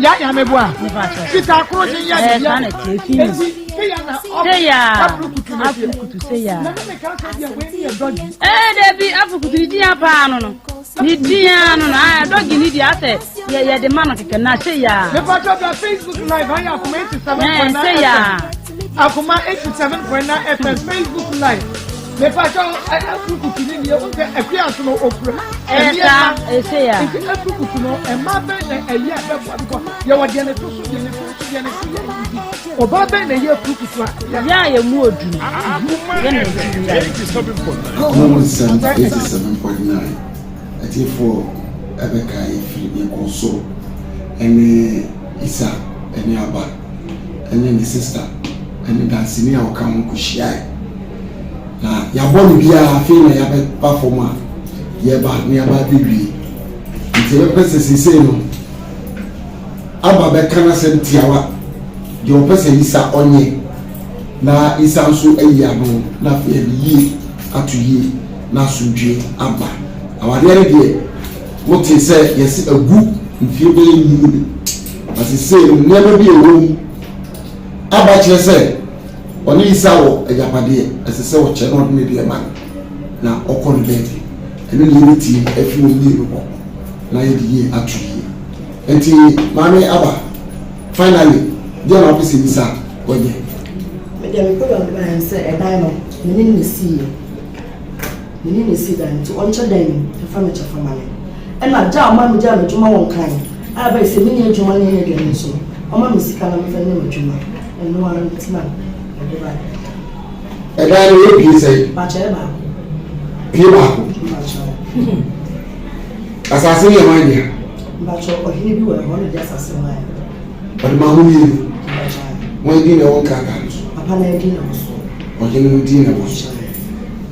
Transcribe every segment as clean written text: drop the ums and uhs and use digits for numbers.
ya mebua sita kroje ya ya say Debbie afukutu di apa no ni dia no na dog ni dia say ya de man keke na say ya me part of Facebook live I Akoma 87.9 say ya Akoma 87.9 FM Facebook live me part of afukutu ni o ke akua no opro say ya afukutu no e ma be na eyi abebo because ya wode na to so de ne oba be na ye afukutu ya ye mu odu Nsem 87.9 for Ebeka Ifri Konso and Isa and Yaba and then the sister and then Senior Okam Kushia. Now, Yabon be a film Yabet performer, Yaba nearby Bibi. It's a person saying, Abba Bekana sent Tiawa, your person Isa Onye. Na Isa so eyano na fe yi atuyi na sudwe aba awade de wote se yesi agu mfie be yi asi se nyama bi ewo aba kire se oni Isa wo ejapade asi se wo che no de de ma na okon be ene ni ti afi wo ni ro na yi atuyi enti mami aba finally dia na office Isa oje me put on the and say a diamond, you need to see that to on them, the furniture for money. And my job, Mamma Jam, Juma won't kind. I buy some million Juma again, so I'm a Miss Canam with a name of Juma, and no one is not. A diamond, you say, Bacheva. As I say, your mind, Bacho or he will want to just as a man. but Mamma, when you know, Upon a dinner, or you dinner was.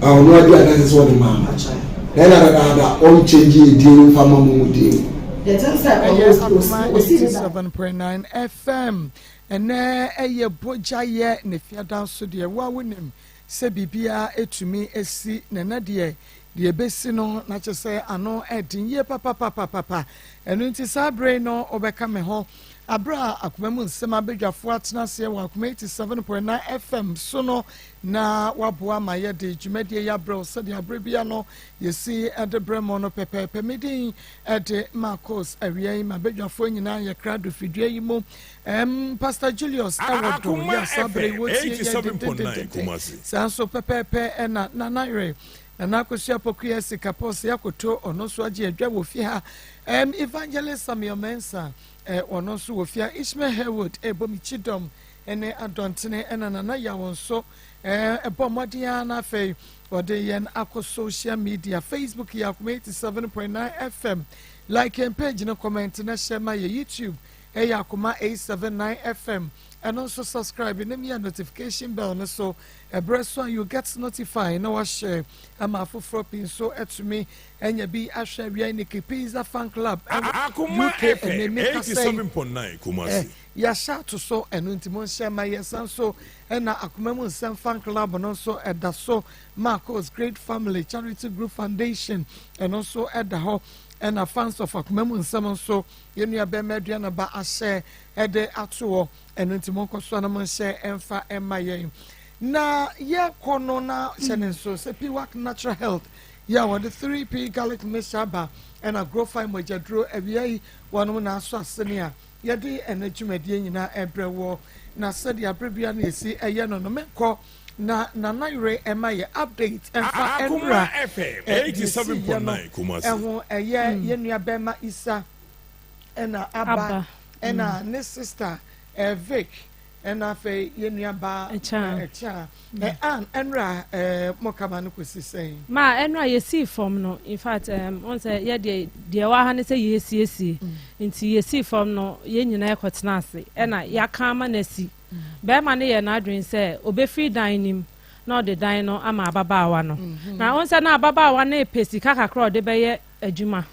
I will not do that is what the man. Then I all changing deal for Mamma deal. The 7.9 FM and a year boja ye nefia down so dear wa winim se bibia etumi esi nana de ebesi no na che se ano edin ye papa enu nti sabre no obeka me ho abra Akoma mu Nsem abedwafo atena se wa Akoma 87.9 FM so no na waboa maye de dwumade ya bra so de abra bia no yesi edebre mo no pepepe medin ede Maa Akos awie ma bedwafo nyina ye krado fidua yi mo Pastor Julius Ewodo ya sabre woti 87.9 Kumasi sanso pepepe na nanayre na akosia pokuya sikapos yakoto ono so age adwa wo fi ha evangelist Samuel Mensa ono so wo fi Ishmael Haywood ebomi chidom ene adontene ena nana ya wonso ebomodia na fe ode yen akọ social media Facebook ya Akoma 87.9 FM like page no comment na share my YouTube ya Akoma 879 FM and also subscribe and me a notification bell so so you get notified no share am a for pin so to me and you be a share we in Pizza fan club Akoma FM 87.9 Kumasi ya shout to so and untimon share my yes and so and Akoma mu Nsem fan club and also at the so Maa Akos Great Family Charity Group Foundation and also at the hall and a fans of Akoma mu Nsem so yenu be medua na ba a share ede atuo and untimon ko so na mon share emfa emaye na ye kono na chenen so se piwak natural health ya what the 3P garlic mixture ba and a grow fine mojadro ewie wonu na so asenia ye de enadwumade nyina ebrewo na said ya brebia na esi eye no no menko na nanayre emaye update emfa Akoma FM 87.9 Kumasi eho eye yenua bema Isa ena aba ena ne sister Vic ena fe yenua ba echa an enra mokama no kwesi sen ma enra yesi form no in fact on say ye de wa ha ne say yesi nti yesi form no ye nyina ekotena ase ena yaka ama na si be ma ne ye na adwen say obefri dan nim na the dan no ama ababaawa no na on say na ababaawa na epesi kakakra de be ye adwuma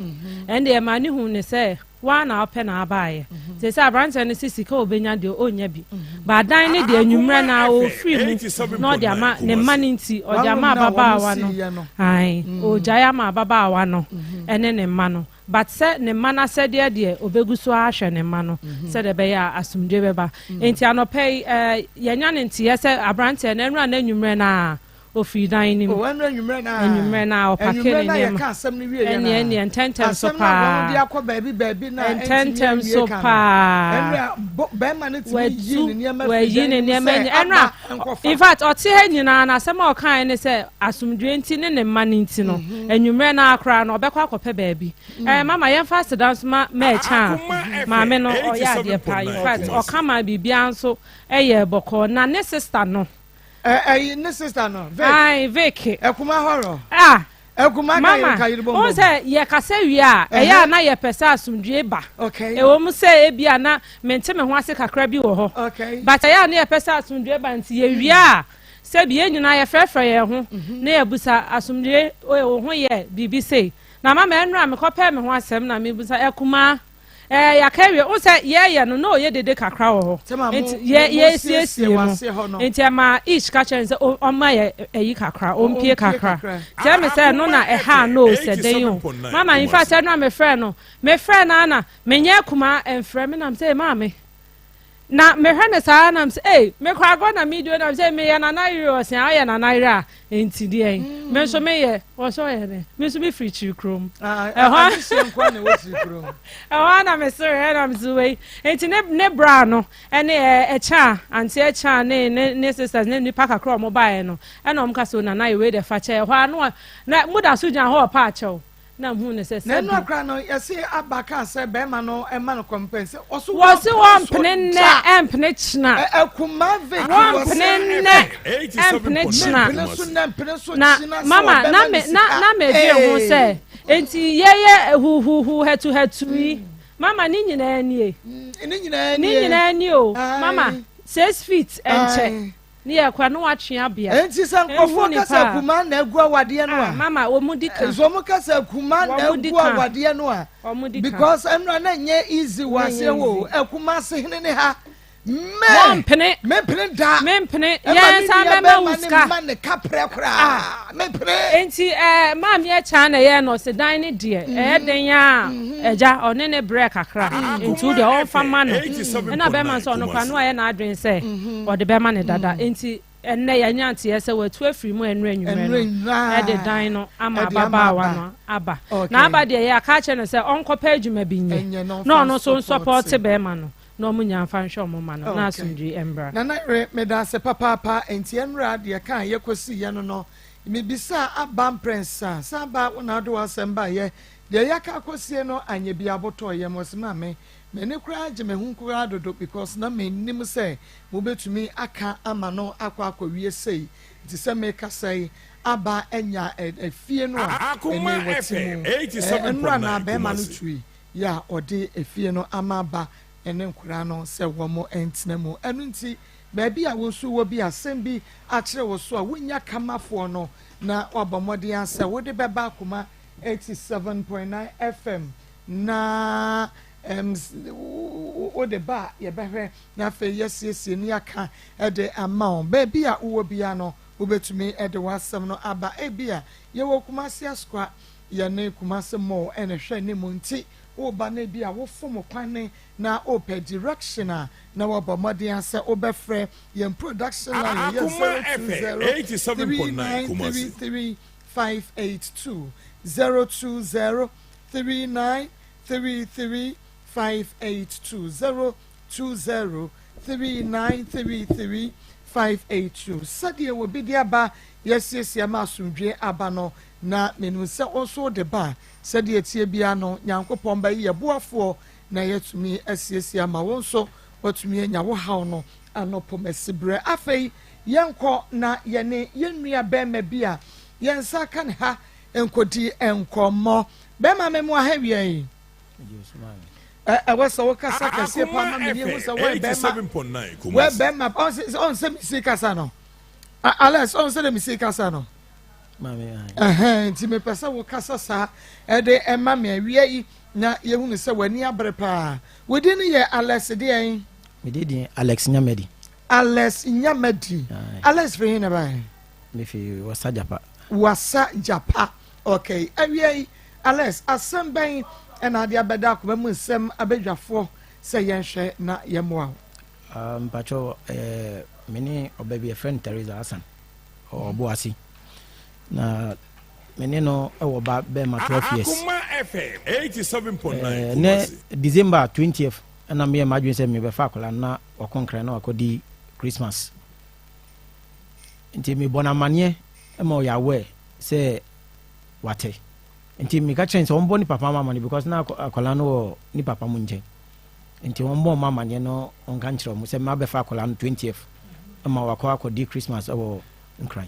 and the man hu ne say wa na open na abaye say say abrante ne sisika obenya de onya bi ba dan ne de anwumra na o free mu no de ama ne maninti o de ama ababaawa no ai o jaya ma ababaawa no ene ne ma no but se ne mana se de obegu so ahwe ne ma no se de be ya asumdwe beba enti anope yenya ne ntie se abrante na enura na nwumre na ofi dan ni o enwumre na o pakele ni ya ka asem ni wie na eni ententem so pa asem na di akọ baabi na ententem so pa enra be ma ne ti yi ne niam enra in fact o te ha nyina na asem o kan ne se asumdwe nti ne ma ne nti no enwumre na akra na obekọ akọpe baabi mama yen fast dance ma cha ma me no o ya de pa in fact o kama bibia nso eye boko na ne sister no ne sister no Vic Akoma horror Akoma ka yirbo mo say ye kasa wi a eya na ye pesa asumdwe ba okay wo mu say e bia na mente me ho ase kakra bi wo ho okay but eya na ye pesa asumdwe ba nti ye wi a se bi enyina ye frefre ye ho na ye busa asumdwe wo ho ye bibi say na mama enra me kope me ho asem na me busa Akoma ya carry o say ye no ye dede kakra wo ho ye sie wo enti ma each catcher say o ma ye yi kakra o mpie kakra tell me say no na ha no say den o mama in fact no me friend na me nya Akoma enfre me na say mama na me hwe ne sa na say me kwa go na me do na say me ya na naira o say aye na naira enti de me so me ye o so ye ne me so be free chi krom na me so he na me so we enti ne bra no ene e cha anti e cha ne sisters ne nipa kakra mo bae no ena om ka so na naira we de fa che ho ano na muda so jan ho pa che na hu ne se se no akra no yesi abaka se be ma no e ma no compense was one pene empne china Akoma Vic was empne china na mama na me vie ho se enti ye hu hetu mama ni nyina ani o mama 6 feet enche ni akwa no atwe abia enti se nkofo kasa Akoma na egu awade no a mama wo mudika zo mo kasa Akoma na egu awade no a because enra na nye easy wase wo Akoma se hene ne ha mempene yensa mema uska man kapre kra mempene enti mam ye cha na ye no se dan ne de den ya eja one ne break akra enti de on fa ma no na be man so no kwa no ye na adwen se o de be ma ne dada enti enne ya nyante ye se watu afiri mu enru anwumre no de dan no ama baba wa no aba na aba de ye aka che no se onkopa adwuma bi nye no no so support be ma no no munya fa nhwe mo ma no na asundwi embra na me da se papa enti enra de kan ye kosi ye no me bisa abam prince sa ba na do asamba ye de yaka kosi no anye bi aboto ye mo se ma me ne kura je me hu kura dodo because na me nim se mo betumi aka ama no akwa wie sei ti se me kasai aba enya efie no a Akoma FM 87.9 na be ma no tui ya ode efie no ama ba ene nkura no se wo mo entina mu enu nti baabi a wosu wo bi asem bi a kire wo so a wonya kamafo no na obamode ansa wo de beba Akoma 87.9 FM na o de ba ye behwe na fe yesiesie ni aka e de amount baabi a wo bia no wo betumi e de wasem no aba e bia ye wo Kumasi askwa ye ne Kumasi mo ene hwe ne mu nti o ba na bia wo fom kwane na o pe direction na wo ba modi anse o be frɛ ye production na ye 87.9 Kumasi 582 020 39 33 582 020 39 33 582 sadie wo bi dia ba yes ma asundwe aba no na menu se also de ba sadie tie bia no nyankopɔn ba ye boafo na yetumi asiesie ma won so watumi anya wo haw no anopo mesibre afei yenko na yene yenua be ma bia yensa kan ha enkodi enkomo be ma memu ahawie yi wasa wakasa kase pa ma me hu sa we be ma on se mi kasa no Alex on se mi kasa no nti me pesa wakasa sa de ema me awie yi na ye hu se wani abre pa wodi ni ye Alex de en me de Alex Nyamedi Alex free na ba me fi wasa japa okay awie yi Alex asemben ɛna ade abɛda akoma mu nsɛm abɛdwafoɔ sɛ yɛnhwɛ na yɛmmoa wo. mpacho mene ɔba bi friend Teresa Hassan ɔboase na mene no ɛwɔ ba bɛma 12 years Akoma FM 87.9 ne December 20th ɛna meyɛ madwene sɛ mebɛfa akɔla na wakɔnkran na wakɔdi Christmas nti mebɔ no amanneɛ ma ɔyɛ aware sɛ wate nti meka kyerɛ sɛ ɔmbɔ ne papa mama no because na akɔla no wɔ ne papa mu nkyɛn nti ɔmbɔ ma amanneɛ no ɔnka nkyerɛ mu sɛ mabɛfa akɔla no 20th ma wakɔ akɔdi Christmas ɛwɔ nkran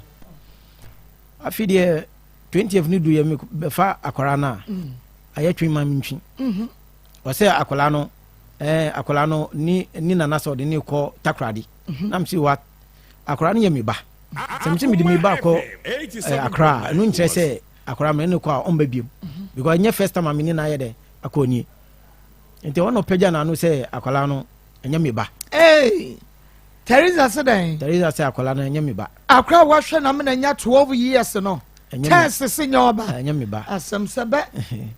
afi deɛ 20th no duyɛ me bɛfa akɔla no a ayɛ twe ma mentwi ɔsɛ akɔla no ni nana sɛ ɔde ne kɔ takrade na msi wa akɔla no yɛ me ba sɛ msi mede me ba kɔ akra no nkyerɛ sɛ akɔla me ne kɔ a ɔmba biom because ɛnyɛ first time a mene na ayɛ dɛ akɔ nie nti ɔno pagya na ano sɛ akɔla no ɛnyɛ me ba Teresa sɛ dɛn Teresa sɛ akɔla no ɛnyɛ me ba akra wahwɛ na mena nya 12 years no tense se nya ɔba ɛnyɛ me ba asɛm sɛ bɛ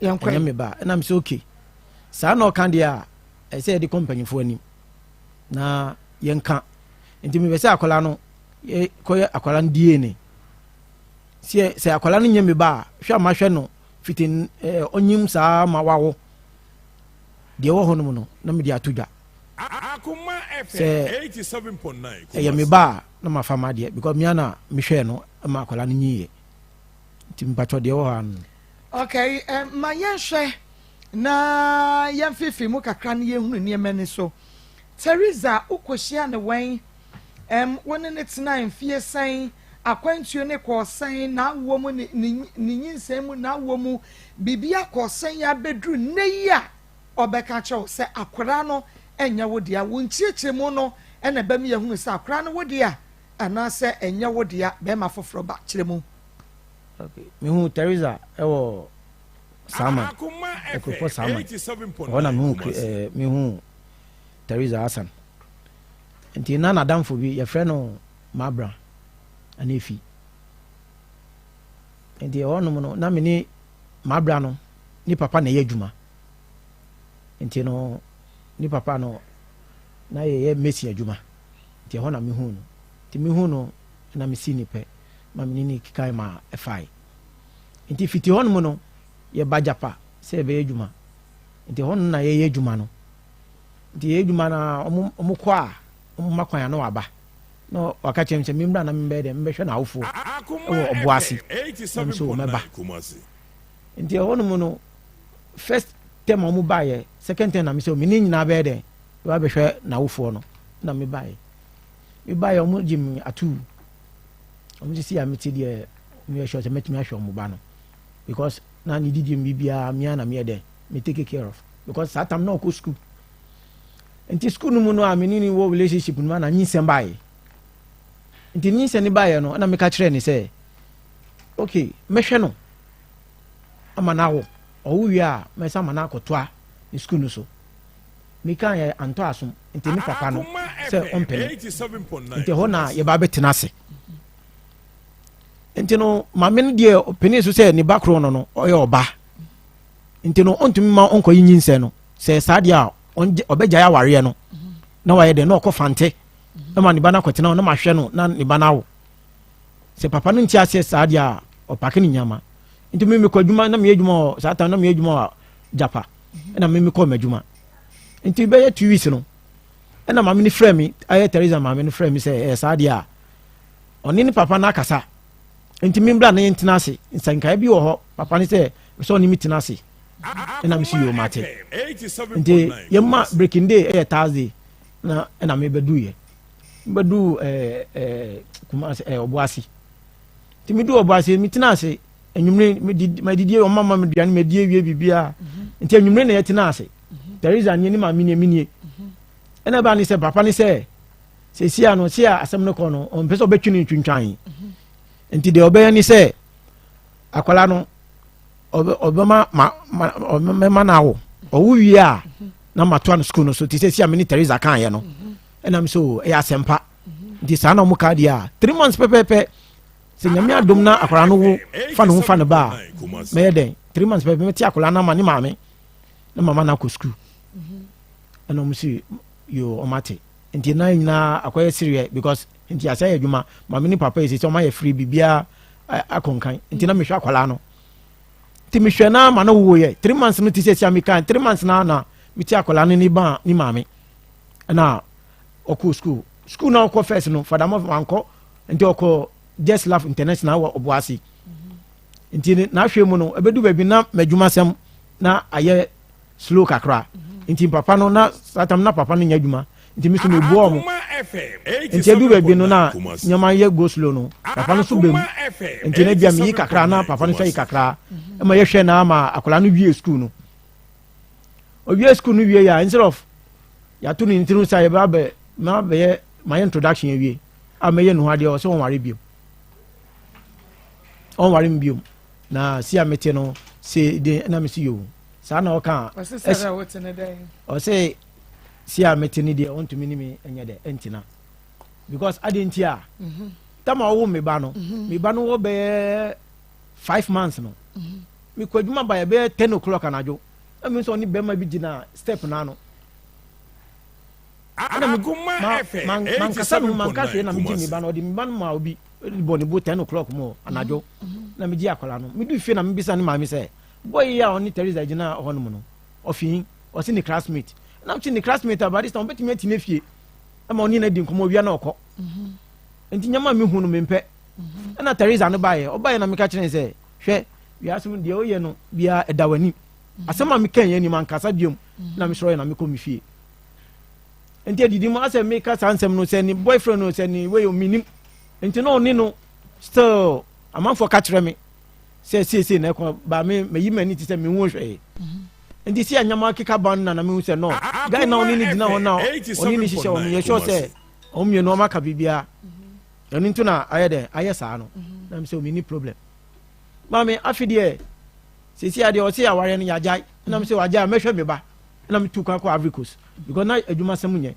yɛnkɔ ɛnyɛ me ba ɛnam sɛ okay saa na ɔka deɛ a ɛsɛ yɛde kɔ mpanyimfoɔ anim na yɛnka nti mebɛ sɛ akɔla no kɔyɛ akɔla no DNA sɛ akɔla no nyɛ me ba a hwɛ a mahwɛ no fiti ɔnyim saa ma wawo deɛ wɔ hɔ nom no na mede ato dwa sɛ ɛyɛ me ba a na mafa ma deɛ because mea na mehwɛɛ no ma akɔla no nyiye nti mpatwɔ deɛ wɔ hɔ ano okay ma yɛnhwɛ na yɛmfifi mu kakra no yɛhunu nneɛma ni so Teresa wokɔhyia ne wɛn wɔne ne tena mfie sɛn akwantuo ne kɔɔsɛn na awɔ mu ne nyinsɛn mu na awɔ mu biribi akɔɔsɛn abɛduru nne yi a ɔbɛka kyɛw sɛ akwadaa no ɛnyɛ wo dea wo nkyerɛkyerɛ mu no ɛna bɛm yɛhunu sɛ akwadaa no wo dea anaasɛ ɛnyɛ wo dea bɛrima foforɔ ba kyerɛ mu. mehu Teresa ɛwɔ Saman ɛkropɔ Saman ɔna mehu Teresa Hassan nti na nadamfo bi yɛfrɛ no Mabra anefi nti ɔnom no na mene Mabra no ne papa na ɛyɛ adwuma nti no ne papa no na yɛyɛ Messi adwuma nti ɛhɔ na mehu no nti mehu no na mesi ne pɛ ma mene ne kikae ma ɛfae nti fiti hɔ nom no yɛba Japa sɛ ɛbɛyɛ adwuma nti hɔ no na yɛyɛ adwuma no nti yɛyɛ adwuma na ɔmo kɔ a ɔmo ma kwan a na waba na waka kyerɛ m sɛ membra na membɛyɛ dɛ mbɛhwɛ no awofoɔ ɛwɔ ɔboase nam sɛ wɔmɛba nti ɛhɔ nom no first term ɔmo baayɛ second term na me sɛ mene nyinaa bɛyɛ dɛ wɔabɛhwɛ n'awofoɔ no na mebaayɛ ɔmo gye me atuu ɔmo sisi a mete deɛ meyɛ sure sɛ mɛtumi ahwɛ ɔmo ba no because na ne didi mbibia mea na meyɛ dɛ me take care of because saa tam na ɔkɔ school nti school no mu no a mene ne wɔ relationship no na nyinsɛm baayɛ nti nyinsɛm ne baayɛ no na meka kyerɛ ne sɛ okay mɛhwɛ no ama no awo ɔwo wie a mɛsa ama no akɔtoa ne school no so meka yɛ antɔ asom nti ne papa no sɛ ɔmpɛ nti hɔ na yɛba bɛtena ase nti no maame no deɛ ɔpɛni so sɛ ne ba koro no ɔyɛ ɔba nti no ɔntumi ma ɔnkɔyi nyinsɛ no sɛ saa deɛ a ɔbɛgyae awareɛ no na wayɛ dɛ na ɔkɔ fante na ma ne ba no akɔtena na mahwɛ no na ne ba no awo sɛ papa no nti aseɛ saa deɛ a ɔpake ne nyama nti memekɔ adwuma na meyɛ adwuma saa tam na meyɛ adwuma wɔ Japa ɛna memekɔ m'adwuma nti bɛyɛ 2 weeks no ɛna maame no frɛ me ayɛ Teresa maame no frɛ me sɛ ɛyɛ saa deɛ a ɔne ne papa no akasa nti membra na yɛntena ase nsankae bi wɔ hɔ papa no sɛ sɛ ɔne me tena ase ɛna mesi yɛ ɔmate nti yɛma breaking day ɛyɛ Thursday na ɛna mebɛduyɛ mbɛdu ɔboase nti medu ɔboase metena ase anwumere madidie ɔmama meduane madie wie biribiaa nti anwumere na yɛtena ase Teresa ne ma menie ɛna ba ne sɛ papa ne sɛ sia no sia asɛm no kɔ no ɔmpɛ sɛ ɔbɛtwe ne twintwan nti deɛ ɔbɛyɛ ne sɛ akwala no ɔbɛma no awo ɔwo wie a na matoa no school no so nti sɛ sia me ne Teresa kaeɛ no ɛnam sɛ ɛyɛ asɛmpa nti saa na ɔmo ka deɛ a 3 months pɛpɛpɛ sɛ nyame adom na akwala no wo fa ne ho fa ne ba a mɛyɛ dɛn 3 months pɛpɛ mɛte akwala no ama ne maame na mama na ko school ɛna ɔmo si yo ɔmate nti na nyina akɔyɛ serious because nti asɛ adwuma mama ni papa yi sɛ ɔmo ayɛ free bibia akonkan nti na mehwɛ akwala no nti mehwɛ na ma na wo yɛ 3 months no ti sɛ sia me kan 3 months na me ti akwala no ni ba ni maame ɛna ɔkɔ school na ɔkɔ first no fada mo ankɔ nti ɔkɔ just love international wɔ Obuasi nti na ahwɛ mu no ebedu baabi na madwuma sɛm na ayɛ slow kakra nti papa no na satam na papa no nya adwuma nti mi so me buo mo nti edu baabi no na nyama yɛ go slow no papa no so bem nti na bia mi kakra na papa no so yi kakra e ma yɛhwɛ na ama akola no wie school no o wie school no wie ya instead of ya to ni ntinu sa yɛ ba be ma be yɛ my introduction wie a me yɛ no hade o so won ware biom on ware biom na si amete no se de na me si yo sa na o kan o se si amete ni de on to me ni me enye de entina because adentia tama wo me ba no wo be 5 months no me kwaduma ba be 10 o'clock anajo I mean so ni be ma bi gina step na no Akoma FM man kasa no man kasa na me gi me ba no di me ba no ma obi bo ni bo 10 o'clock mo anajo na me gi akola no me du fe na me bisa ni ma me say boy ya oni Teresa gina ho no mo no ofin o si ni classmate na chi ni classmate abadi sta obetimi atine fie ama oni na di nkomo wia na okọ enti nyama me hu no me mpe na Teresa no bae o bae na me ka kire say hwe wia so de o ye no bia edawani asema me kan ye ni man kasa biom na me soro na me ko me fie enti adidi mo ase me ka sansem no se ni boyfriend no se ni we o minim enti no ni no still amanfo ka kire me se na ko ba me yi mani ti se me hu hwe enti si anyama keka ban na me hu se no guy na oni ni dina ho na oni ni hihye o me sure se o me no maka bibia oni ntu na aye saa no na me se o me ni problem ma me afide se ade o se ya ware no ya jai na me se wa jai me hwe me ba na me tu kwa ko Africos because na adwuma sam nye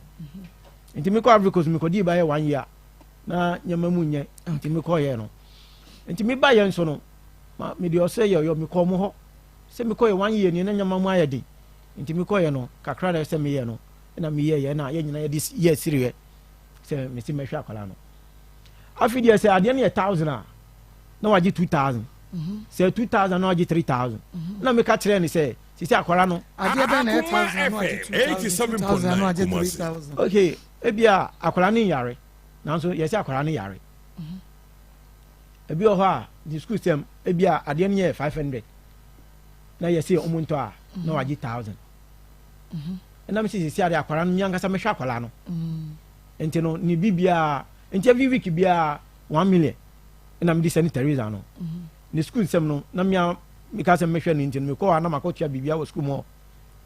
enti me ko Africos me ko di ba ye 1 year na nyama mu nye enti me ko ye no enti me ba ye nso no ma me di o se ye yo me ko mo ho se me ko ye 1 year ni na nyama mu ayede enti me ko ye no kakra na se me ye no na me ye na ye nyina ye dis ye siriwe se me si me hwa akwala no afidi se ade na ye 1000 na waje 2000 se 2000 na waje 3000 na me ka kire ni se sisi akwara no ade be na 87.9 okay ebia akwara ni yare nanso yesi akwara ni yare ebi o ho a the school system ebia ade ni ye 500 na yesi omunto a na waji 1000 na me sisi ade akwara no nyanga sa me hwa akwara no enti no ni bibia enti every week bia 1 million na me di sanitary Teresa no ni school system no na me because me hwe no enti me ko ana makotua bibia wo school mo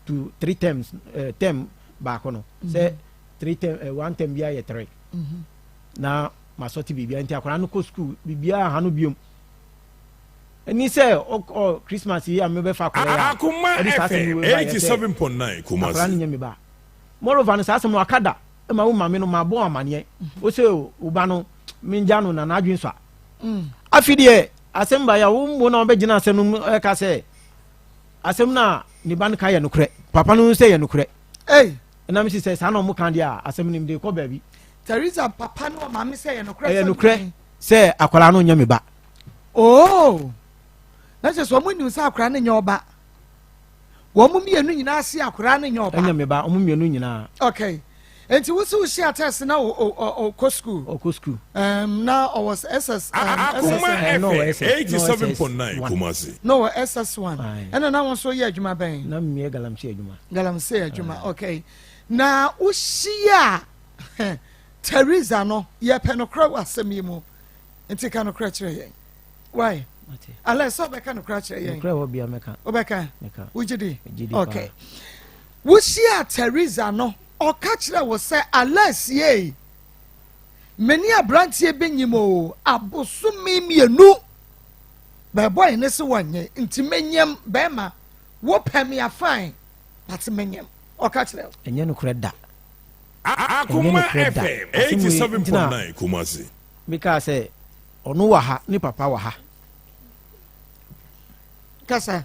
to 3 terms term back no say 3 term 1 term bia ye 3 na masoti bibia enti akwara no ko school bibia ha no biom eni say o Christmas yi am be fa akwara ya Akoma FM 87.9 Kumasi akwara no nyame ba moreover no sa asem akada e ma wo mame no ma bo amane o say o ba no minja no na adwin so afidie asem ba ya wo mbo na obegina asem no ka se asem na ni ban ka ye no kure papa no se ye no kure na me se sa na mo kan dia asem nim de ko ba bi Teresa papa no mama se ye no kure ye no kure se akwara no nya me ba na se so mo nim se akwara no nya oba wo mo mienu nyina ase akwara no nya oba nya me ba o mo mienu nyina okay enti wusu wo share test na o ko school na o was SS Akoma FM 87.9 Kumasi no SS1 and na won so ye adwuma ben na me galamse adwuma okay na wo shia Teresa no ye penokra wasem yimu enti ka no kra kire yen why ala so be ka no kra kire yen kra wo bia meka obeka ujidi okay wo shia Teresa no o kachira wo say alas ye many abrantie benyimo abosumi mienu be boy ne se wanye nti menyem be ma wo pem ya fine but menyem o kachira enye no kreda Akoma FM 87.9 Kumasi because say onu wa ha ni papa wa ha kasa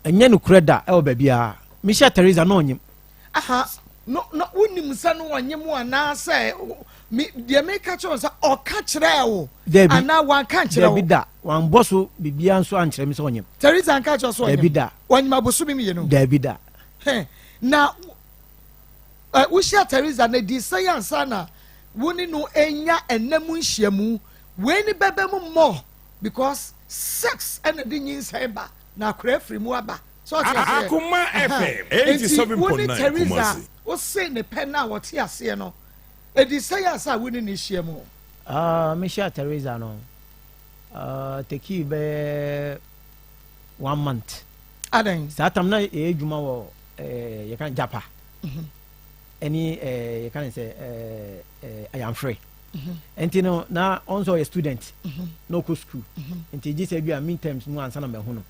enye no kreda e o ba bia Misha Teresa no nyim. Aha no wonim sa no wanyem ana say de make catch on sa o catch wo ana wan catch wo Debi da wan boso bibia nso ankyere mi so nyim. Teresa an catch so Debi da wanyem abosu mi ye no. Debi da. Na Usha Teresa na di science na woni no enya enamu nhyiamu we ni bebe mu more because sex and the nyinsɛn ba na akora free mu aba so Akoma FM 87.9 Teresa o say ne pen na what ase no e di science a woni ni hyiamu Misha Teresa no take be 1 month adan satam na e djuma wo ye kan japa any you can say I am free. And you know now also a student no go school. And you just say be a midterms no answer na me ho no.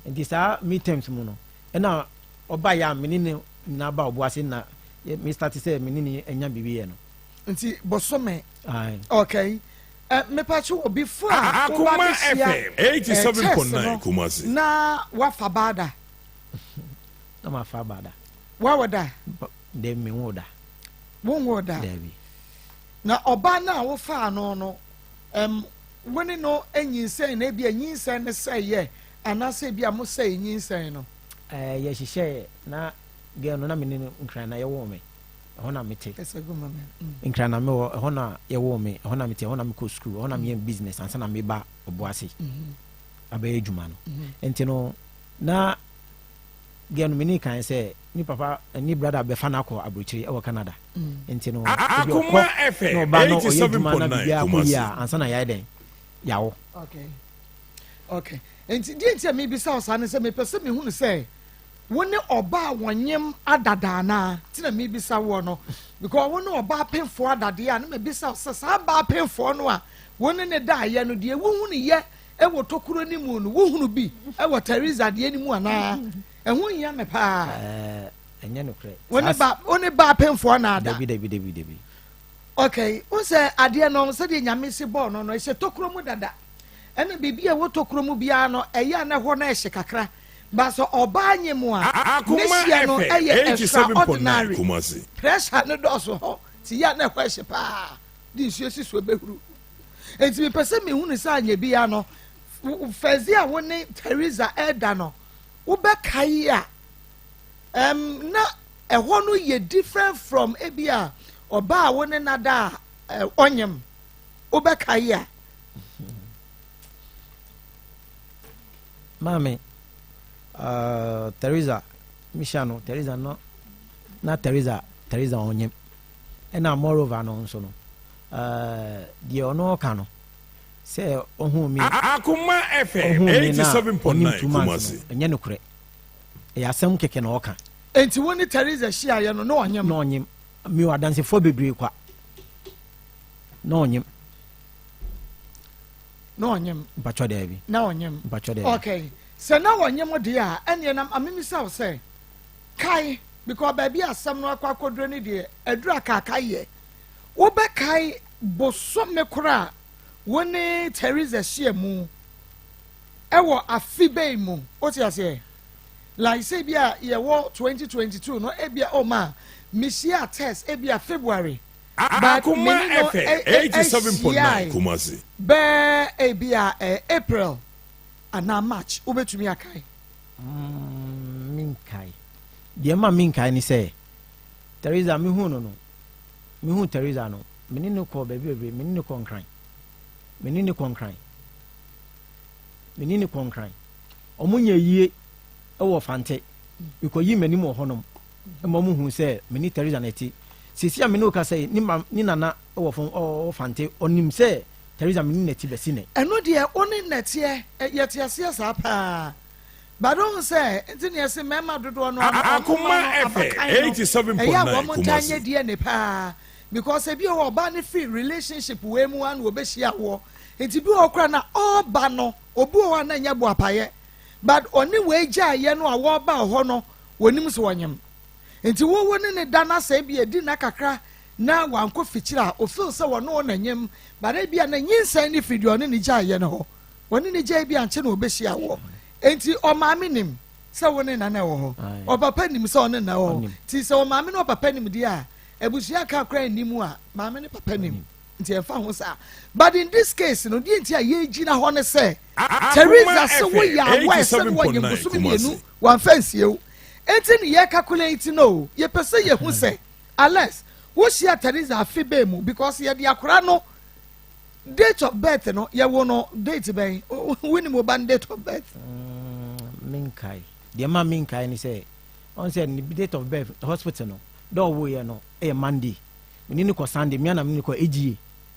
And this are midterms mu no. And now oba ya menini na ba oboase na me start say menini enya bibi no. Nti bosome Aye. okay. Me pacho before Akoma FM 87.9 Kumasi. Na wafa bada. No ma fa bada. Wa wada. De me woda. Won woda. Debi. Na oba na wo fa no woni no enyinsɛn na bia enyinsɛn ne sɛ ye anase bia mo sɛ enyinsɛn no Ye hihye na ge no na menini nkran na ye wo me. Ho na mete. Esa go mama. Nkran na me ho na ye wo me. Ho na mete, ho na me ko school, ho na me business ansa na me ba oboase. Abaye djuma no. Enti no na ge no meni kan say ni papa ni brother be fa na ko abrochiri e wo Canada. Enti no Akoma FM 87.9 Kumasi. Ansa na ya den yawo. Okay. Enti di enti me bi sa osane se me pese me hunu se woni oba wonyem adada na ti na me bi sa wo no because woni oba penfo adade a na me bi sa sa ba penfo no a woni ne da ye no de wo hunu ye e wo tokuro ni mu no wo hunu bi e wo Teresa de ni mu ana ehun ya me pa enye no kre woni ba penfo na ada debi okay o se ade no se de nyame si ball no e se tokuro mu dada ena bibia wo tokuro mu bia no eya na ho na ehye kakra ba so oba nyemu a Akoma no FM eye extraordinary 87.9 Kumasi. pressure no do so ho ti ya na ho ehye pa di nsuo si so behuru enti me pese me hunu sa anya bia no fazi a wo ne Teresa Elda no wo be kai a na ehɔ no ye different from ebia oba wo ne nada onyem wo be kai a Mami Teresa Mishano Teresa no na Teresa onyem ena moreover no nso no die ono ka no se ohun mi Akoma FM 87.9 Kumasi. enye no kure ya asem keke na oka enti woni Teresa hia ye no no onyem mi wa dance for bebre kwa no onyem mpacho de bi na onyem mpacho de okay se na onyem de a ene na amemi saw say kai because baby asem no akwakodro ni de adura kaka ye wo be kai boso me kura woni Teresa hia mu ewo afibe mu o ti ase like say bia ye wo 2022 no ebia o ma misia test ebia February Akoma FM 87.9 Kumasi. Be ebia April ana March ubetumi akai minkai de ma minkai ni say Teresa mi hu no mi hu Teresa no meni ne ko be bebre meni ne konkran omunya yie e wo fante ikoyi meni mo honom e mo mu hu say meni Teresa na ti sisi a meni ka say ni nana e wo fon o fante onim say Teresa meni na ti besine eno de oni nete yete ase sa pa badon say ntini ese mema dodo no Akoma FM 87.9 Kumasi de ne pa because ebi o ba ne free relationship we mu an obehia wo enti bi okra na oba no obu o na nya bo apaye but oni we gya ye no a wo ba ho no wonim so wonyem enti wo ne dana sa bi edi na kakra na wanko fichira o feel say wo no na nyem bare bia na nyinsan ni video ne gya ye no ho woni ne gya bia anche na obehia wo enti o ma minim sɛ wo ne nana wɔ hɔ ɔpapa nim sɛ ɔne na wɔ hɔ nti sɛ ɔmaame ne ɔpapa nim deɛ a abusua ka kora nim a maame ne papa nim nti ɛfa ho saa but in this case no deɛ nti a yɛgyina hɔ ne sɛ Teresa sɛ woyɛ awɔ sɛ no wɔnyɛ bosome mmienu wɔamfa nsie wo enti ne yɛ calculate no yɛpɛ sɛ yɛhu sɛ Alex wohyia Teresa afe bɛɛ mu because yɛde akora no date of birth no yɛwo no date bɛn wonim woba no date of birth menkae deɛ ma menkae ne sɛ ɔn sɛ ne date of birth hospital no dɛ ɔwoyɛ no ɛyɛ Monday mene ne kɔ Sunday meana mene kɔ AGA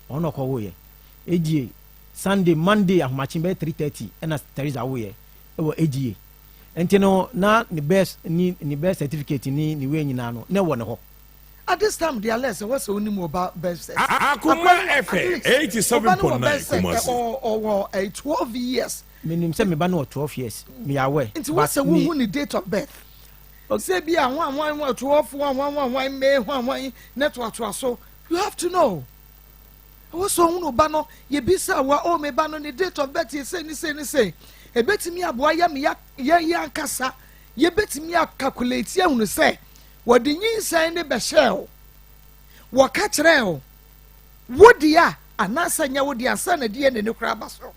ɔno ɔkɔ woyɛ AGA Sunday Monday ahomakye bɛyɛ 3:30 ɛna Teresa woyɛ ɛwɔ AGA nti no na ne birth certificate ni ne wei nyinaa no na ɛwɔ ne hɔ at this time the Alex what's the only mobile birth Akoma FM 87.9 Kumasi or 12 years menim sɛ meba no 12 years me aware nti what's the who the date of birth say be a 12 May network so you have to know what's the who no bano ye bisa wa o me bano the date of birth say ni say e betimi aboa ya me ya ankasa ye betimi calculate ya hunu say what the nyinsɛn ne bɛhyɛ wo wɔka kyerɛ wo wodi a anaasɛ nyɛ wodi ansa na deɛ ne kora ba so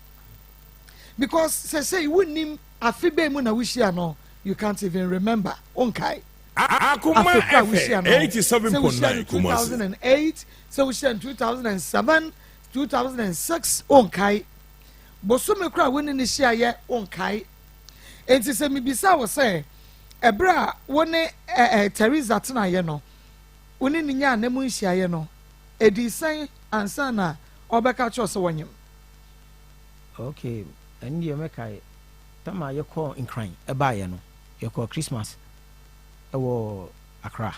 because sɛ wonim afe bɛn mu na wohyia no you can't even remember onkae Akoma FM 87.9 Kumasi 2008 sɛ wohyia in 2007 2006 onkae bosome kora woni ne hyiayɛ onkae enti sɛ mebisa wo sɛ ebra wone Teresa tenaye no wone ne nya na mu nhyiaye no edisan ansa na obeka cho so wonyem okay and you make I tama ye call in crying ebaye no ye call Christmas ewo Accra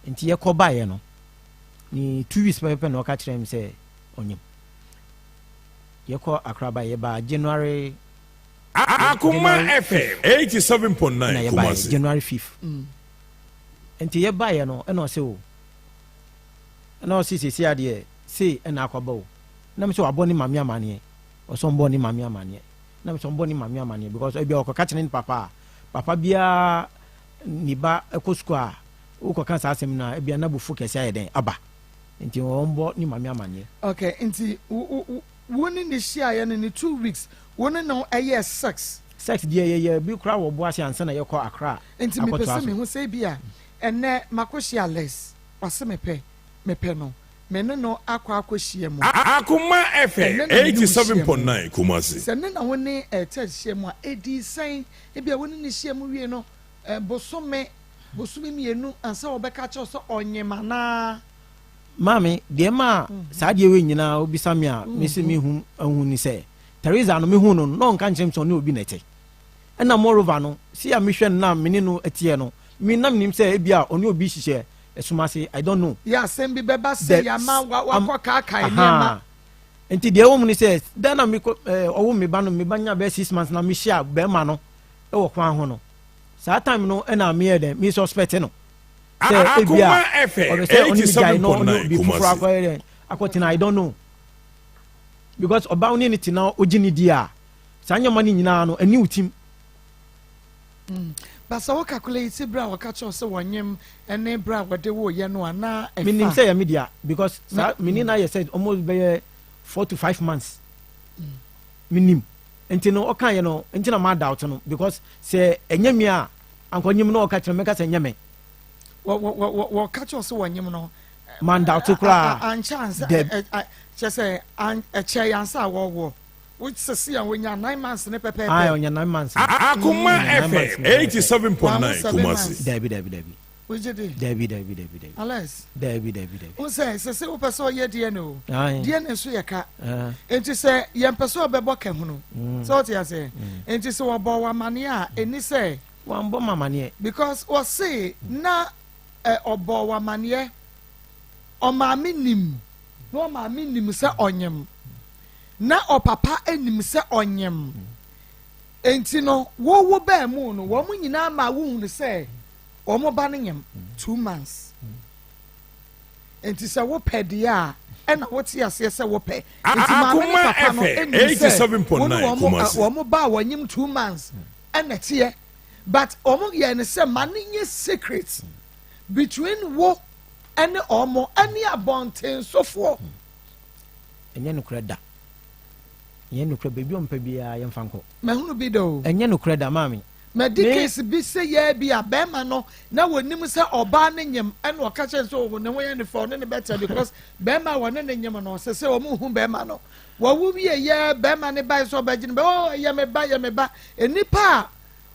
nti ye call baye no ni 2 weeks pepe no ka kire me say onyem ye call Accra baye ba January Akoma FM 87.9 Kumasi January 5th enti ye baye no e no se o na o si ade se e na akwaba o na me se waboni mame amane o so mboni mame amane na me so mboni mame amane because e bia o ka kire ni papa bia ni ba ekosko a o ko kan sa asem na e bia na bufu kese ayeden aba enti o mbo ni mame amane okay enti woni ne shia ye ne 2 weeks woni no eye sex die ye bi kura wo bo ase ansa na ye ko Accra enti me pese me hu say bia enne makohia less wase mepe no me no akohia mu Akoma FM 87.9 Kumasi se ne na woni third hia mu a edi san e bia woni ne hia mu wie no bosome mienu ansa wo beka che so onyemana mami de ma sa de we nyina obisa me a me se me hu ni se Teresa no me hu no nka nkyem so ne obi na te na moreover no si a me hwe na me no etie no me nam nim se e bia oni obi hihye esumase I don't know ya sem bi beba se ya ma wa kai ni ma enti de wo mu ni se da na me owo me ba no me banya be 6 months na me hia be ma no e wo kwan ho no sa time no e na me e dem me suspect no Akoma FM 87.9 Kumasi akotina I don't know because oba oni ni tina ogini dia sanya mani nyina no ani utim basa wo calculate bra wo ka cho se wonyem ene bra wo de wo ye no ana efa minim say ya media because mini na ye said almost be 4 to 5 months minim enti no o kan ye no enti na ma doubt no because say enyame a ankonyem no o ka kire me ka say enyame wo ka cho se wonyem no man doubt kra an chance say an yansa wo which say an wonya 9 months ne pepe onya 9 months Akoma FM 87.9 Kumasi David Wije de David Alex David o say o person ye de no de ne so ye ka enti say ye person obebo ka hu no so what you say enti say wo bo wa mane a eni say wan bo mamane because o say na obo wa mane o ma minim no ma minim say onyem na o papa enim say onyem enti no wo ba mu no wo mu nyina ma wo hu say o mo ba nyem 2 months enti say wo pede a na wo ti ase say wo pe enti ma me papa no 87.9 wo mo ba wo nyem 2 months na tie but omo ye ne se maninye secrets between wo ene omo ene abonten sofo enye no kreda enye no kreda bi ompa bia ye mfanko mahunu bi do enye no kreda mami me dikes bi se ye bi abema no na wonim se oba ne nyem ene okache so wo ne ho ye ne for ne better because bema wone ne nyem no se omo hu bema no wo wu bi ye bema ne bai so ba gine be oh ye me ba enipa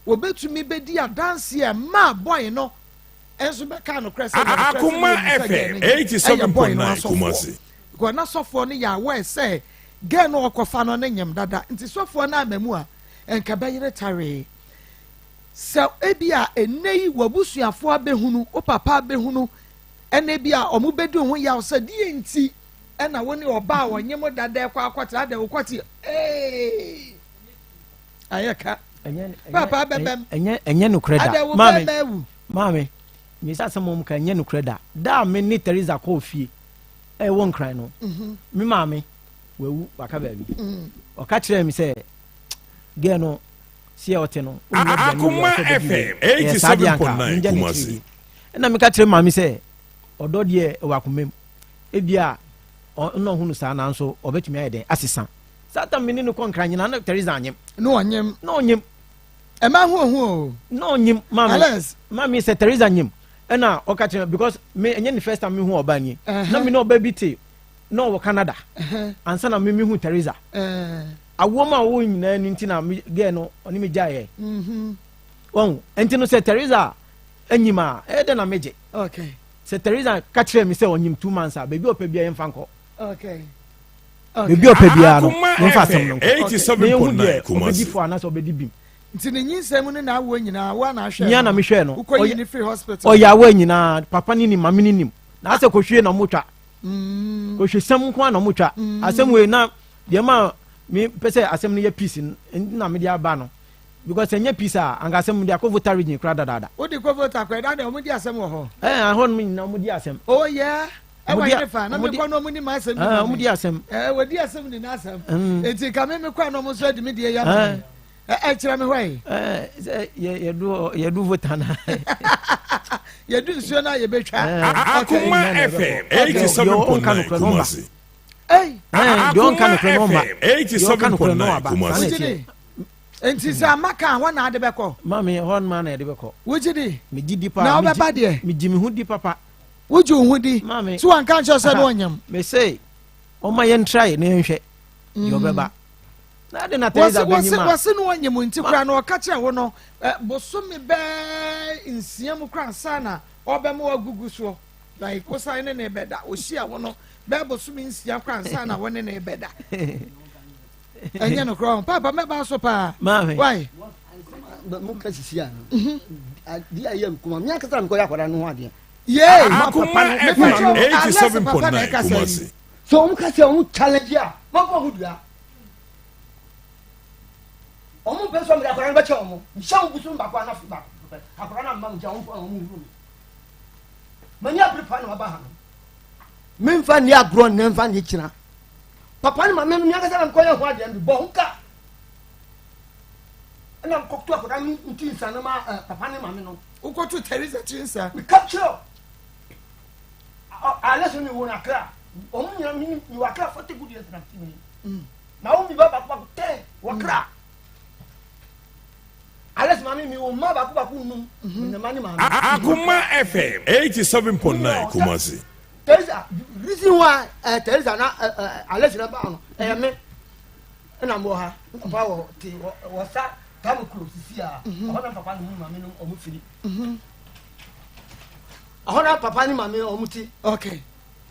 obetumi bedi adanse e ma boy no enso be ka no krese Akoma FM 87.9 Kumasi ko na sofo ne ya we say ge no okofa no ne nyem dada nti sofo na amamu a enka be yire tare so ebia enei wabusuafo abehunu o papa abehunu ene bia omu bedi ho ya so die nti ena woni oba a wonyem dada e kwa akwata da okwati ayeka papa bebem enye no kreda mami mi sa samom ka enye no kreda da me ni Teresa ko fie e won kran no mi mami wewu waka ba bi o ka kire mi se ge no sie ote no Akoma FM 87.9 Kumasi na mi ka kire mami se odo de e wakomem e bia no hunu sa na nso obetumi ayeden asesa sata mi ni no kon kran nyina na Teresa anyem no onyem e ma hu no nyim mami se Teresa nyim ena o ka kire because me enye the first time me hu oba ni na me no oba bi te no wo Canada ansa na me hu Teresa awoma wo nyina ni ntina ge no oni me jaye won enti no se Teresa enyima e de na meje okay se Teresa ka kire me se onyim 2 months a baby opa bia yemfa nko okay baby opa bia no yemfa sam no 87.9 Kumasi fo anaso obedi bim nti ne nyinsem ne na awo nyina wa na ahwe nya na me hwe no ukoyi ni free hospital o ya wa nyina papa ni ni mama ni nim na ase ko hwe na motwa ko hwe sam ko na motwa asem we na de ma me pese asem no ye peace na me dia ba no because enya peace a anga asem dia ko voter region kra dada o di ko voter kra dada o mu di asem wo ho ahon me na mu di asem oh yeah e wa ni fa na me ko no mu ni ma asem mu di asem we di asem ni na asem enti ka me ko no mu so di me di ya kira me hwai ye du votana ye du nsuo na ye betwa Akoma FM 87.9 Kumasi don't kan no ma 87.9 Kumasi enti sa maka ho na ade beko mami hon man na ade beko wujidi me gidi pa na obeba de me gimi hu di papa wuju hu di so an kan cho se no nyam me say o ma yen try na yenhwe yo beba na de na Teresa benyima wase no nyam nti kra na o ka kire wo no bosome be nsiam kra sana obem wa gugu so like ko sai ne ne beda o hia wo no be bosome nsia kra sana wo ne ne beda enye no kra papa me ba so pa why mo ka sisia no di ayem kuma mi akasa nko yakwara no ho ade Akoma FM 87.9 Kumasi so mo ka se o challenge ya mo ko hudua omo be so mi akwara ba che omo nsha busu mba kwa na fu ba akwara na mba mja omo hu manya prepare na ba ha me mfa ni agro na mfa ni kina papa ni mama mi akasa na ko ya ho ade mbi bo nka na ko to akwara mi ntinsa na ma papa ni mama no ukotu Teresa Chinsa we capture ala so ni wona kra omo nya mi ni wa kra 40 good years na timi na o mi baba ko 10 wa kra Alex mami mi o ma ba ku num na mani mami Akoma FM 87.9 Kumasi Teresa reason why Teresa na Alex na ba no me na mo ha papa wo ti wo sa ta mo close si a ona papa ni mami no o mu firi ona papa ni mami o mu ti okay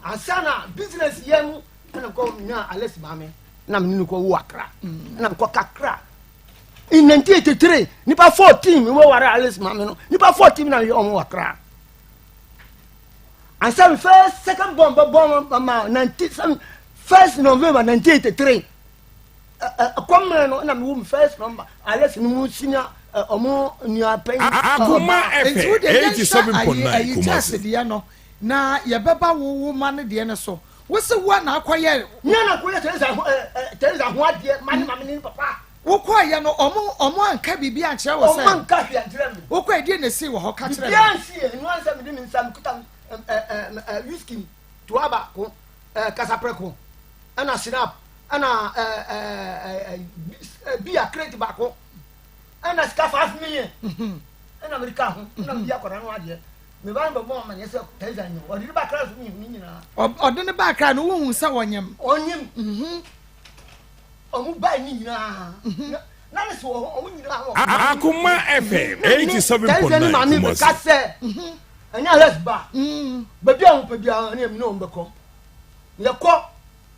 asana business yem na ko nya Alex mami na me ni ko wo akra na ko kakra in 1983 nipa 14 we were Alice mama no nipa 14 na yo mo wakra and some first second bomb 97 1st November 1983 Akoma no na me first number Alice no senior omo nia pen Akoma FM 87.9 Kumasi dia no na ye beba wo man de ne so wo se wo na akoye nya na akoye Teresa ho ade mani mama ni papa wokɔ ya no ɔmo anka bibi ankyerɛ wo sɛ ɔmo anka hwɛ ankyerɛ me wokɔ edi na si wɔ hɔ ka kyerɛ me bibi ansi no ansa me de me nsam kuta whisky tuaba ko kasapreko ana snap ana bia crate ba ko ana ska 5 million ana america ho ana bia kɔra no ade me ba mbɔ mo ma nyɛ taiza nyo ɔde ba kra so mi nyina ɔde ne ba kra no wo hu sɛ wɔnyem ɔmo ba ni nyina na ne so ɔmo nyina ho Akoma FM 87.9 Kumasi ka sɛ anya les ba ba bia ho pa bia ne me no mbɛkɔ ye kɔ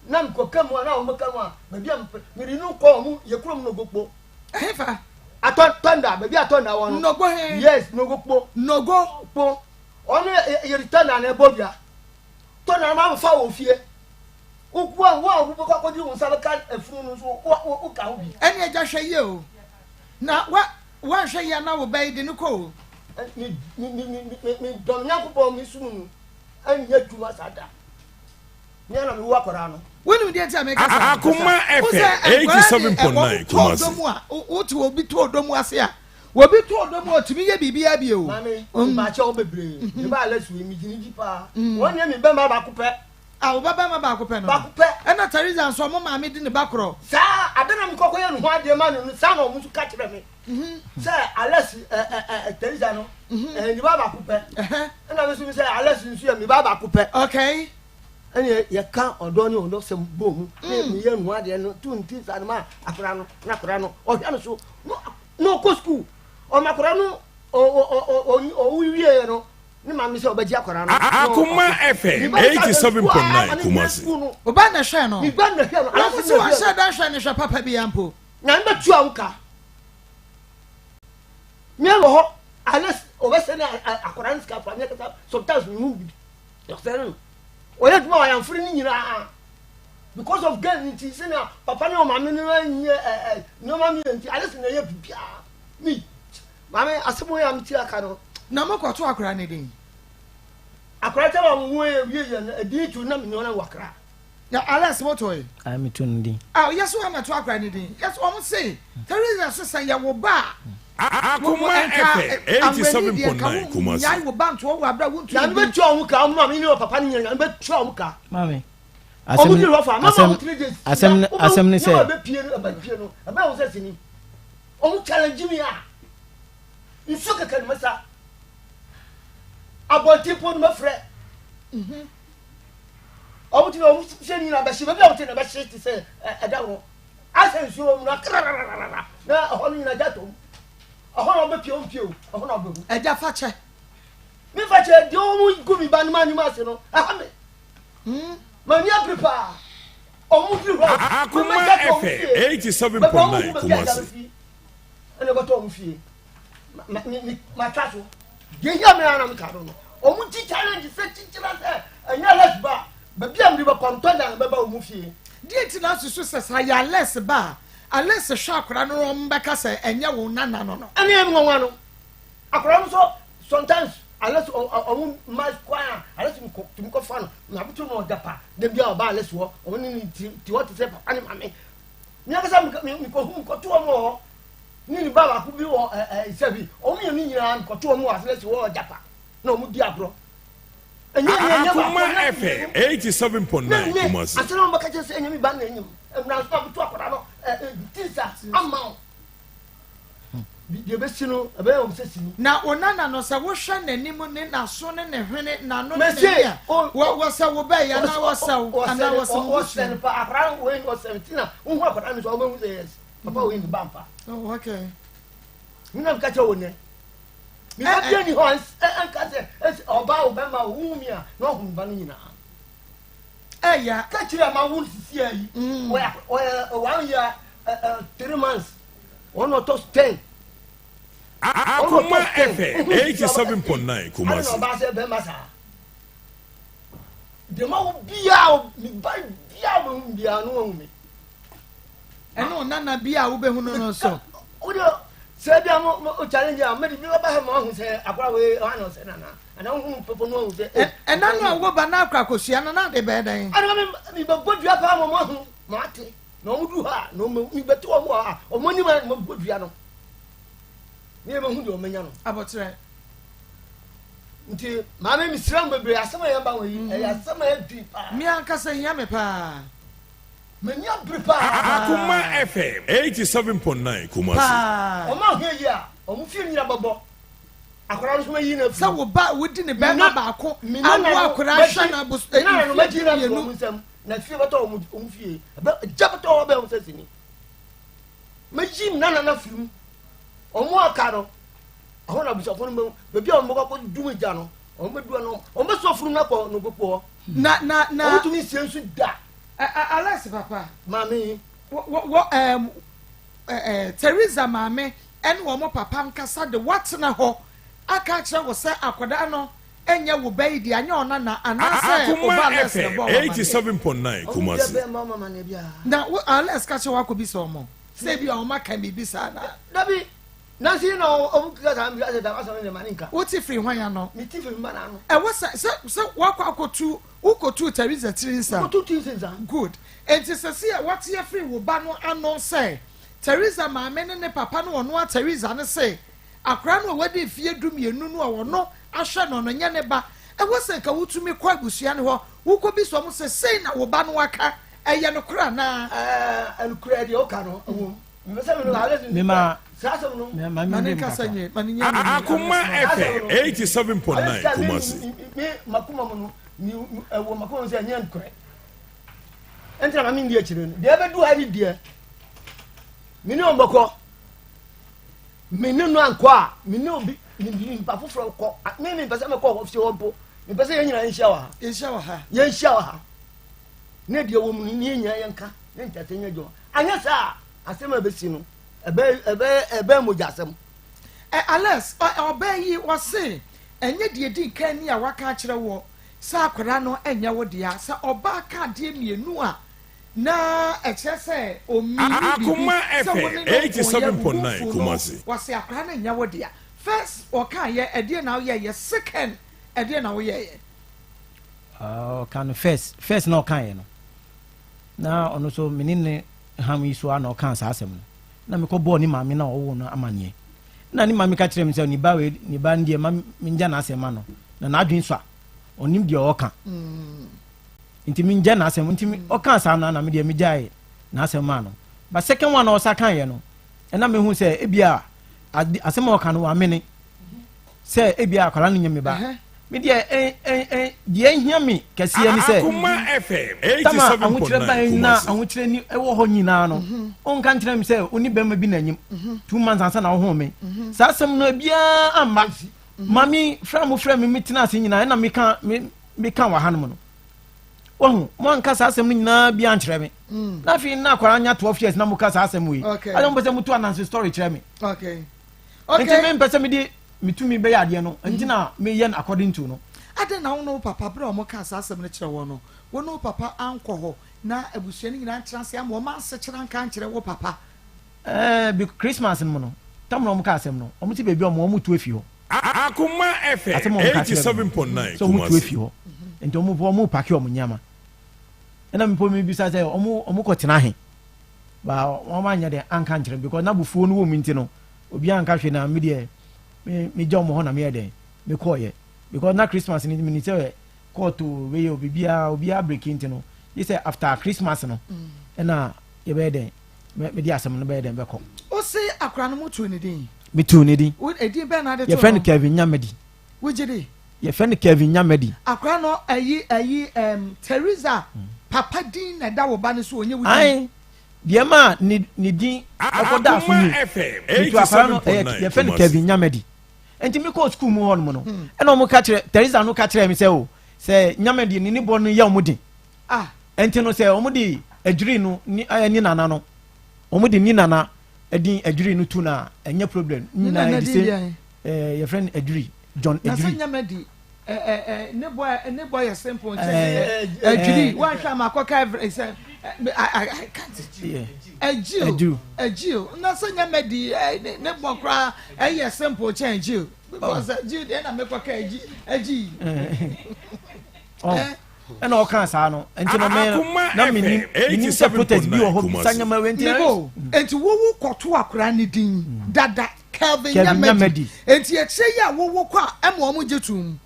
na mkɔ kamu na ɔmo kamu a ba bia me ri no kɔ ɔmo ye kuro no gokpo hefa atonda ba bia atonda won nogo he yes no gokpo nogo po ɔno ye return na bobia tonda ma fa wo fie ukwa wo ko di won sa ka afunu no so wo ka ho bi ɛne agya hwɛ ye o na wa hwɛ ye na wo bai de ne ko ni dom nyankopɔ mi sunu anya tuma sada nyana mi wa kora no wonu de tia me ka sa Akoma FM 87.9 Kumasi wo ti obi to odomu ase a wobi to odomu otumi ye bibia bi o mami ba cha obebre e ba lesu mi gini ji pa won ne mi be ma ba kopɛ a wo baba ma ba kopɛ no ba kopɛ ɛna Teresa nso mo ma me di ne ba korɔ sa adana mi kokɔ ye no ho ade ma no sa na o mu su ka kyerɛ me sa Alex Teresa no ni ba kopɛ ɛna me su mi sa Alex nsu ya mi ba kopɛ okay ɛne yɛka ɔdɔ ne ɔdɔ sɛm bɔ mu ne yɛ no ade no tunti sa ma akora no na akora no ɔhwɛ no so no ko school o makora no o wiwie no ni ma mi se obaji akora no Akoma FM 87.9 Kumasi o ba na hwɛ no mi ba na hwɛ no ala so wa hwɛ da hwɛ ne hwɛ papa bi ampo na mba tu anka mi wo ho Alex o be se na akora no ska fa mi ka sometimes we move yo say no o ye tuma wa yan firi ni nyina because of girl nti se na papa na o ma me no anyɛ no ma mi nti Alex na ye bibia mi mame asemo ya mti aka no na makoto akora ne din akora te wa wo ye na edi tu na me no na wakra ya Alex moto e ai me tun din yeso ha mato akora ne din yes o mo say Teresa so say ya wo ba Akoma FM 87.9 Kumasi ya wo ba nto wo abra wo ntu na be tu o ka mo me ni papa ni nya be tu o ka mame asem ni say be pie no ba pie no ba wo say sini o challenge me a isu kaka masa abonti pon ma frɛ obuti o sheni na ba shi ba bi o te na ba shi ti se edawo asen su o na krararara na ho ni na jato ho na be pie o pie o ho na be eja fa che mi fa che di o mu gumi ba ni ma ni ma se no aha me ma ni aprepa o mu fi ho Akoma FM 87.9 Kumasi ene ko to mu fie ma traso ye ya me ana me ka do no o mu ti challenge se chichira se anya les ba bia mri ba kontoda be ba o mu fie dieti na susu se sa ya Alex ba Alex hwa akora no mbeka se enye wo nana no no ene em nwa no akora no so sometimes Alex o mu mas kwa Alex mi ko fa no na butu no dapa de bia o ba Alex wo o ni ti what say papa ni mame mi aka sa mi ko hu ko to mo ni baba ku bi wo sebi o mi ni nyina ko to mo asle si wo japa na o mu di agro Akoma FM 87.9 Kumasi asle mo ka se enyami ba na enyim na so to akora no tisa ama bi be sino ebe o se sini na onana no se wo hwɛ nanim ne na so ne ne hwene na no ne ne wo se wo ba ya na wo se ana wo se wo se pa akra wo en 17 wo hu akora mi so wo hu yes papa wo ni bampa oh okay mina mkacha wone mi ba bia ni ho an ka se oba obema hu mi a no hu ba no nyina ya ka kire ma hu sisi ayi o 1 year 3 months one or 10 Akoma FM 87.9 Kumasi ano ba se be masa de ma wo bia mi ba bia wo bia no hu mi eno nana bia wo be hu no so o de se bia mo challenge a me di ba ha mo hu se akora we ano se nana ana hu pepo no hu se ena no wo ba na akra kosua na de be dan ana mi ba bodua pa mo hu ma ate no do ha no me beto o mo ha o mo ni ma bodua no me ma hu de o menya no abotre nti ma me misram bebre asema ya ba wo yi e asema ya di pa mi ankasa hia me pa menya prepa Akoma FM 87.9 Kumasi. o ma hu yi a o mu fi nyira bobo akora no yi na fu sa wo ba wodi ne be na ba ko awu akora hwa na bus na no ma ji na fu nsem na fie beto o mu fie be jabeto o be o sesini ma ji na firim o mu akaro aho na buso fo no be o mo ko dum ja no o me du no o me so furu na ko no popo na o tu mi sensu da Alex papa mami wo Teresa mame en wo mo papa nkasa de what na ho aka kire wo se akoda no enye wo bai di anya ona na anase Akoma Alex FM bo 87.9 Kumasi. mama na bia na Alex ka che wa ko bi so mo se bi o ma kan bi bisa na dabi na si no o mu kasa mi ase da aso ne maninka wo ti free hwan ya no mi ti fi mba na no e wo se wa kwa akotu ukotu Teresa Trinsa ko tu tin senza good enti se se what ye free wo ba no ano say Teresa maame ne papa no ono a Teresa ne say akra no wadi fie dumienu no a wono ahwe no no nya ne ba e wo se ka wutumi kwa agusua ne ho wo ko bi so mo se sei na wo ba no aka eye no kra na alukura di o ka no me se me no ale me ma sasa no mani kasanye mani nya Akoma FM 87.9 Kumasi. me makuma mo no ni wo makuma se nya nkure entra ma mi ndi akire no de be du ha ni de me ne omboko me ne no anko a me ne obi ni pa foforo ko me pese me ko ofisi wompo me pese ye nyina nhia wa ye nhia wa ne de wo mu ni nyina ye nka ne ntatenya jo anya sa asema be si no ebe mojasem Alex obey yi wose enye de di kan ni a waka kire wo sa akwara no enye wo dia sa oba ka de mienu a na ekese omi Akoma FM 87.9 Kumasi. wose akwara na enye wo dia first oka ye ede na wo ye second ede na wo ye kan first na oka ye no na ono so menine ham yi so ana oka sa asem no na me ko bo ni maame na owo no amane na ni maame ka kire me se ni ba we ni ba ndie ma minja na asem no na adwen so a onim de oka nti minja na asem nti oka sa na me de me jae na asem ma no ba second one o sa kan ye no na me hu se ebia asem oka no wa mene se ebia akwara no nyame ba me de de hia me kase ani se Akoma FM 87.9 na 87.9 ahotire ni ewo ho nyina no on kan tire me se oni bema bi na nyim 2 months ansa na ho me sa asem no bia amma mami fra me mitina ase nyina na me kan wa hanom no wo mo an ka sa asem nyina bia ankyere me na fi na akwara anya 12 years na mo ka sa asem wi I don't pese mutu anansi story kyere me okay nti me pese me di mitumi be yade no ntina me yen according to no ade na wo papa bra mo ka sa asem ne kire wo no wo no papa anko ho na abusua ni nyina transe am wo ma se kire nka nkire wo papa bi Christmas mo no tamno mo ka asem no omo ti bebi omo tu afi ho Akoma FM 87.9 so omo tu afi ho nti omo paki omo nyama ena mpo mi bisa say omo ko tena he ba omo anya de anka nkire because na bufuo no wo mi nti no obi anka hwe na me de me jom ho na me de me ko ye because na Christmas ni me ni say ko to we obi a breaking nti no you say after Christmas no ena ye be de me di asem no be de be ko o say akra no mutu ni din me tu ni din wo edi be na de to ye friend Kevin Nyamedi wo jide ye friend Kevin Nyamedi akra no ayi Teresa papa din na da wo ba ne so onye wo ai de ma ni din akoda so ni FM ye friend 87.9 Kevin Nyamedi enti me ko school mu hon mo no e no mo ka kire Teresa no ka kire me say o say Nyamedi ni bo no ya mo din enti no say o mo di adwiri no ni nana no o mo di ni nana edin adwiri no tu na enye problem ni na di say your friend adwiri John adwiri na Nyamedi ne boy is simple adwiri one time akoka every say I can't Jill na so Nyamedi ne bokra eye simple change Jill because Jill dey na make aji ɛna ɔka saa no nti no na menim sɛ protest bi wɔ hɔ bisa nyama we nti wowo kɔto akora ne din dada Kelvin Nyamedi nti ɛkyɛ yi a wowo kɔ a ɛma ɔmo gye tum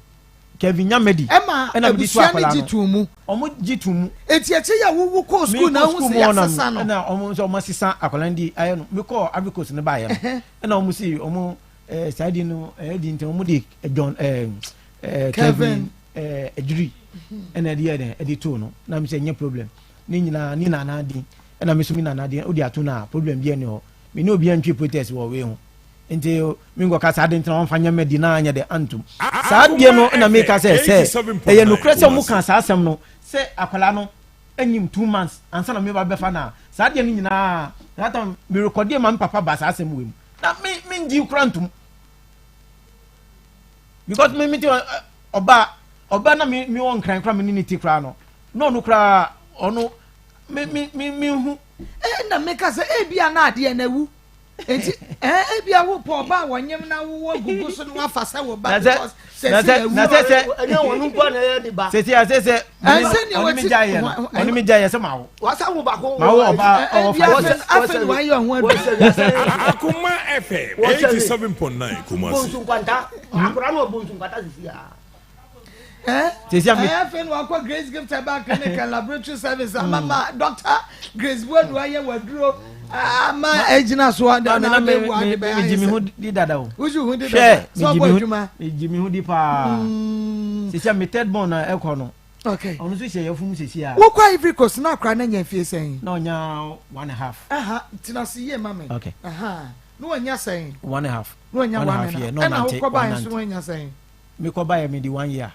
Kelvin Nyamedi ɛma abusua ne gye tum mu ɔmo gye tum mu nti ɛkyɛ yi a wowo kɔ school na ho se yasesa no ɛna ɔmo nso ɔmo sisa akora ndi ayɛ no mekɔ Agricos ne ba ayɛ no ɛna ɔmo si ɔmo side no di nti ɔmo de John Kelvin adwiri ɛna ɛde yɛ dɛ ɛde to no na me sɛ nyɛ problem ne nyinaa ne nana din ɛna me so me nana din wode ato no a problem bi ɛne hɔ me ne obi antwi protest wɔ wei ho nti me nkɔka saa de ntina ɔmfa nyɛ madi na anyɛ de antom saa deɛ no ɛna meka sɛ ɛyɛ nokorɛ sɛ mu ka saa asɛm no sɛ akwala no anyim 2 months ansa na meba bɛfa no a saa deɛ no nyinaa nata merekɔdeɛ ma me papa ba saa asɛm wɔ mu na mengyi kora ntom because me mete ọba na mi wọ nkran kra me ni ti kra no no no kra ono mi hu na meka se bia na ade na wu enti bia wo po ọba wonyem na wo gugu so no afa se wo ba because se anya wonu pa na ya di ba se oni mi jaye se ma wo wasa wo ba ko ma wo ọba afa wa yo ho adu Akoma FM 87.9 Kumasi bonsu kwanta akora no bonsu kwanta sisi ya fɛn wa kɔ Grace Gift Herbal Clinic and Laboratory Service mama Dr. Grace Bodu ayɛ waduro ama egyina so ada na me wa de bɛ ayɛ jimi hu di dada o wuju hu di dada so bɔ adwuma jimi hu di pa sisi me third born na ɛkɔ no okay ɔno so hyɛ yɛfum sisi a wo kɔ Ivory Coast na akra na nya fie sɛn na ɔnya 1.5 tina si ye mama okay no ɔnya sɛn 1.5 no ɔnya 1.5 ɛna wo kɔ ba nso no ɔnya sɛn me kɔ ba yɛ me di 1 year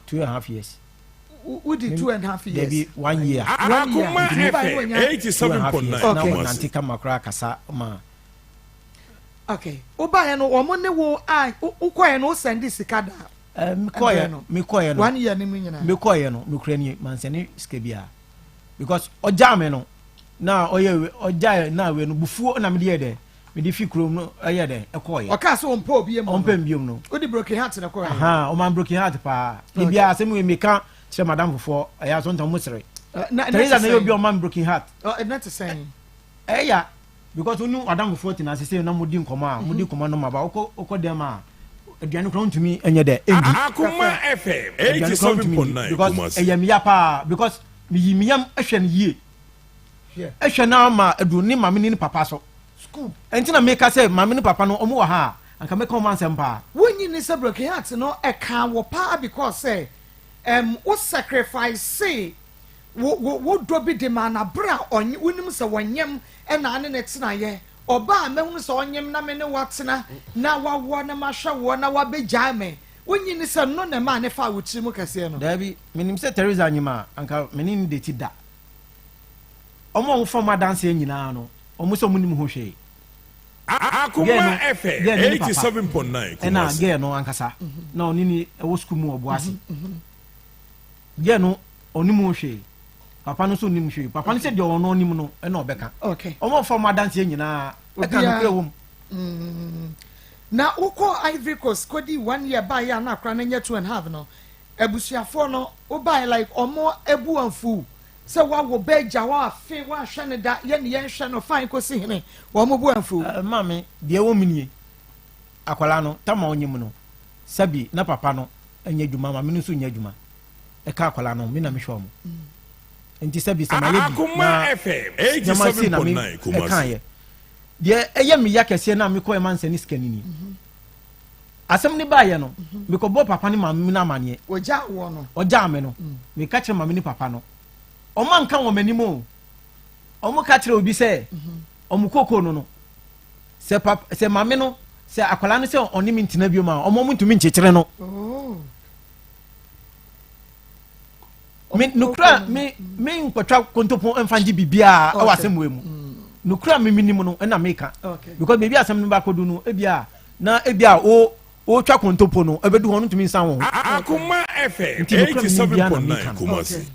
2.5 years. Who did 2.5 years? Maybe 1 year. Akoma FM 87.9. Okay. Nanti kama kra kasa ma. Okay. Oba ye no omo ne wo ukoye no send sika da. Me koye no. 1 year ni nyina. Me koye no me kra ni man send sika bia. Because oja me no. Na oja na we no bufuo na me de de. Me di fi krom no aye de ekoye o ka so on pa obi em on pa mbiom no o di broken heart na koye o man broken heart pa e bia asem we meka che madam fofo aya so ntam musere Teresa na obi o man broken heart not to say ya because unu madam fofo tina sese na mudi nkoma a mudi nkoma no maba okọ dem a aduane kro ntumi enye de endi Akoma FM 87.9 because eyam ya pa because mi yimiyam ahwe ne yie ahwe na ma aduni ma me ni papa so entina meka say mama ni papa no omo wa ha anka meka o man sempa wonyi ni say broken heart no e kan wo pa because say wo sacrifice say wo do bi de man abra onye wonim say wonyem e na ane ne tena ye oba mehunu say onyem na me ne watena na wawo na mahwe wo na wabegya me wonyi ni say no na ma ne fa wo chimu kase no dabi menim say Teresa nyima anka menim de ti da omo wo forma dance nyina no omo so munim ho hwe Akoma FM 87.9 ena ge no ankasa na oni ni ewo school mu oboase ge no onim ho hwe papa no so onim hwe papa no se de ono onim no ena obeka okay omo forma dance nyina e kan no kwewom na uko Ivory Coast kodi 1 year ba ya na akra na nya 2.5 no ebusuafo no o buy like omo ebu anfu se wa wo beja wa afi wa hwe ne da ye ne ye hwe no fine ko si hene wo mo bu anfu mami de wo minie akwala no tama onyim no sabi na papa no anya dwuma ma me no so nya dwuma e ka akwala no me na me hwe mo enti sabi sama ye bi Akoma FM 87.9 Kumasi de eye me yakese na me ko e man sani skanini asem ni ba ye no me ko bo papa ni ma me na amane oja wo no oja me no me ka kire ma me ni papa no ọma nka wọ manimo ọmụ ka kire obi sɛ ọmụ koko no sɛ mame no sɛ akwala no sɛ ɔne me ntina bio ma ɔmụ ntumi nkyekere no me nukura me nkɔtwa kontopo mfa ngye bibia ɛwɔ asɛm wɔ mu nukura me minim no ɛna meka because bebi asɛm no ba kodu no ebia o twa kontopo no ebedu hɔ no ntumi nsan wɔ Akoma FM 87.9 Kumasi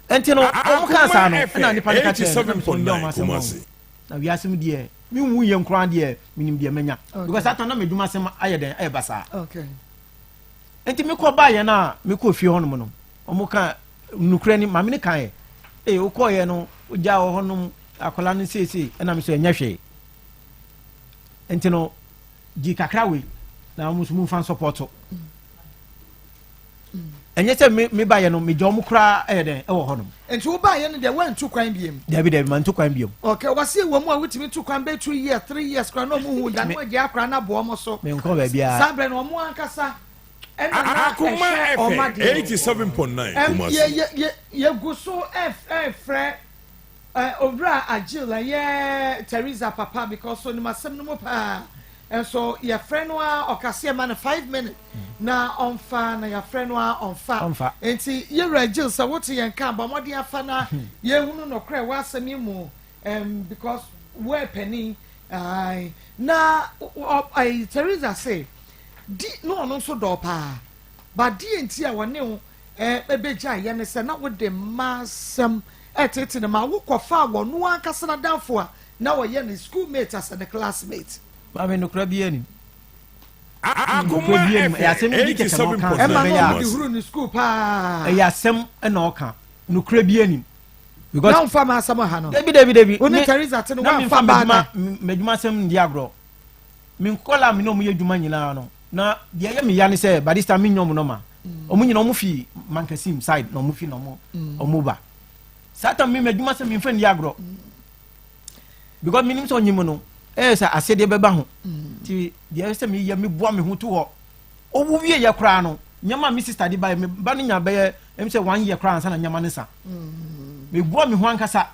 enti no o ka sa no na nipa ka che 87.9 Kumasi na wiasem de mi wu ye nkran de minim de menya because atan na meduma sem aye den aye basa okay enti me ko ba ye na me ko fie hono no o mo ka nukura ni maame ne kan e wo kɔ yɛ no ogya wɔ hɔnom akola no siesie ɛna me so ɛnyɛ hwee nti no gyi kakra wei na mo so mo fan support ɛnyɛ sɛ me ba yɛ no me gya mo kura ɛyɛ dɛ ɛwɔ hɔnom nti wo ba yɛ no de wan tu kwan biem dabi man tu kwan biem okay wasi wo mu a wutimi tu kwan be 2 years 3 years kra no mu hu da no gya akra na bo mo so me nkɔ ba bia sabre no mo ankasa Akoma FM 87.9 Kumasi. Ye guso frɛ Obra Agila ye Teresa Papa because so ni masem no mo pa and so your friend wa okase man 5 minutes na onfa na your friend wa onfa enti ye Agil so what ye nka ba modi afa na ye hunu no kra wa asem mu because we penny na Teresa say di no no so do pa ba di enti a wone wo ebeja ye ne se na wo de masem etete ne ma wo kofa wo no ankasa na danfo a na wo ye ne schoolmate as a classmate ba me no kra bi ani Akoma FM ya sem di keke mo kan e ma no ya di huru ni school pa ya sem na oka no kra bi ani because now fa ma asam ha no David oni Teresa te no wa fa ba na medjuma sem ndi agro min kola mi no mo yedjuma nyina no na de ye me ya ne se badista mi nyom no ma o mu nyina o mu fi mankasim side no mu fi no mo o mu ba satan mi medjuma sem mi fa ndi agro because minim so nyim no sa asede beba ho ti de se mi ya mi boa me ho to ho o wu wie ye kra no nyama mi sister di ba me ba no nya ba ye em se 1 year kra ansa na nyama ne sa me boa me ho ankasa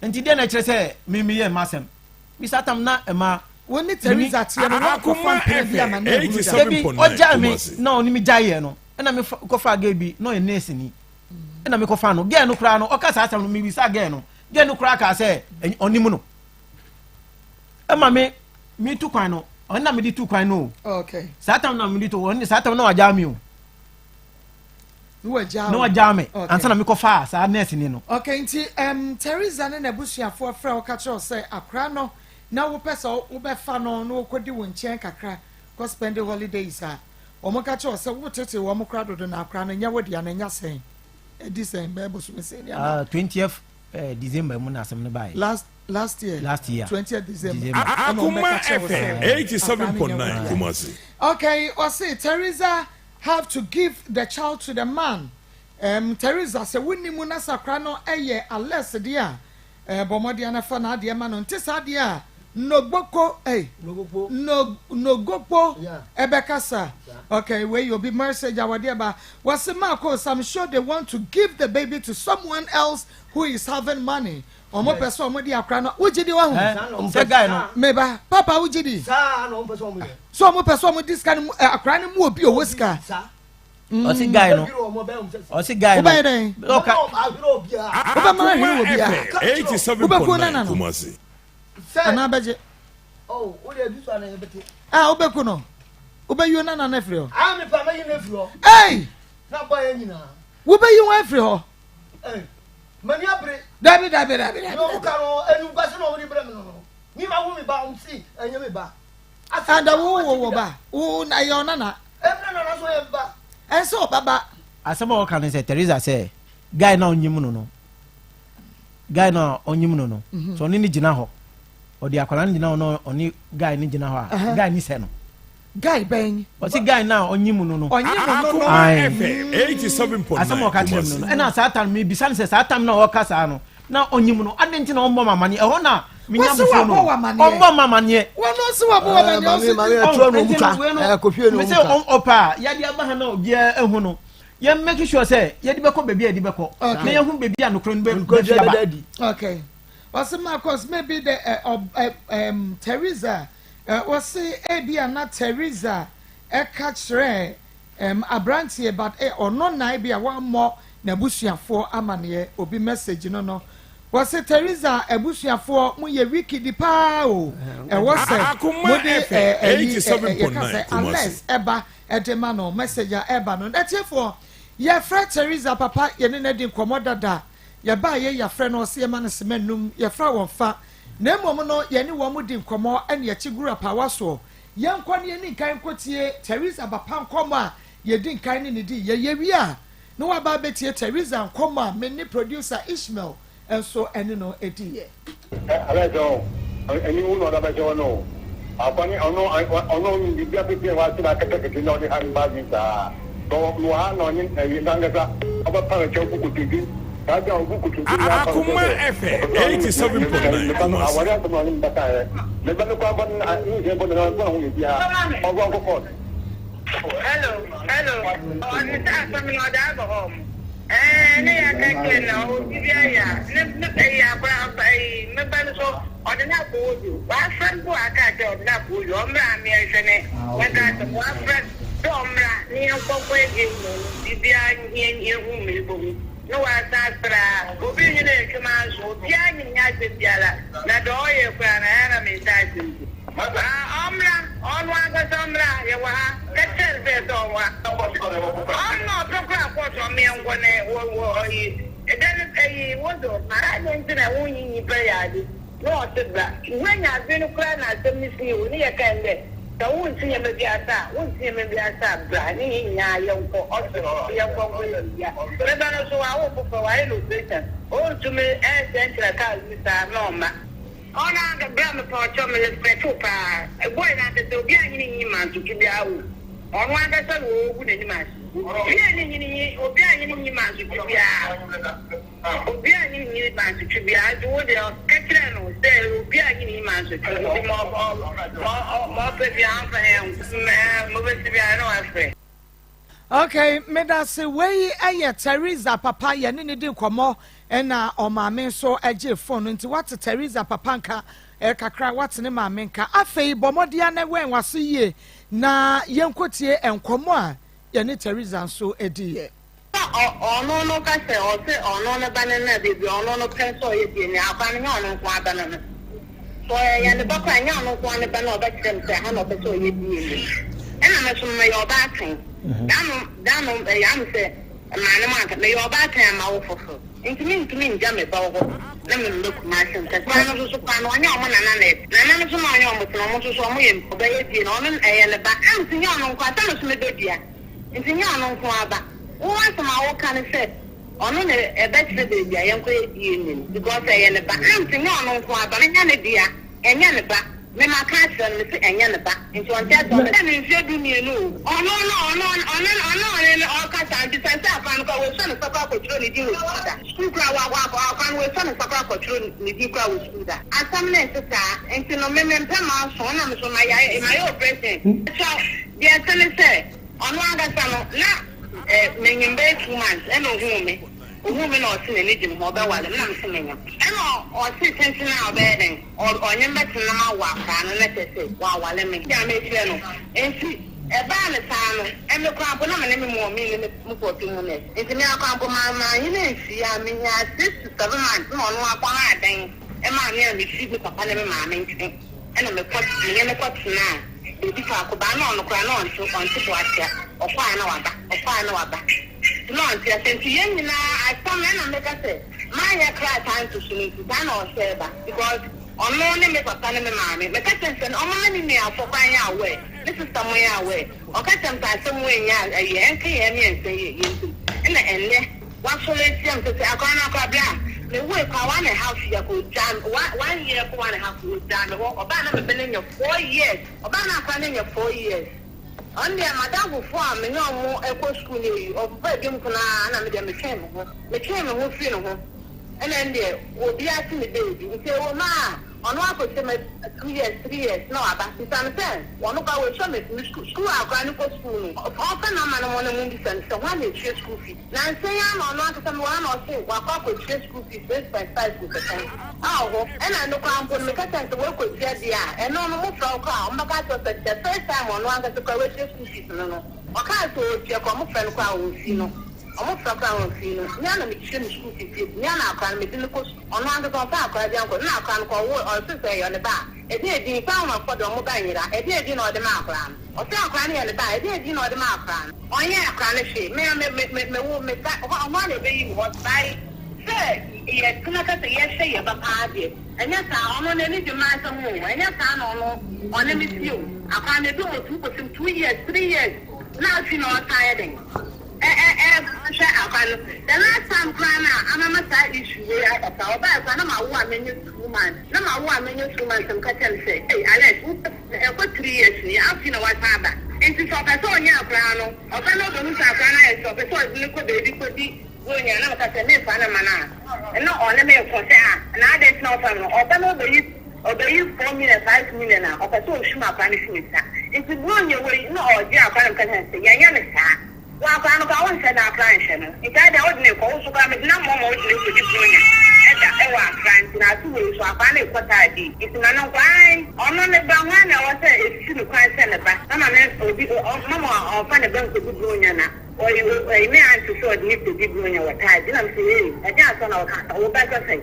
enti de na kire se mi ye masem mi satam na ema woni Teresa tie no ko fa mpia ma na ebi oja me na oni mi jaye no na me ko fa ga bi no e nurse ni na me ko fa no ge no kra no o ka sa asam no mi bi sa ge no kra ka se oni mu no ema me tu kwan no ona me di tu kwan no okay satam na me di to oni satam na waja me o no waja me ansa na me ko fa sa nurse ni no okay nti Teresa ne na busuafo fra o ka cho se akra no na wo pesa wo be fa no no kodi wo nchen kakra go spend the holidays a o mo ka cho se wo tete wo mo kra dodo na akra no nya wo dia na nya sen edisen be bo so me se dia 20th December mu na asem ne bai last year 20th December Akoma FM 87.9 Kumasi. Okay, or say Teresa have to give the child to the man. Teresa say winni mu na sakra no eye unless dia bomodi ana fa na dia ma no ntisa dia no gboko no gopo ebekasa. Okay, where you be message awade ba was Maa Akos, I'm sure they want to give the baby to someone else who is having money. Omo person omo di akra no ujidi wa hu se guy no meba papa ujidi sa no person omo so omo person omo dis kan akra ne mu obi o wosika o se guy no o se guy no o ka o ma hiri obi a 87.9 Kumasi. ana beje oh o de du so na yebete obeku no obeyu na na free ho me pa me yin na free ho na boy nyina obeyu wa free ho mani abre dabi no ka no enu ba se no mo di bre me no ni ma wo me ba si enye me ba anda wo ba wo na yo na ebre no na so ye ba enso baba asema o kan se Teresa say guy na onyim no so ni gina ho o di akwala ni gina no oni guy ni gina ho a guy ni se no guy ben o si guy na onyim no Akoma FM 87.9 asema o ka tiem no na satan me bisan se satan na o ka sa no na onyim no adenti na ombo mamane e ho na minya bufo no ombo mamane wono se wa bo mamane mami atro no muka kofie no muka me se opa ya di aba ha na obi ehu no ye make sure say ye di beko baby e di beko na ye hu baby anokro no be okay was Maa Akos maybe the Teresa was ebia na Teresa catch re abrantie but ono na ebia one more na busuafo amane obi message no was Teresa ebusuafo mu ye wiki di pa o was Akoma FM 87.9 unless eba edema no message eba no that for ye fra Teresa papa ye ne di nkomodada ye ba ye ya fra no se ma ne semanum ye fra won fa na mmom no ye ne wo mu di nkomo ene ye chigura pawa so ye nkwane ni kan kotie Teresa papa nkomo a ye di nkan ni di ye wi a no aba betie Teresa Nkoma me ne producer Ishmael enso ene no ediye Alejo any one other bejo no apani ono ni bia pepe wa ti ba kete no de han ba ni sa to no ha no ni e ndangasa aba para choku kutubi kaja obuku tubi na Akoma FM 87.9 awari akoma ni mbata me ba ko ba ni je bo na ko hu bia ogo ko ko hello on ta so mi oda go home ne ya ka na o bia ya ne ya bra bai me ba so odina ko oju wa friend ko aka je odina ko oju o mra mi e ne wa ka to wa friend do mra ni ko ko e no bia ni hu mi bo no wa ta tra obi ni ne kema so bia ni nya je biala na do ye kwa na era mi ta ji omra onwa ga somra ye wa ketel be do wa onno to kwa ko so mi ngone wo yi edan wo do mara ni ntina wo yi be ya di no se bra wenya be no kra na semisi wo ni ye kende da wo nti ye me biasa bra ni nya ye nko osoro ye nko ko ya be ba no so wa wo ko wa ile station o tumi e central ka mi sa no ma ona ga bra me pa cho me le petu pa e boy na te do bia nyini man tu bi awu onu aga sa wo gu na ni ma bia nyini obi anyini man tu bi a obi anyini man tu bi a do de ketre no se obi anyini man tu bi mo pe bi an fa he mo be bi a no afa. Okay, me da se wey eye Teresa papa ye ne di komo na o maame so age phone nti what Teresa papa nka kakra what ne maame nka afei bomodia na wen waso yie na yenkotie enkomo a ye ne Teresa so ediye ono no ka se o se ono no banana de bi ono no penso ye bi ni akwan nya ono kwa banana so ya ne bakwa nya ono kwa ne banana o ba kem se ha no penso ye bi ni ena me so me yo ba tin dano ya me se mane ma me yo ba tin ma wo fofo intimi nja me ba wo na me ndo kuma sem ka kwa no so kwa no anya o na na so ma anya o mo no so mo ye mpo ba ye bi no no ne ba am tin ya ono kwa ta no so me do dia intimi ya ono kwa ba wo want ma wo kan se ono ne e be tire be dia ye nko ye die ni because ye ne ba am tin ya ono kwa ba nya ne dia enya ne ba me ma ka se no se enya ne ba nti on ta do me nse du mi enu ono o ka ta di sense afan ko we so no papa ko tro ni di wo da school kra wa afan we so no papa ko tro ni di kra wo school da asam na se ta nti no me mpa ma so na me so ma ya ma yo present so dia tele se ono aga sa no na me nyimbe 2 months e no hu me no se ne di mo ba wale na me se me nyam e no o se sense na obeden o nyimbe tena ma wa ka no na se wa wale me ya me tire no ensi eba ne sa no e me kwa bo na me ne mo mi ne mo ko tu mu ne ensi me akwa bo ma yi na ensi ya me nya 6 to 7 months no no akwa na adan e ma me na fi bi papa ne me ma me nti e na me kwa tena ebi fa ko ba na no kwa na on to bo atia okwa na waba no anti asenti yen na asam na me ka se ma ya kra time to sunu ta na o seba because ono ne me papa ne me ma me ka sense no ma ni me afokwan ya we this is some ya we o ka tem ta sem we nya ye enke ye me ense ye ntu na enne wa so le tiam to akwana kwa bra me we kwa one house ya ko jam 1 year ko 1 half ko jam o ba na me bene nya 4 years o ba na kwa nya 4 years on the madam who form me no mo eco school ni o ba bi mko na me de me twem ho fi no ho and then there obi ati me baby nti o ma ono akose me 2 years 3 years no aba ti san sen ono ka we show me school akwa ni ko school no o fa na ma no mo na mo bi san so one day school fee na sen ya no ono akose me wa na o se wa kwa ko school fee 6.5%. Oh, and I know I'm going to make a work with Jedia, and no more from car. I'm about to say the first time on one to correct school fees. No, I can't do your common friend crowd, you know. I'm from Crown, you know. None of the school fees, none of can make the course on one to go back. I don't now can call or to say on the back. A day being found for the mobile, a day you know the mark round. Or tell Granny on the back, a day you know the mark round. Oh, yeah, can I say, may I make that one of you was by. Yes, kuna kata yes say ba paade enya sa ono na ni demand so ho enya sa no no ono mi tio akwa na do 2 years 3 years na fi no tired The last time I'm a issue where I thought about my 1 minute 2 months. No, my 1 minute 2 months. Some catching say, hey, I let 3 years. I've seen a white father. And to stop at all, yeah, Brano. Or I know the Musa Brana, so before liquid baby could be going and not at a new Panama. And not on the mail for that. And I didn't know from or the use 4 million, 5 million, or a so shuma punishment. It's a one your way, no, or yeah, I can say, yeah, well, I want to say our client. If I don't know, so I'm not more to this at the hour, friends, and I do so I find it what I did. It's none of wine. On the brown one, I was a student quite send it back. Some of them will be or find a bank to be going or you may answer so it needs to be going over time. I'm saying, I just don't know what better say.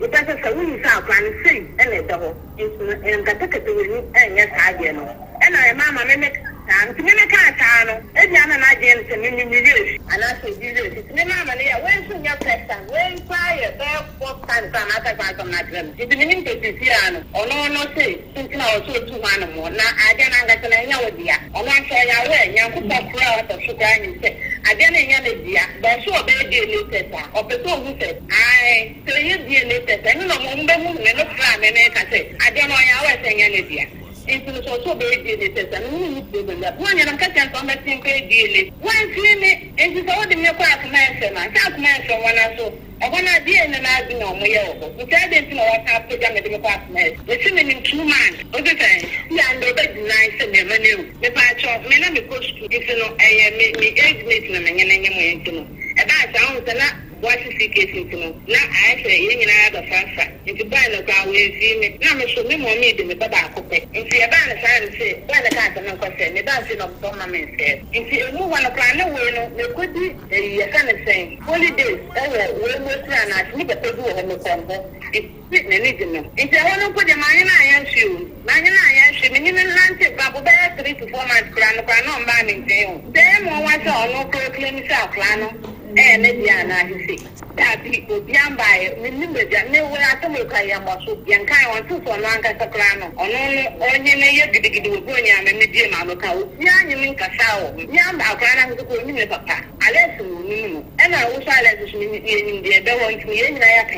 It doesn't say we sound kind of sing and a double. And the ticket to win, and yes, I get no. And I, Mamma, make time to make a car, and I get to million. And I say, it's the Mamma, when soon your question, when fire, there 4 times I'm not my dream. It's the meaning to Piano, or no, say, since now, so 2 more. Now I don't get an idea. Or one say, I wear young crowd of sugar and say, I don't know, dear, but so a baby later, or person who said, I say, you dear later, and you know, no crime, and I say, I don't know, I was saying anything. It's also very delicious and we need to do that. One and I'm catching something great deal. One swimming, and it's all the milk mansion. I can't mention one or so. I want to be in an argument on my elbow. We can't know what happened to them at the apartment. We're swimming in 2 months. What is that? Yeah, and the bed nice and the menu. The patch of men of the coast, if you know, I made me 8 minutes and then about sounds and that. What is the case in Tino? Now I say, you know, the fancy. If you buy no car, we'll see me. Now, I'm sure me more need in the tobacco. If you buy a sign and say, when the cat and uncle said, the dancing of government said, if you move on a plan, no way, there could be a kind of saying, holidays, we'll plan, I need a people on the combo. It's written in it. If you want to put your money in my shoe, meaning Atlantic, but 3 to 4 months, no banning jail. Then one saw no proclaim South Lano. And maybe I see that people beyond by remember that no way I told I am also young kind on 2 for Lanka Soprano. Only a big going and maybe Mamaka. Young in Casao, young Alcana to go in papa. I let you, and I also let us in the going to me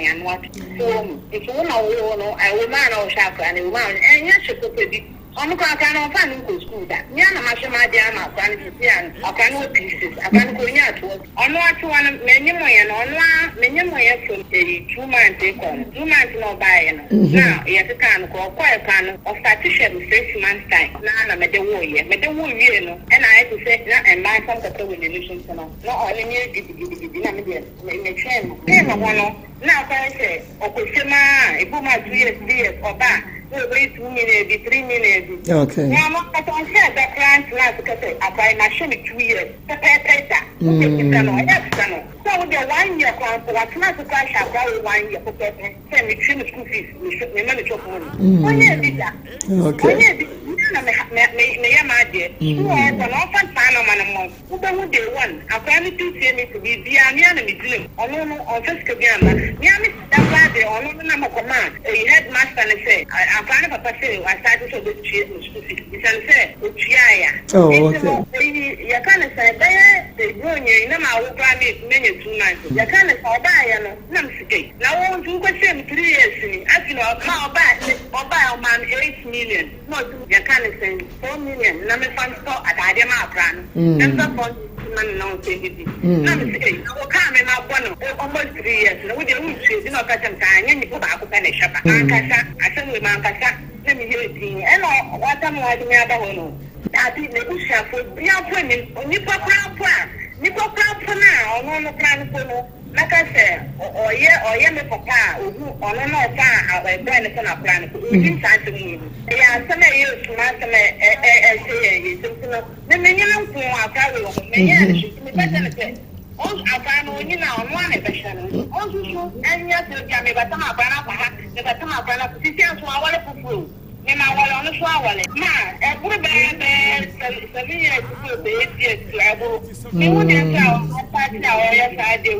and what. So if you know, I will man or shaka and a woman, and yes, you could be. I'm not going to find a school that. Yana Mashama Diana, Fanny, or Cano pieces, I can't go near to us. On what you want many more and on many more from a 2 months take on. 2 months no buy. Now, yes, a can call quite a can of statiship 6 months time. Now, I made the warrior, and I had to say, and my son to go with the illusions. Not only me, make sense. Now, I say, Okosima, a boomer 3 years or back. Wait 2 minutes, 3 minutes. Okay. Now, I don't say that clients last because I buy my show 2 years. The paper. So, the 1 year plan for what's not to cash out 1 year for send me school fees. We should manage your money. 1 year did that. Okay. 1 year did my dear. You are an often fan of my month. Who don't they want? I finally do see me to be the enemy dream. On first Kagama. Yami, that's why they are on number command. A headmaster and say, I'm planning for passing. I started to do school fees. It's unfair. Oh, okay. You can't say, they go in my own private many 2 months. You can't say, buy and now I want to go 3 years. As you know, how bad or buy a man 8 million. No, you can't say 4 million. Let me find store at Adema brand. And that's what man now say. Let me say, I come in our almost 3 years. No, we don't see no person time. And you go back to the shop. I send with Mancasa. Let me hear it. And what I'm writing about one. That is the bush for beyond women. Nipa plan now, or no plan for like I said, or yeah, me papa, or no, our benefit of plan. We didn't try to move. Yeah, some years to master say, the minimum for our travel, many also, I find when you know one question. Also, and yes, you can make a time of the Batama Brana, Sicilian to our food. And I was on the flower. Ma, I put a bad 7 years to the 8 years to Abu. You wouldn't tell what yes, I do.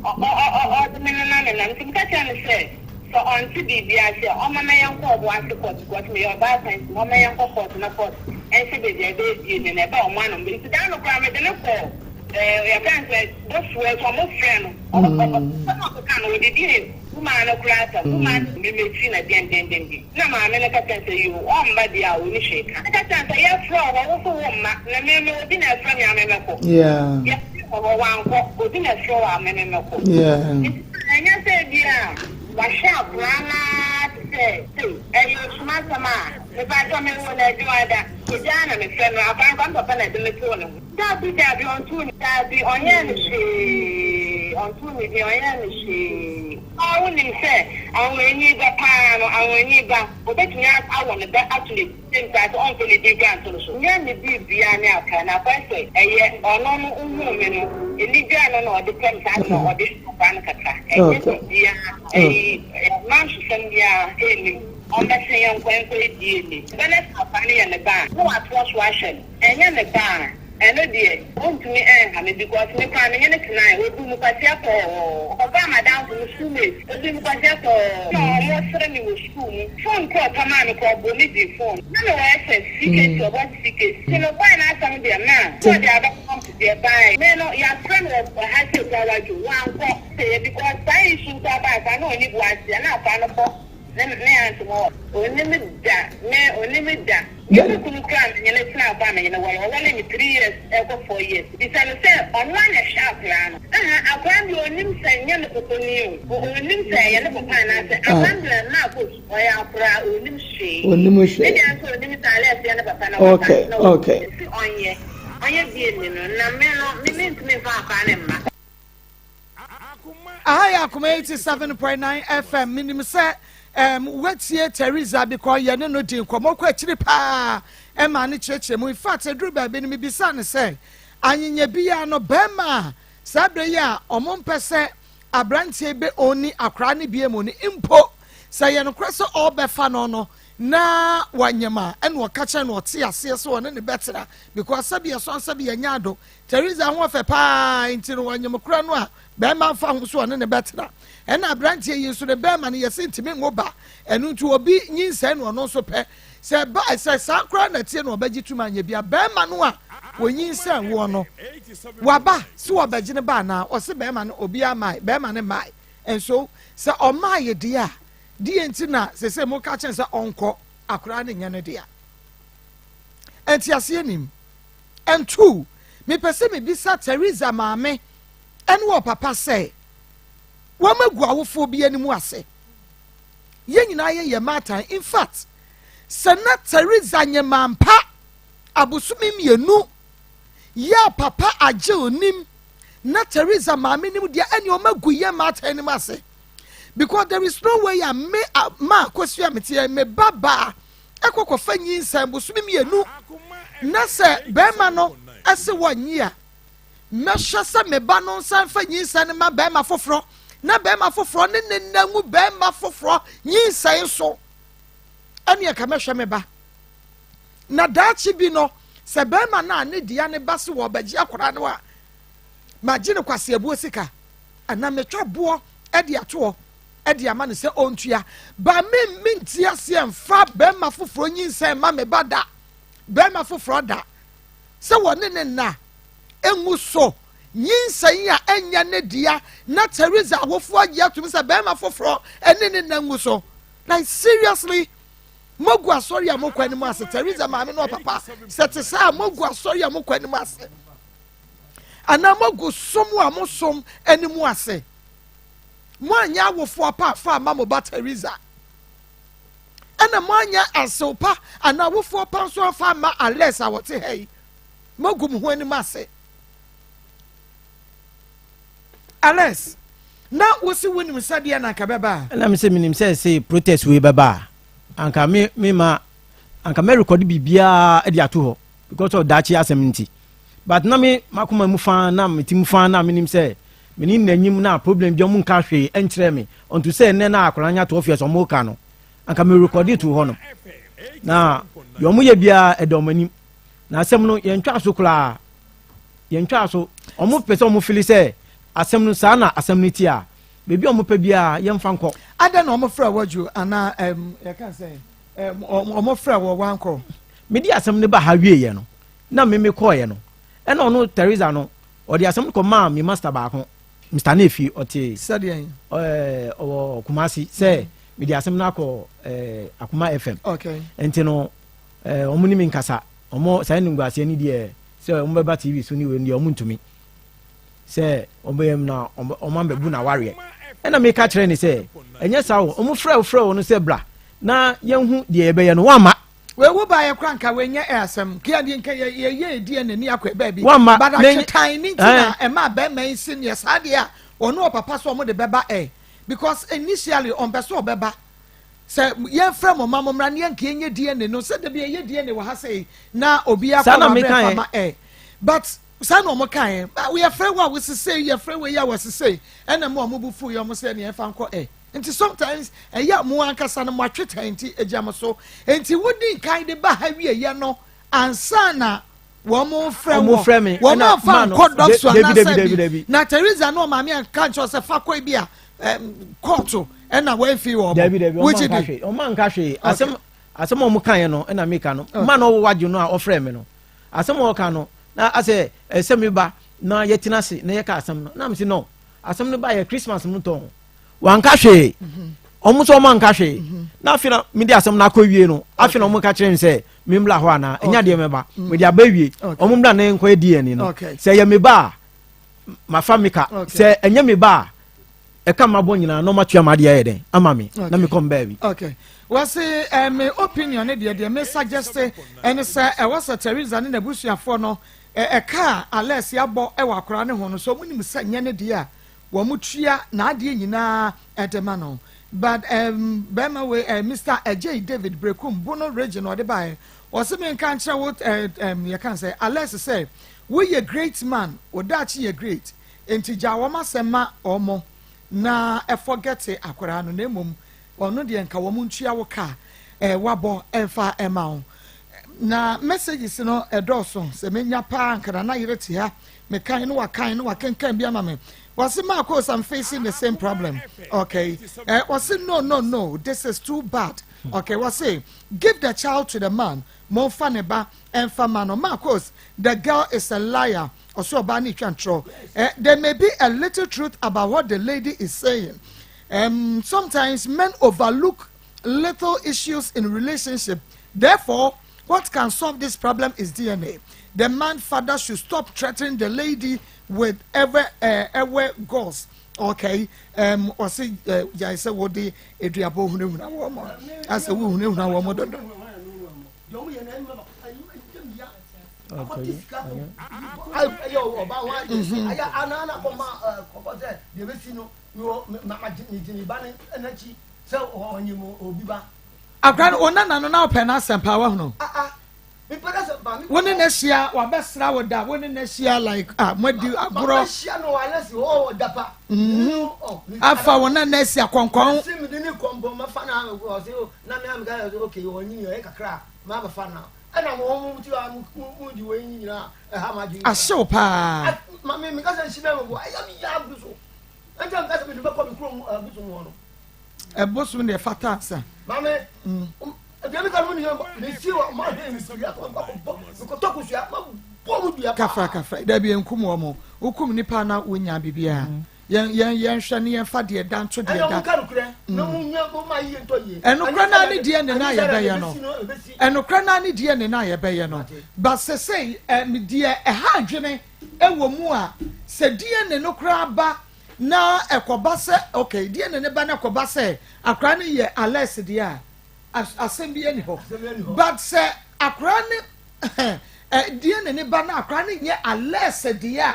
Or the men and I'm say. So on TB, I say, oh, my young call wants to got me your bad friends, no man for and see the baby in about 1 of them. It's down the grammar than a call. ya kan say both way from my friend o kan o dey woman no krata woman me mechi na den na ma me na ka say you o mba dia o ni sheka ka say ya from o so wo ma na me odi na from ya me ko ya o wan ko odi na from wa me ko anya say dia wa sha brana say you smart man me ba to me wona juada ko jana me friend afa kan papa na de me to no dabi on tu dabi onye ni she on tu ni onye ni she awu ni se awon eni ba pa no awon eni ba o be tun awon ne ba actually same time on to le dey gan to so nya ni bibia ni aka na pa se eye ono no uhu me no eni ga no no de kan ta no o de pan kaka eye bibia man su sem dia eni on the same when we deal it when it's happening in the bank no at was washing and in the bank and no dear want to me and because me can in the tonight we do mukasia for Obama down to schoolmates we do mukasia for no friend in school phone call come on call boni the phone no I say secret or what secret so no why not some there man so they are come to their buy me no your friend was has to go like one call say because I should buy I know need one and I find a me answer more only da you could cram and let's now buy me in a way only 3 years ever 4 years it's say online a sharp plan I can you nim say you to new nim say you no pan I say I can na put or ya pra nim she maybe answer nim say let's ya papa okay on ye be no na me no me fa kan ma Akoma 87.9 FM minimum say wetie Teresa because ye no din komo kwa chiri pa e ma ne chirechire mu in fact edru ba be ni bisa ne say anyenya bia no bema sabre ya omompese abrantie be oni akra ne bia mu ni impo say ye no kreso obefa no na wanyema ene wakache no te ase so ne betera because sabe so sabe nyado Teresa ho fe pa inti no wanyema kura no a bema fa ho so ne betera ena abrantie yesu ne bema ne yesi ntimi ngoba enu ntu obi nyinsa no no so pe se ba se sakra na tie no obaji tuma nya bia bema no a wonyinsa wo no waba si obaji ne ba na o se bema no obi amai bema ne mai enso se o mai de a di enti na se mo ka chen se onko akra ne nya ne de a enti ase nim entu me pese me bisa Teresa maame enu o papa say wamagu awofo bi animu ase ye nyina ye matan in fact sana Teresa nyemampa abusumi mienu ya papa age onim na Teresa maame nim dia eni o magu ye matan nim ase because there is no way Maa Akos metie me baba ekokofa nyinsa abusumi mienu na se bema no ase wonyi a mehwe se me ba no nsan fa nyinsa ne ma bema foforo na bema foforo ne nangu bema foforo nyinsa so ane ya kamehwe me ba na dachi bi no se bema na ne dia ne ba se wo baji akora ne wa magine kwase abuo sika ana metwa bo e de ato e de ama ne se ontua ba me mintia se mfa bema foforo nyinsa ma me ba da bema foforo da se wo ne na engu so nyinsa ya enya ne dia na Teresa awofo agya tum se bema foforo ene ne nangu so like seriously mogu asori amokwa ni mu ase Teresa maame no papa sete sa mogu asori amokwa ni mu ase ana mogu somu amosom eni mu ase mo anya awofo apa fa mamo ba Teresa ana mo anya asopa ana awofo pa so fa ma Alex awote hey mogu mu ho eni mu ase Alex na wosi woni musade na ka beba na me se minim se protest we beba anka me ma anka me record bibia e di ato ho because of that asem but na me makoma mu fa na meti mu fa na minim se meni nanyim na problem bi o mu nka hwe enkire me onto se ne na akoranya to office o mo ka no anka me record it ho no na yo mu ye bia edomanim na asem no ye ntwa so kula ye ntwa so o mu pese o mu fili se asem no sa na asem no ti a bebi o mo pa bia ye mfa nko ada na o mo fra waju ana ya kan say o mo fra wo wanko me di asem ne ba ha wie ye no na me ko ye no e na no Teresa no ɔde asɛm kɔ maa mi master baako Mr. Nefi ɔte sɛdeɛ ɔwɔ Kumasi sɛ mede asɛm no akɔ Akoma FM nti no ɔmo ne mi nkasa ɔmo saa nimguaseɛ ni deɛ sɛ ɔmo bɛba TV so ne wei deɛ ɔmo ntumi sɛ ɔmo bɛyɛ mu na ɔmo ambɛbu na wareɛ ɛna meka kyerɛ ne sɛ ɛnyɛ saa o ɔmo frɛ no sɛ bra na yɛnhu deɛ yɛbɛyɛ no wamma wewu ba yɛ kora nka wenye asɛm kiade nka yɛ die n'ani akɔ baabi wamma but atwetan ne ntina ɛma bɛma yi si ne saa deɛ a ɔno ɔpapa so ɔmo de bɛba because initially ɔmpɛ so ɔbɛba sɛ yɛmfrɛ mo ma mmra ne yɛnka yɛnyɛ die no sɛ da bi yɛyɛ die wɔ ha sɛ na obi akɔ ma fama but saa na ɔmo kae yɛfrɛ wo a wosisei yɛfrɛ wo yi a wɔsisei ɛna mo ɔmo bu fu yɛ ɔmo sɛ ne yɛmfa nkɔ nti sometimes mo ankasa no mo atweta nti egyam so nti wodi nkan de ba ha wie ye no ansa na wo mo frɛ me wo ma fa nkɔ doctor na sɛ na Teresa no ma me anka ncho sɛ fa kɔ bi a court ɛna wo afi wo which dey o man ka hwe asɛm o mo kan no ɛna me ka no ma no wo wagye no a ɔfrɛ me no asɛm o ka no na asɛ ɛsɛ me ba na yɛtina se na yɛka asɛm no na me se no asɛm no ba yɛ Christmas mo ton wanka hwe ɔmo so ɔmo anka hwe na afina me de asɛm na akɔ wie no afina ɔmo ka kyerɛ me sɛ me mbla hɔ ana enya de me ba me de aba wie ɔmo mbla na nkɔ edi ani no sɛ yɛ me ba ma fa me ka sɛ enya me ba ɛka mabɔ nyina no matua ma de ayɛ den ama me na me kom ba bi okay wasi me opinion ne de me suggest ɛne sɛ ɛwɔ Teresa ne nabusuafo no ɛka Alex yabɔ ɛwɔ akora ne ho no so munim sɛ nya ne de a wo mutua na ade nyina edema no but bema we Mr. AJ David Brekum Bono region or the by or some can share what you can say Alex say we a great man or that ye great enti jawama sema omo na e forget akwara no nemum ono de nka wo muntua wo ka wabo emfa ema na messages no edoso se menya pa nkara na yire te ha me kan no wakan bi ama me was it Maa Akos, I'm facing the same problem. Okay. Was it no, this is too bad. Okay, was it give the child to the man, more funeba and famano. Maa Akos, the girl is a liar. Also, Bani control. There may be a little truth about what the lady is saying. Sometimes men overlook little issues in relationship. Therefore, what can solve this problem is DNA. The man father should stop threatening the lady with ever goals. Okay, or say, I said, what the Adriabo woman as a woman now, woman. I can't own none now, Penas and Power. No. When in Asia, or best now with that, when in Asia, like, what do I grow? I found one Asia Concon. And I'm home with you. I so pa. Mammy, because she never was. I am so. I don't get me to become a boss when they're fat answer. Mammy, Kafa, there be Nkumo, Ukum Nipana, Winya Bibia. Yan Shani and Fadia down to the and Ukraine dear and I bayano. And Ukraine dear and I bayano. But say, dear, a hundred, a womua, said dear and no crab. Na ekobase okay die ne ba na ekobase akra ne ye ales dia asem bi eni ho but say akra ne die ne ba na akra ne ye ales dia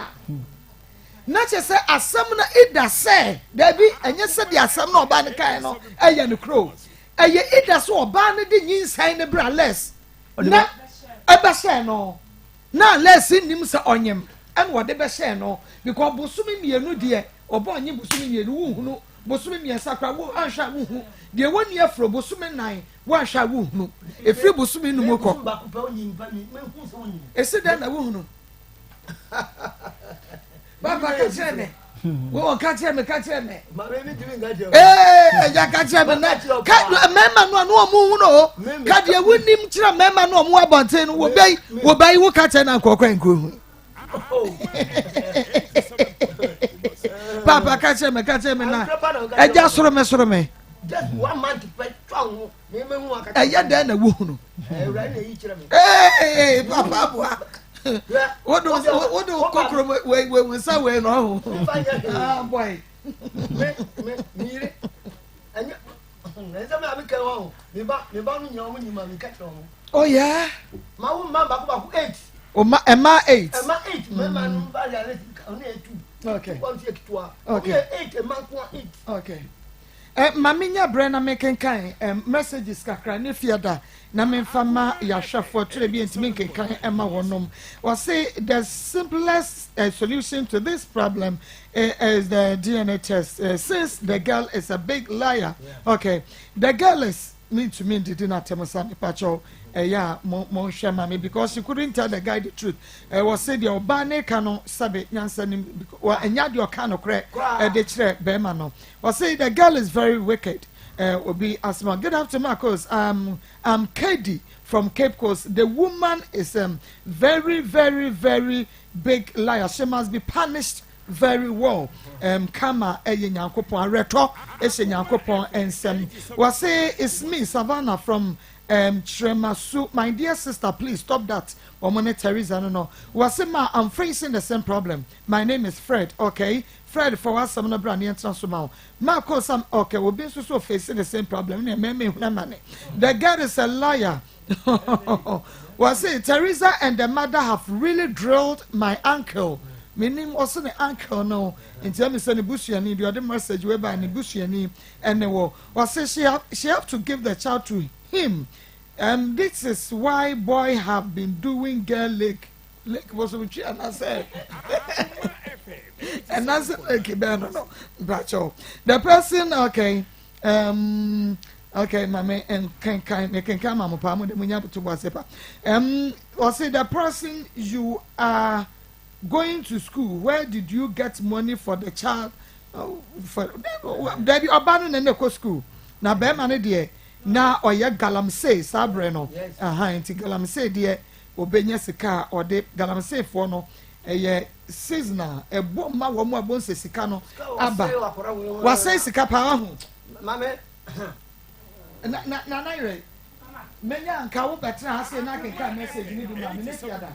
na che say asem na ida say da bi enye se dia asem na oba ne kai no eye ne kro eye ida so oba ne de nyinsan ne bra less na eba say no na less nim se onyem en wo de be say no because bosumi mienu de obo anyi bosumi mienu wo hunu bosumi miensa kwa wo anhwa wo hu de woni afro bosumi nan wo anhwa wo hunu efri bosumi nu moko ese da na wo hunu baba ka cheme wo ka cheme ma me dimi ngaje ya ka cheme na ka mema no no mu hu no ka de wonim kira mema no mu abonten no wo bai wo ka cheme na kokwan ko hu Papa catch me na. E just soro me. Just 1 month pet twang. Me hu aka. E ya da na wu no. Ewura na yi kire me. Hey, papa boa. What do kokro we say we no. Ah boy. Me ire. Anya. Nsem na me kan ho. Me ba no nyam ni ma me catch ho. Oh yeah. Ma wo ma ba ko 8. O ma Emma 8. Emma 8. Me ma no ba ya le oni 2. Okay. Okay. 8 Emma ko 8. Okay. Maminya brena making kind messages kakra ne fiada na memfama yahwefo tire bi ntimi kenkan ema wonom was say the simplest solution to this problem is the DNA test since the girl is a big liar. Okay, the girl is need to mean did not tell me pacho yeah mon shema me because she couldn't tell the guy the truth. Was say the obane kano sabe nyansa ni enya de okano kre de kire be ma no. Was say the girl is very wicked. Obi asma. Good afternoon, Akos. I'm Katie from Cape Coast. The woman is very big liar. She must be punished very well. Kama nyankopon reto ese nyankopon ensem. Was say it's me Savannah from Tremasu. My dear sister, please stop that. Omone Teresa no. Was say ma I'm facing the same problem. My name is Fred. Okay. Fred for us some no brand transform. Marco some okay, we'll be so facing the same problem. The girl is a liar. Was it Teresa and the mother have really drilled my ankle. Meaning also the ankle no. In terms of the bushani, the other message whereby the bushani and the war. Was she have to give the child to him. This is why boy have been doing girl lick was which and I said. And that's okay, no. The person, okay, okay, mommy, and can come, I'm a palm with the munya to Wasepa. Or say the person you are going to school, where did you get money for the child? For that you abandon and go school. Now, bear money, dear. Now, or your galamsey, Sabreno, anti galamsey, dear, obenya sika, or de galamsey for no. Seasonal a bomb ma wo mo abon se sika no aba wa say sika pa ho mame na ire menya nka wo betra ha say na kenka message ni bi ma me nefiada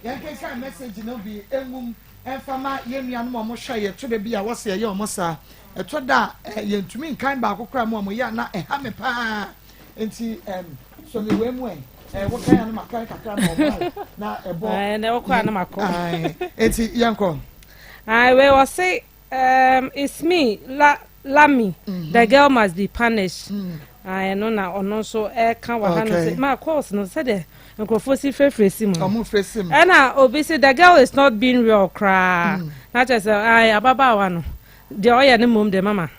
yan kenka message no bi engum enfama yenua no mo hwe ye to de bi a wo se ye o mo sa eto da yentumi nkan ba akokra mo ya na ha me pa enti so me we mu what kind of makai kakra na ebo na okwa na mako eti yanko we was say it's me Lami the girl must be punished I know na ono so kan wa ha no say Maa Akos no say the nkrofo si frefresi mu omo fresi mu na obi say the girl is not being real cra na just ababa wa no the oya ne mom the mama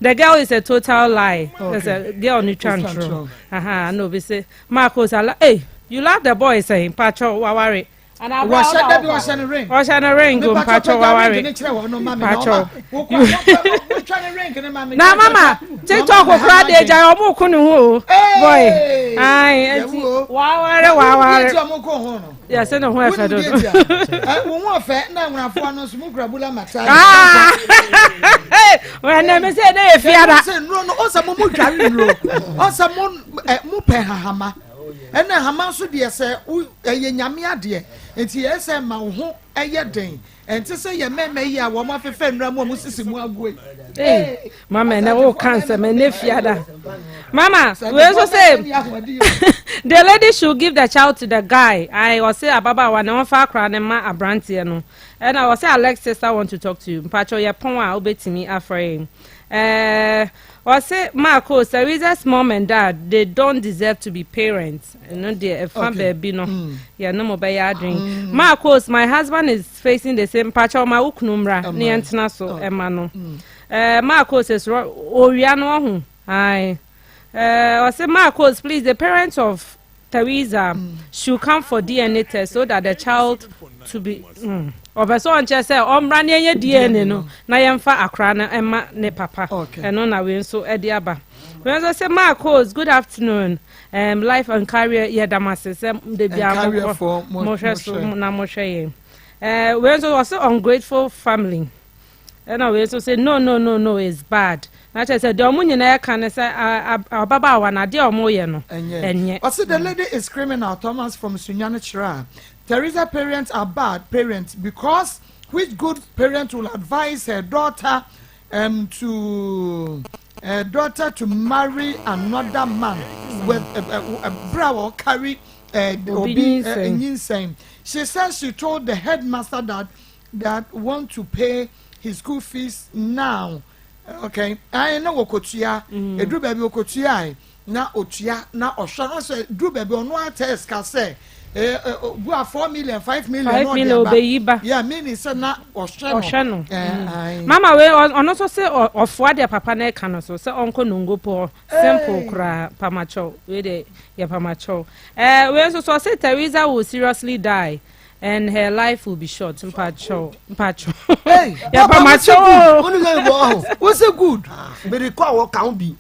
the girl is a total lie. There's a girl neutral no be say Maa Akos hey you love the boy saying pacho waware and I was a ring go pacho waware na mama TikTok ko kra de ja omo ko ne ho boy ai waware ya se no ho e fe do wo ho fe na nwrafo no so mu krabula matai when me say na e fiara say no o sa mo mu dware no o sa mo mu pe hahama ena hama so de se ye nyame ade enti ye se ma ho eye den enti se ye meme yi a wo ma fefe nra mo sisi mu agoe mama na wo cancer me ne fiada mama we so say the lady should give the child to the guy I was say ababa wa na won fa akra ne ma abrante no and I was say Alexis I want to talk to you mpacho ye pon a obetimi afrain or say Maa Akos, Teresa's mom and dad, they don't deserve to be parents. You know, they're a baby, no. Yeah, no more by drink. Maa Akos, my husband is facing the same patch of my uknumra, near Antinaso, Emano. Maa Akos is Oriano. I say Maa Akos, please, the parents of Teresa should come for DNA test so that the child to be. Obeso onche say omra ne ye DNA no na yemfa akra na ema ne papa eno na we nso ede aba we nso say Maa Akos good afternoon life and career ye damase say de bia mo hwe so na mo hwe ye we also was ungrateful family. And we also say no, it's bad. Not I said the omunyina can say ababa wana de omoye no. Enye. Also the lady is screaming out Thomas from Sunyani Chira. Teresa parents are bad parents because which good parent will advise her daughter to marry another man with a bra or carry Nsem. She says she told the headmaster that want to pay his school fees now. Okay, I know Okotia, a do baby Okotia, na Otia, na Oshana, so do baby on one test can say. 4 million, 5 million. 5 million, yeah, meaning so na Oshano. Mama, we on also say of what their papa ne can also say Uncle Nungo po simple cra pamacho. We de ya pamacho. We also say Teresa will seriously die. And her life will be short. Mpacho. Hey, ya pamacho. What's it good? But the call can't be.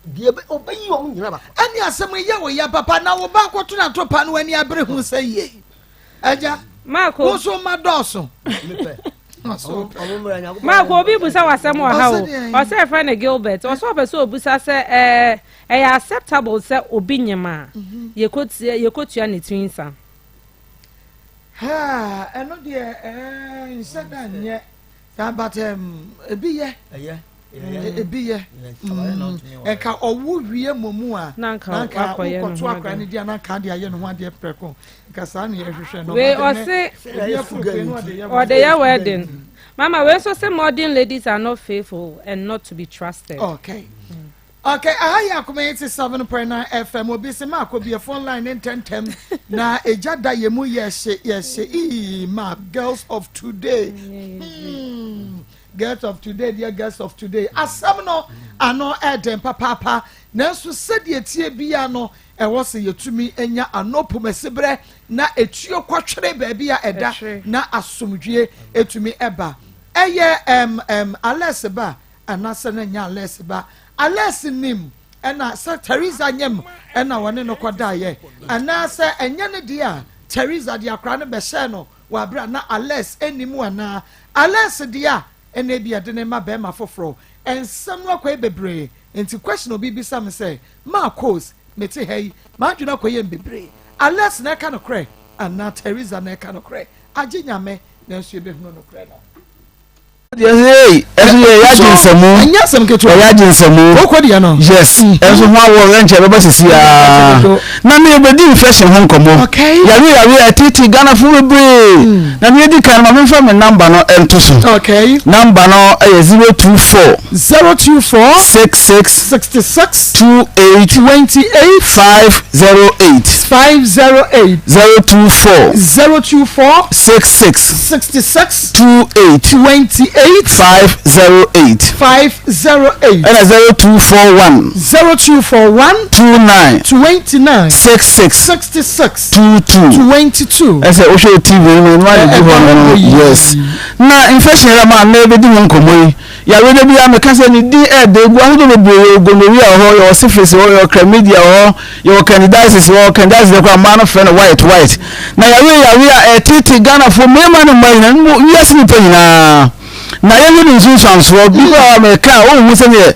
Obey you. And yes, some ya papa now back what to not pan when you bring who say ye. Aja, Marco, also my dawson. Marco, people say was some how. Or say friend Gilbert. Or so person busa say acceptable say obinyama. You could say you could any twins. Ha, and not dear, said that yet. But a beer, a beer, and can or would be a mumua, Nanka, Nanka, Candia, and 1 year preco, Cassani, we or say, or they are wedding. Mama, we also say modern ladies are not faithful and not to be trusted. Okay. Okay, Akoma 87.9 FM will be sema could be a phone line in 10 na ejada yemu yes ma girls of today. Girls of today, dear girls of today. Asamno ano eden papa nanso sedie tie bia no e wose yetumi enya anopo mesebre na etuo kwatwere ba bia eda na asomdwie etumi eba. Eye aleseba anase na nya aleseba. Ales nim ena sa Teresa nyem ena wone no kwada ye ana sa enya ne dia Teresa dia kra ne be she no wa bra na Ales enimu ana Ales dia ena bia de ne ma be ma foforo ensem no kwa bebre enti question obi bi sam say Maa Akos meti hey ma dwuna kwa ye bebre Ales na ka no kre ana Teresa na ka no kre agi nyame na nso be hunu no kre no. Hey, yes, as one will rent a robot is here. None of the fashion home come. Okay, yeah, Titi Ghana full brain. Now, you can have from a number no entusiasm. Okay, number no 024 66 66 28 28 508 508 024 66 66 28 28 508 508 and 0241 29 29 66 66 22 as a show TV yes na infection man na be di won komoyi ya we be am ka say ni di e de gu ahudo be gonorrhea ho your syphilis ho your chlamydia ho your candidiasis ho candidiasis ko man friend white na ya we titi Ghana for me man no yes ni pe na na ye ni nsunsanso bi ba me ka o mu se ne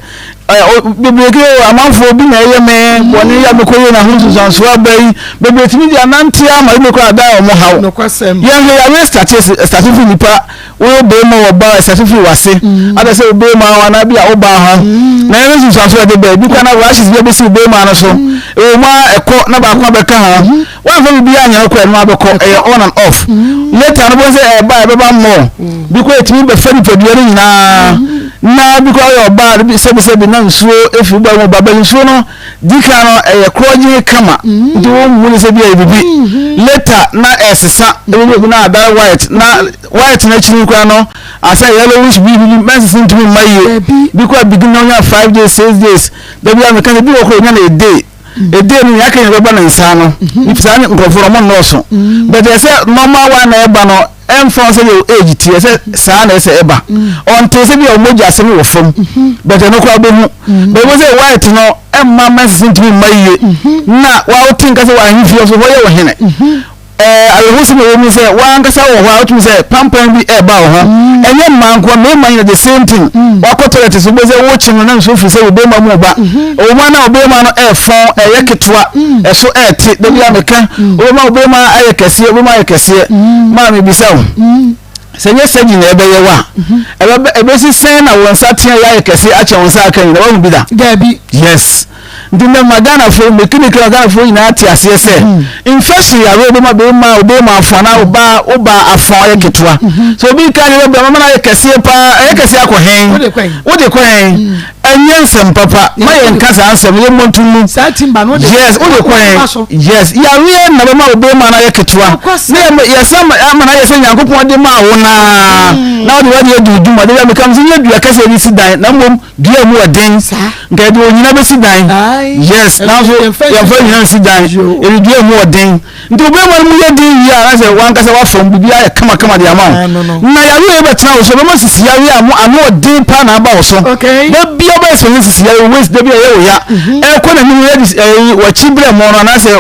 bebeke amanfo bi na ye me woni ya me koye na nsunsanso abai bebeti mi dia nantia ma me ko ada o mo hawo no kwasem ye we start fi nipa o be mo wo ba start fi wase ada se o be ma wana bi a o ba ha na ye nsunsanso de be bi kana rashes be si be ma no so e ma eko na ba kwa be ka ha wa fo bi anya ko eno abeko on and off later no bo se ba mo bi ko etimi be fa ni produere nyina na bi ko yo ba bi se bi na nsuo efi ba mo baba nsuo no dika no kroje kama ndi wo mu se bi bibi later na esesa ebi na ada white na chini kwa no asa yellowish bi mess ntumi maye bi ko begin na 5 days 6 days da bi am kan bi wo ko nya na day ni yake ni baba na nsa no ifisa ni nkoforo mo no so but they say normal one na eba no enforce your age tie say sa na say eba on to say bi o moja asem wo fam but no kwa be hu but we say white no emma mess ntumi maye na wa o think say wa hifio so wo ye wo hene ayehusi me wo say wan kasa wo ho atum say pampan bi e ba wo ho enye manko me man the same thing wa ko toilet so be say wo chim na so fi say wo be ma mu ba o ma na obe ma no e fon e ye ketwa e so e ti de bia meka o ma obe ma aye kese obe ma aye kese ma me bisa wo senye segi na ebe ye wa ebe si sen na wonsa tia ya aye kese a che wonsa aka ni na wo bi da gabi yes ndina magana fo mekini kira magana fo ina ati asese infection ya we be ma afana oba afon ye ketwa so bi ka ni be mama na ye kese akọ hen wo de kọ hen enye nsem papa ma ye nkasa ansem ye montumu satimba no yes wo de kọ hen yes ya we na be ma obe ma na ye ketwa na ye sam ama na ye se Nyankopon de ma wo na wo de wadi dudu ma de be kam se ye dua kase ni si dan na mom dua mu odin nka de onyina be si dan yes now so your friend you sit down e do more den nti obe mo mu ye din yi ara se wan kasa wa from bibia ya kama the amount na ya we be tena so be mo sisi ya we amu anu odin pa na ba so be bia ba se sisi ya we de bia ye ya e ko na ni we wa chibre mo na se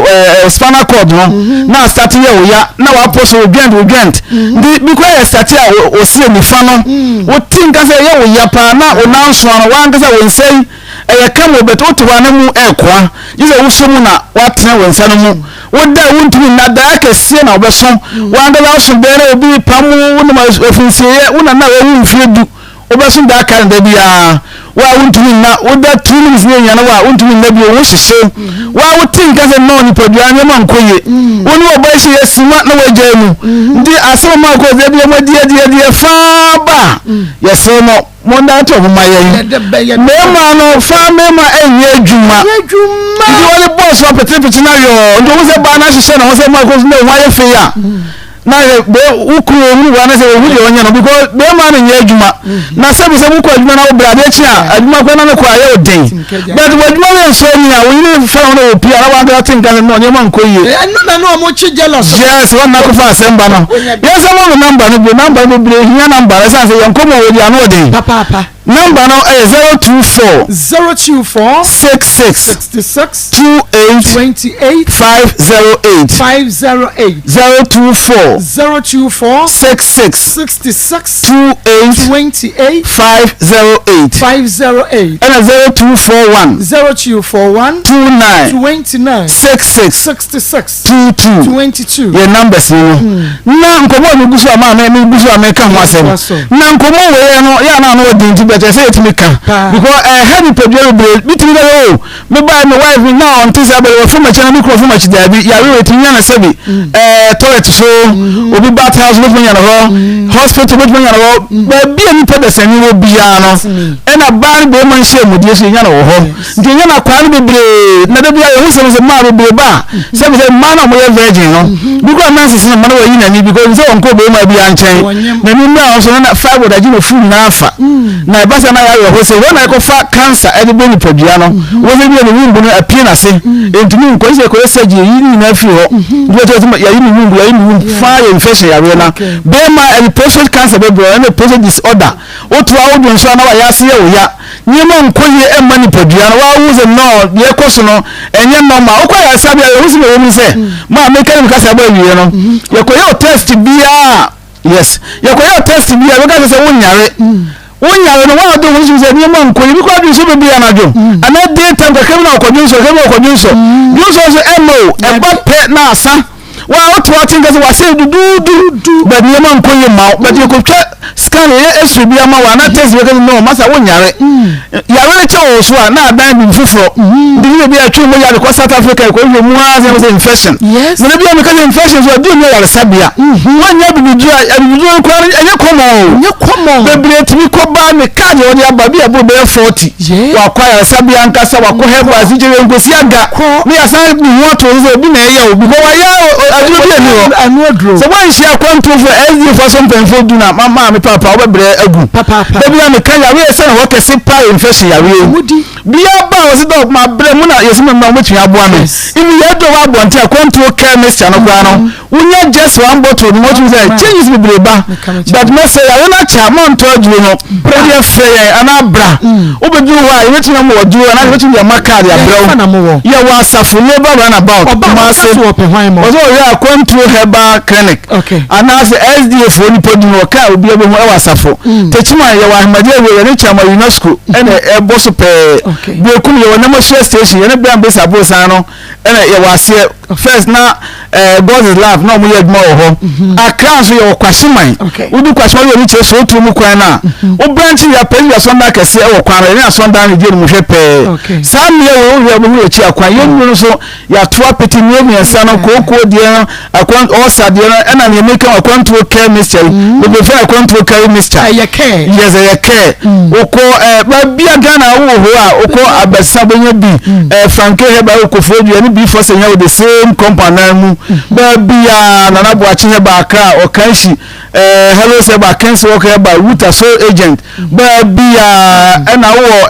spinal cord no na start ye we ya na wa post ogwent ndi because ya start ya o sie ni fa no o tin kasa ye we ya pa na o nan so no wan kasa we sei kama obeto otuwa na mu ekwa yize wusomu na watena wensa no mu woda wuntumi na da akese na obeso wanda la so bere obi pamu wona ma ofinsiye wona na wo mfiedu obeso da aka nda bia wa wuntumi na woda tunu mfie nya na wa wuntumi na bi wo hihye wa wutin kaze no ni podua nya man koye woni obashi yesima na wajemu ndi asema ma ko ze bi mo die fa ba yesono monda to ma ye mema no fa mema enye adwuma ndi wale boss wa petepeti na yo ndo wo se ba na hihye na wo se ma ko no wa ye fe ya na be ukuru mu wa na se wo de onya no because be ma no nye adwuma na se bi se mu ko adwuma na wo brade chi a adwuma ko na ko aye odin but adwuma we so ni a wo ni fa no opi ara wa ga tin kan no nye man ko ye no mo chi jealous yes one na ko fa asemba no yes mo number no be hiya number sa se yan ko mo wo di anu odin papa number now is 024 66 28 508 024 66 28 508 and 0241 29 66 22 your numbers na nkomo mi gusu ama na mi gusu ameka ho asem na nkomo we no ya na no odin but I say it me can because heavy pedro between the me buy my wife now on this about from my channel from much there be ya we waiting na sebi toilet so obi bath house with me na hospital with me na be any person ni wo bia no e na ban be man share mudie so nya na wo ho nti nya na kwa no bebre na da bia wo se ma bebre ba se be man na mo virgin no because man se na man wo yi na ni because so onko be ma bia nchen na ni na so na five would ajino food na afa na basa na ya ho se wona ko fa cancer e de be ni podua no wo se bi ni wumbu no apie na se entumi nko se ko seji yi ni na fi ho do to ya yi ni wumbu fa infection ya we na be ma prostate cancer be bro and prostate disorder o to a wo so na wa ya se ya wo ya nyema nkoye e ma ni podua no wa wo se no ye ko so no enye no ma o kwa ya sabi ya wo se wo mi se ma me kan ka sa ba wi no ye ko yo test bia yes ye ko yo test bia we ka se wonyare wonyare no wa do wo se ni ma nkoye bi kwa bi so be bia na jo ana data ka kemi na okodun so emo e ba pe na asa wa otu atin gase wa se du but ni ma nkoye ma but ye ko twa scan ye esu bia ma wa na test we ka no masa wonyare ya we che wo so na adan bi fufuro ndi bi atwe mo ya ko South Africa ko yo mu azen was infection na bi am ka infection so do me ya sabia wonya bi du ko enye komo bebre timi ko ba me ka de odi aba bi abo be 40 wa kwa ya sabia nkasa wa ko hebo asije ngosi aga me ya san bi woto so bi na ye o bi ko wa ya adu bi ni o so when she akwanto for SD for some pen for do na mama me papa obebre agu papa bebi am ka ya we se na wo kese pa infection ya we bia ba wo se do ma bre mu na yesi me ma mo twa abo ame imi ye do wa bonte akwanto chemist no gwa no unya just one bottle mo twa say changes be bre ba but me say ya we na cha mo nto aduro no bre ye fe ye ana bra obedu wa ye tina mo oduro na ye tina ya makari ya bre ya wa safu ne ba run about ma se wo a control herbal clinic anaasɛ SDA fo nipa di no ka obi ebe ho e wasafo techima ye wa ahmadi we ne chama UNESCO ene e bo so pe bi okum ye wona mo station ye ne bia mbesa bo san no ene ye wase first na God is love na mo ye aduma wo ho akra so ye kwashiman udu kwashiman ye ni che so tu mu kwan na o branch ya pe ya sonda kese e wo kwan re na sonda ne je no hwe pe sam ye wo mo chi akwan ye nu no so ya to apeti ni mi ensa no koko die no akwan osa die no ena ne make akwan to care mixture we be fair akwan to care mixture ye care yes ye care oko ba bia Ghana wo ho a oko abesa benya bi franke he ba oko fodu ni bi for say the same company mu ba bia na na bo achi he ba akra o kanshi hello say ba kanshi wo ka ba root so agent ba bia ena wo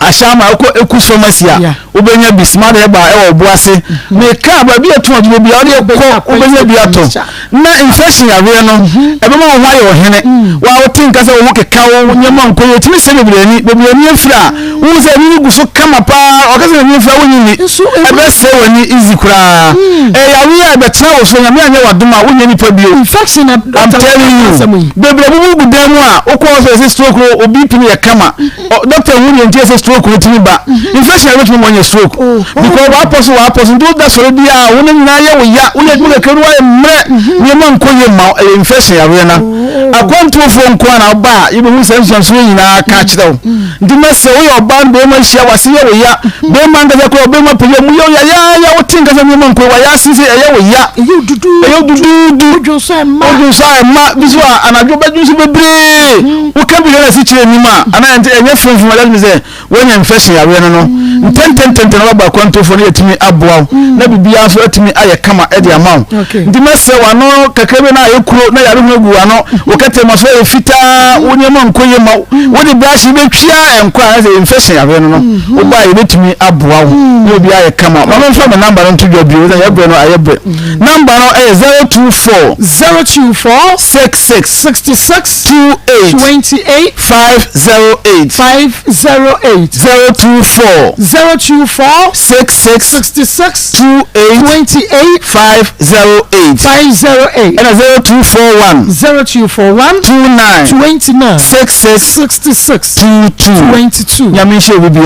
ashama eku pharmacy obenya bi smart eba e oboase me ka ba bi etu ojo bi ode ko obenya bi ato na infection awe no ebe ma wo ayo hene wa wo tin ka se wo keka wo nyema nko yo timi se bebrani afira wo se ni guso kama pa o ka se ni afira wo nyini ebe se woni easy kura ya wi ebe tra wo so nyame anya wadoma wo nyani pa bio infection I'm telling you bebre bubu dan mu a wo ko so stroke obi pini ya kama doctor wu ni ntie stroke ko timi ba infection which mo nya stroke because wa person do that so dia woni na ye wo ya woni aduma keru wa mre ni man ko ye ma infection ya we na akwantu fo nko na ba ibe hu sension so nyina ka kirew ndi mese wo yo ba be ma hia wase ye wo ya be ma ngaza ko be ma peye mu yo ya wo tinga za ni man ko wa ya sisi ye wo ya ye dudu ojo so ma biso anadwo ba junsu bebre wo ka bi na si kire ni ma ana enye funfun ma let me say when infection ya we no ntententente na ba kwanto fo na yetimi aboa na bibia so atimi aye kama e de amaw ndi mese wa no kakebe na ayekuro na yare hu egu wa no wo kete ma so e fita woni ma nkoye ma wo de brush be twia enko a say infection ya we no wo ba ye betimi aboa wo no bi aye kama ma no so me number no to do bi wo ya bre no aye bre number no e 024 66 28 508 024 66 28 508 and 0241 29 66 22 Yamisha will be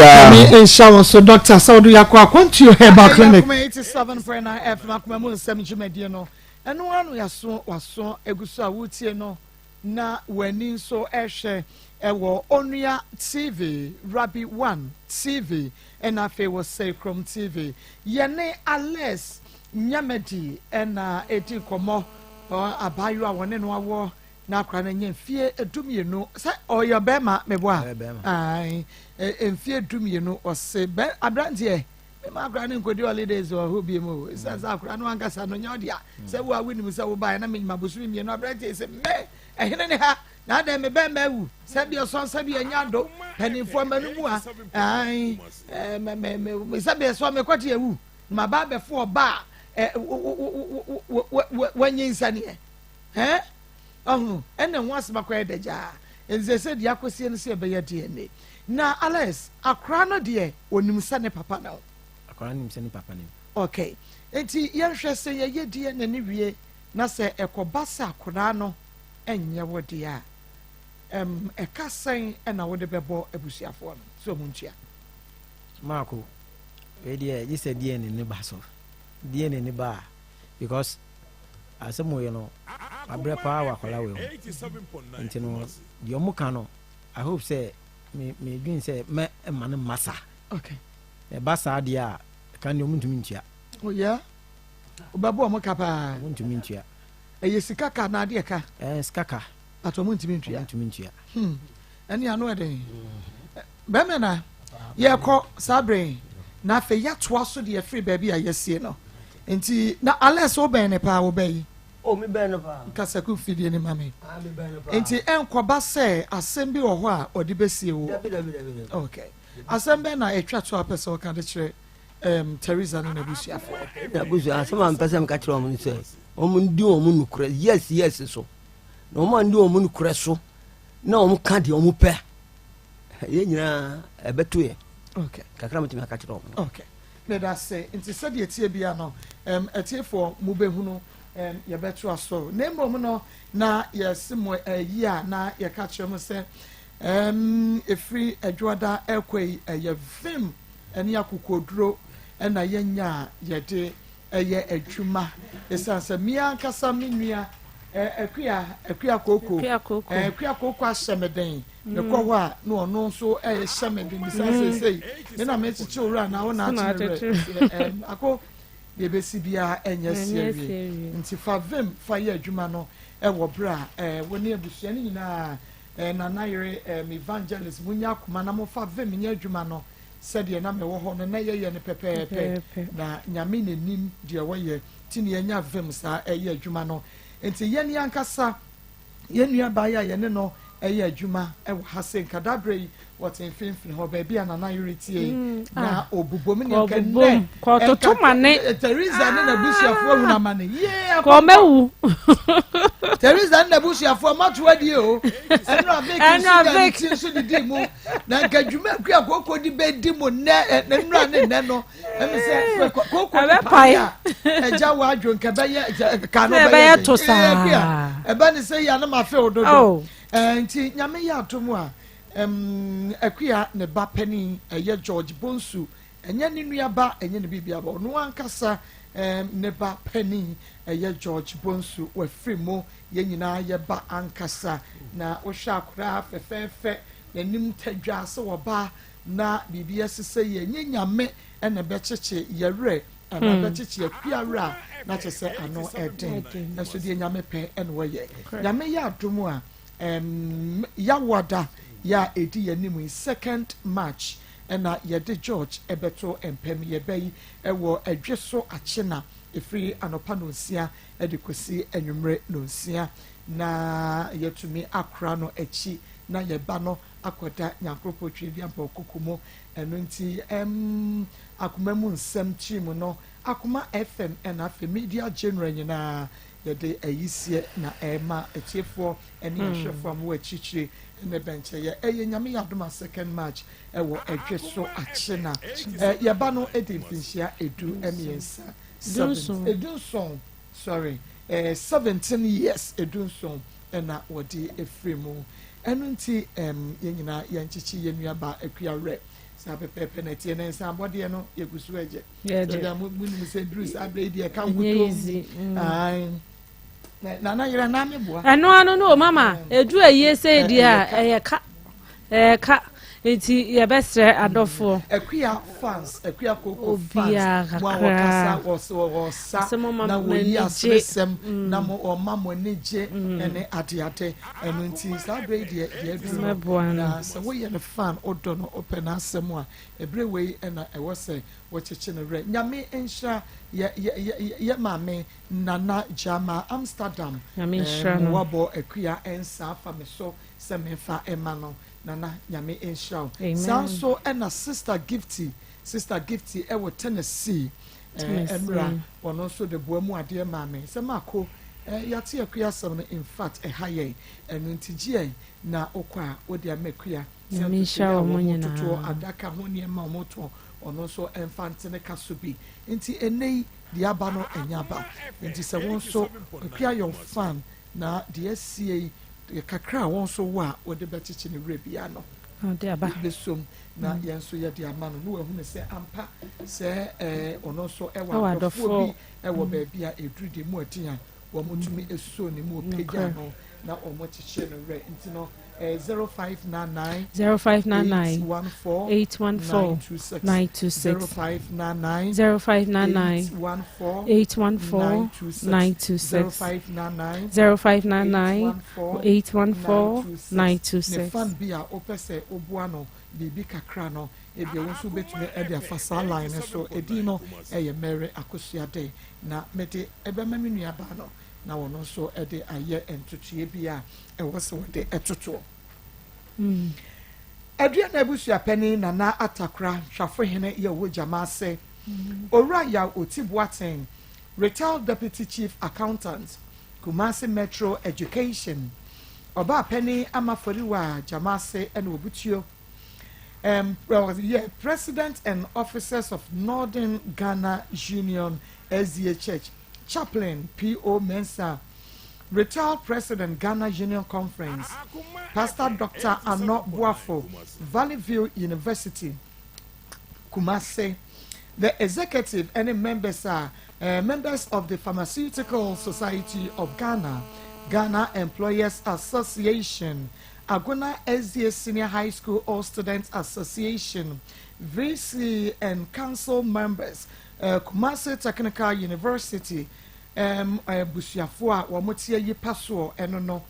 a shower. So Dr. Saudi Yakwa, come to your herbal clinic. 87.9 FM, Nsem Jumediano, and one we are so was so Egusa Wutieno, na wenin so eshe. Ewo Onia TV, Rabbi 1 TV, and Afe was Sacrum TV. Yene Ales Nyamedi and Eti Komo Abayu one no war na kwana nye fie edumie no say oyo bema meboa ai enfie edumie no ose be abrante me ma kwana nkodi holidays o hobi mo say akura no ankasa no nyodia say wo awini say wo bai na me mabosumi me no abrante say me ehene ne ha na dem me be mawu say bi so say bi anya do panifo manumu a ai me say bi so me kwati ewu ma ba be fo ba wanyin sane ene ho asema kwa edaja enze se dia kosie no se be ya DNA na Alex akra no de onim sane papa na akra nim sane papa nim okay enti ye hwɛ se ye DNA ni wie na se ekoba sa akra no enye wode a ekasan na wode bebo abusuafo no so muntua Marco we dey you say DNA ni ba so DNA ni ba because asemo you know abre pa wa kola we nti no di omuka no I hope say me dwin say me man massa okay e basa dia kan yo muntumi ntua oh yeah obabo omuka pa muntumi ntua eye sikaka na de ka skaka ato muntumi ntua ani anu eden be me na ye ko sabre na fe ya toa so de free baby a yesie no enti na Alex oben ne pa oben o mi ben no pa kasa ku fidie ne mame mi ben no pa enti enkoba se asem bi wo ho a odi besie wo okay asem be na etwa to apese o ka de kire Teresa no na busuafo na busu asem am pese am ka kire o mu se o mu ndi o mu nukure yes so na o mu ndi o mu nukure so na o mu ka de o mu pe ye nyina ebeto ye okay kakra mutimi aka kire o okay meda say nti said ye tie bia no etie for mu behunu ye beto aso na mbom no na yesimo yi a na ye ka kyerem say efri adwoda ekwei ye vim ene akokoduro na yenya yede eye adwuma esanse mia nkasa menua akua koko ahyemeden ne kwo a na ono nso hyemeden bisanse sei me na mechiche owura na wo na achire ako de besi bia enya serie nti fa vim fa ye adwuma no wo bra wo ne abusua ni nyina na nayere evangelist munya Akoma na mo fa vim nya adwuma no sɛdeɛ na mewɔ hɔ no na yɛyɛ ne pɛpɛɛpɛ na nyame n'anim deɛ wɔyɛ ti ne yɛnya vim saa ɛyɛ adwuma no nti yɛne ankasa yɛnnua baayɛ a yɛne no ɛyɛ adwuma ɛwɔ ha sɛ nkadabrɛ yi wɔte mfimfini hɔ baabi a nana yere tie na obubom ne nkɛnɛ kɔtoto ma ne Teresa ne n'abusuafoɔ ahuna ma ne kɔmɛwu Teresa ne n'abusuafoɔ mato adie o ɛno abeki nso didi mu na nkadwuma akua koko di bɛdi mu nnɛ nnura ne nnɛ no ɛmi sɛ koko ɛbɛpae ɛgya wɔ adwo nkɛbɛyɛ kano bɛyɛ to saa ɛbɛ ne sɛ yɛ anam afe ododo nti nyame yɛ atom a akua ne ba pani ɛyɛ George Bonsu ɛnyɛ ne nuaba ɛnyɛ ne bibia ba ɔno ankasa ne ba pani ɛyɛ George Bonsu wafiri mu yɛn nyinaa yɛba ankasa na wohwɛ akora fɛfɛɛfɛ n'anim tadwa sɛ wɔba na biribi asesɛ yɛ nye nyame ɛna bɛkyekye yɛwerɛ ɛna bɛkyekye akuawerɛ a na kyɛ sɛ ano ɛden na so deɛ nyame pɛ ɛna wɔyɛ nyame yɛ adom a yawada ya edi yɛnim 2nd March ɛna yɛde George ɛbɛto mpɛm yɛbɛyi ɛwɔ adwe so akyena efiri anɔpa no nsia ɛde kosi anwummerɛ no nsia na yɛtumi akora no akyi na yɛba no akɔda nyankopɔ twɛdi ampa kokomo ɛno nti Akoma mu nsɛm team no Akoma FM ɛna afɛ media general nyinaa yɛde ayisie na ɛma atiefoɔ ɛne ahwɛfoɔ a mo akyirikyiri ne bɛnkyɛ ɛyɛ nyame yɛadom 2nd March ɛwɔ adwe so akye na yɛba no ɛde mfinhyia edu mmiɛnsa 17 years edunson ɛna wɔde efiri mu ɛno nti yɛn nyinaa yɛnkyekye yɛn nuaba akuawerɛ saa pɛpɛɛpɛ na tie ne nsa abɔdeɛ no yɛgu so agye yɛgye mu nim sɛ Bruce abrɛ deɛ ka nkotom nana yɛrɛ na meboa ɛno ano no mama edu ayie sɛ di a ɛyɛ ka enti yɛbɛsrɛ adɔfoɔ akua fans akua koko fans mo a wɔkasa wɔsa na wɔyi asesɛm na mo ɔma mo ani gye ɛne adeade ɛno nti saa berɛ deɛ yɛaduru na sɛ woyɛ no fan wodɔ no wopɛ no asɛm a ɛberɛ wei ɛna ɛwɔ sɛ wɔkyekye no werɛ nyame nhyira yɛ maame Nana Jama Amsterdam wɔbɔ akua ɛnsa afa me so sɛ memfa ɛma no nana nyame enhyira saa nso ɛna sister gifty ɛwɔ Tennessee ɛnura ɔno nso de boa mu adeɛ maame sɛ maako yɛate akua asɛm no in fact ɛha yɛn ɛno nti gyeɛ na wokɔ a wode ama akua nyame enhyira wɔn nyinaa adaka ho nneɛma ɔmotɔ ɔno nso ɛmfa ntene ka so bi nti ɛnɛ yi deɛ aba no ɛnya aba nti sɛ wɔn nso akua yɛ fan na deɛ asie yi kakra a wɔn nso wɔ a wɔde bɛkyekye ne werɛ bia no bɛsom na yɛn nso yɛde ama no na wɔahunu sɛ ampa sɛ ɔno nso ɛwɔ adɔfoɔ bi ɛwɔ baabi a ɛduru de mu adi a wɔn tumi ɛsuo ne mu ɔpagya no na wɔn kyekyere no werɛ nti no 0599 814 926 0599 814 926 0599 814 926 ne fan bi a wopɛ sɛ woboa no biribi kakra no ebi wo nso betumi ɛde afa saa line no so edi no ɛyɛ Mary Akosua na mede ɛbɛma me nuaba no na wɔn nso ɛde ayɛ ntotoe bi a ɛwɔ sɛ wɔde ɛtoto adua na abusua panyin Nana Atakra hwafo hene yɛ wɔ gyama ase owura ya Otibuaten retired deputy chief accountant Kumasi Metro Education ọba panyin amaforiwa gyama ase ɛna obutuo President and officers of Northern Ghana Union SDA Church, Chaplain P.O. Mensah, retired President Ghana Union Conference, Pastor Dr. Ano Boafo, Valley View University, Kumase. The executive and members are members of the Pharmaceutical Society of Ghana, Ghana Employers Association, Agona SDA Senior High School All Students Association, VC and council members, Kumasi Technical University, Busiafua, Wamutia Yipaso, and no.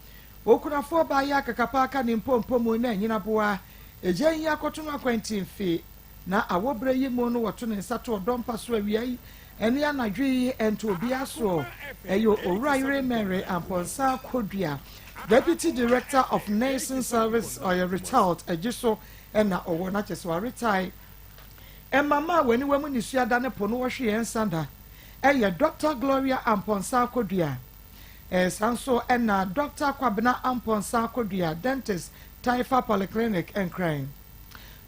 Okunafo Baya Kakapaka Nimpompomo Yinaboa, a Jaya Kotuna Quentin Fee, na awobre yi mo no woto ne nsato dompa so awiai ene anadwi ento biaso eyo Owura Mary Amponsa Kodua, Deputy Director of Nursing Service or retired ajiso ena owo na cheso retire mama weni wemu ni suada ne pono wo hwe ensanda Dr. Gloria Amponsa Kodua sanso ena Dr. Kwabena Amponsa Kodua, dentist, Taifa Polyclinic and Crane.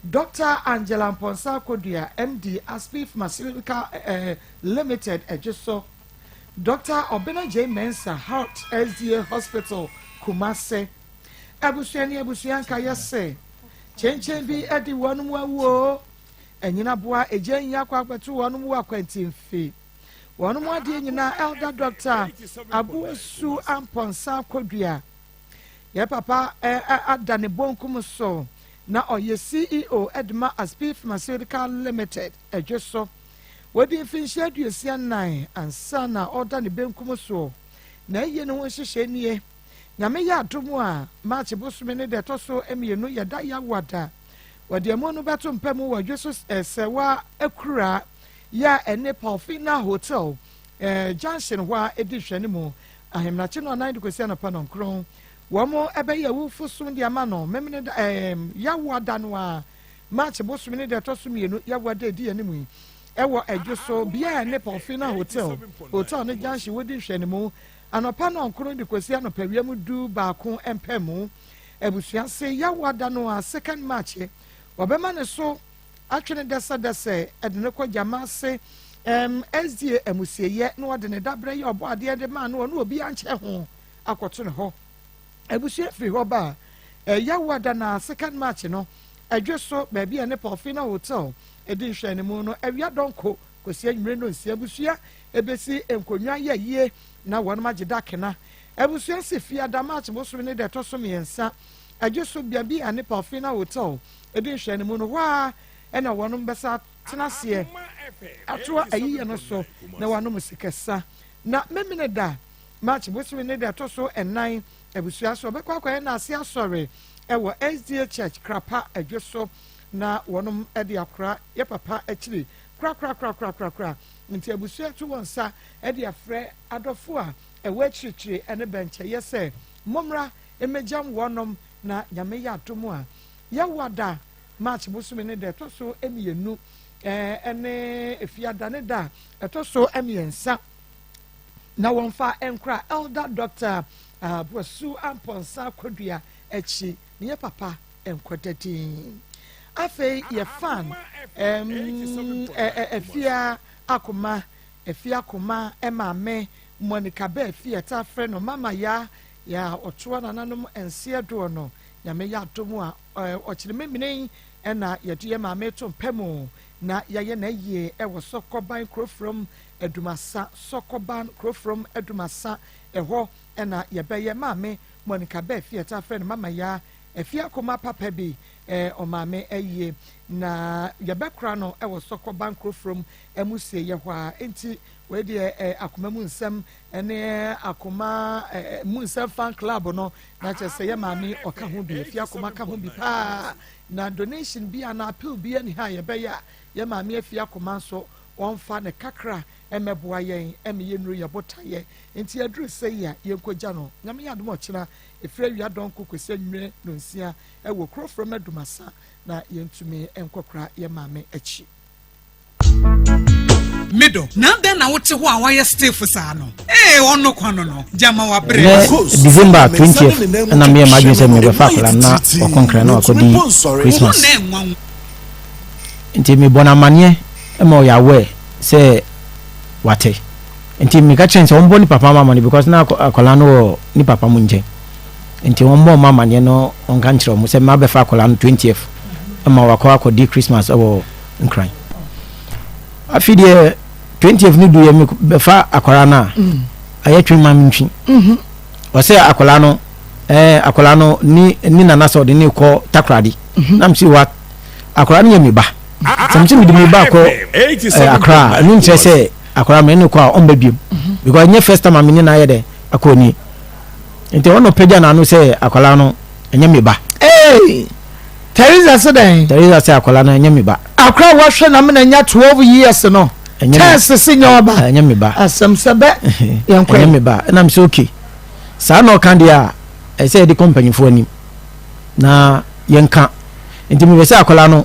Dr. Angela Mponsa Kodua, MD, Aspi Pharmaceutical Limited, Ejiso. Dr. Obena J. Mensah, Heart SDA Hospital, Kumase. Abusianka yase. Chen bi edi wanu wo. Enyina boa ejen yakwa kwetu wanu wa kwentin fi. Wanu mo adi nyina Elder Dr. Abusu Amponsa Kodua. Ye papa adane bonkum so. Na oye CEO Edma Aspi Pharmaceutical Limited ejeso wodi finshi aduosia 9 ansa na order ne benkum so na ye no hwehye nie nyame ya adomu a March bosume ne de toso emienu ye da ya wada wodi amonu beto mpemu wadweso sewa akura ya ene Paulfina Hotel Junction hwa edihwe ne mu ahemnache no 9 kwesi anapa no nkron wamo ebe ya wufu sum dia ma no memene ya wada no a March bosu mene de tosu mienu ya wada di animu ewo edwoso bia ne Paulfina Hotel ne janshi wodi hwe ne mu anopa no nkro de kwesi anopa wiam du baako empemu ebusua se ya wada no a 2nd March wabema ne so atwene desa edene ko jama se SDA emusieye no wade ne dabre ya obo ade de ma no obi anche ho akoto ne ho ebusie free hoba ya wada na 2nd March no adweso ba bia ne Paulfina Hotel edi hwe ne mu no awia donko kosi anwure no nsi ebusia ebesi enkonwa ye na won magida kena ebusia se fia da March bo so ne de to so miensa adweso bia ne Paulfina Hotel edi hwe ne mu no wa ena won besa tenase atwa ayiye no so na wano musikasa na memene da March bo so ne de to so enan ebusia so be kwakwa na ase asore ewo SDA Church krapa adweso na wonum ede akra ye papa akiri kra nti ebusia to wonsa ede afre adofo a ewo akirikyiri ene benche yese momra emejam wonum na nyame ya atomu a ye wada March busumi ne de to so emienu ene efiada ne da to so emiensa na wonfa enkra Elder Dr. Abusu Amponsa Kodua echi ne papa enkodadin afei ye fan efia akoma emame Monica be efia ta frɛ no mama ya otoa nananum ense do no nyame ya domu a okire memene ena yedu mame to mpemu na yaye na yie ewo sokoban krofrom edumasa sokoban krofrom edumasa eho ena yebeye mame Monica be efia ta frɛ no mama ya efia koma papa bi omame eye na yebekra no ewo sokoban krofrom emuse ye hwa enti we de akoma mu nsem ene akoma mu nsem fan club no na chese ye mame oka ho bi efia akoma ka ho bi pa na donation bi ana appeal bi ani ha yebeya ye mame efia akoma so wonfa ne kakra emeboa yen emeye nuru yebotaye enti aduru sei ya yenkogya no nyame yadom okira efra wi adon kokosi anwure no nsia ewo krofrom adumasa na yentumi enkokra ye mame achi mido na den na wote ho a wayɛ stiff saa no ono kwano no jama wa bre December 20th na me imagine say me be fa kala na okonkra na akodi Christmas nti me bona mane ma ya we say wate nti me ka chen so on boni papa mama ni because na akola no ni papa mu nje nti on bo mama ne no on kan kire mo say ma be fa akola no 20th ma wakọ akọ Christmas owo nkran afide 20th ni do ye me be fa akola na aye twen ma ntwi o say akola no ni nana so de ni ko takradi nam si wa akola no ye me ba samti mi de me ba ko akra ni nche say akola me ni ko on ba biem because nye first time amini na ye de akoni nti wono peja na no say akola no enye me ba Teresa say akola no enye me ba akra wa hwe na me na nya 12 years no test se nya ba enye me ba asem sebe enye me ba na me say okay sa no kan dia e say the company fo ani na yenka nti me say akola no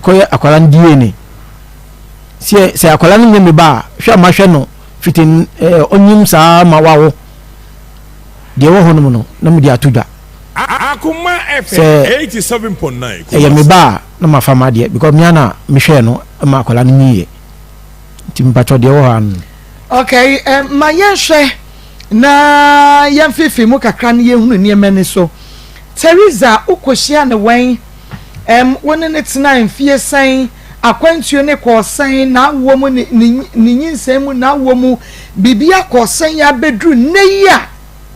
ko akola ndie ni se akola no nye me ba hwe ma hwe no fitin onyim sa ma wawo de wo hono no na me di atudwa Akoma FM 87.9 me ba na ma fama de because me na me hwe no ma akola no nyiye nti mpacho de wo han okay ma yenhwe na yemfifi mu kakra ne yehunu ne meni so Teresa ukohia ne wen woni ne tena mfie san akwantuo ne ko san na wo mu ni nyinsem mu na wo mu bibia ko san ya bedru neya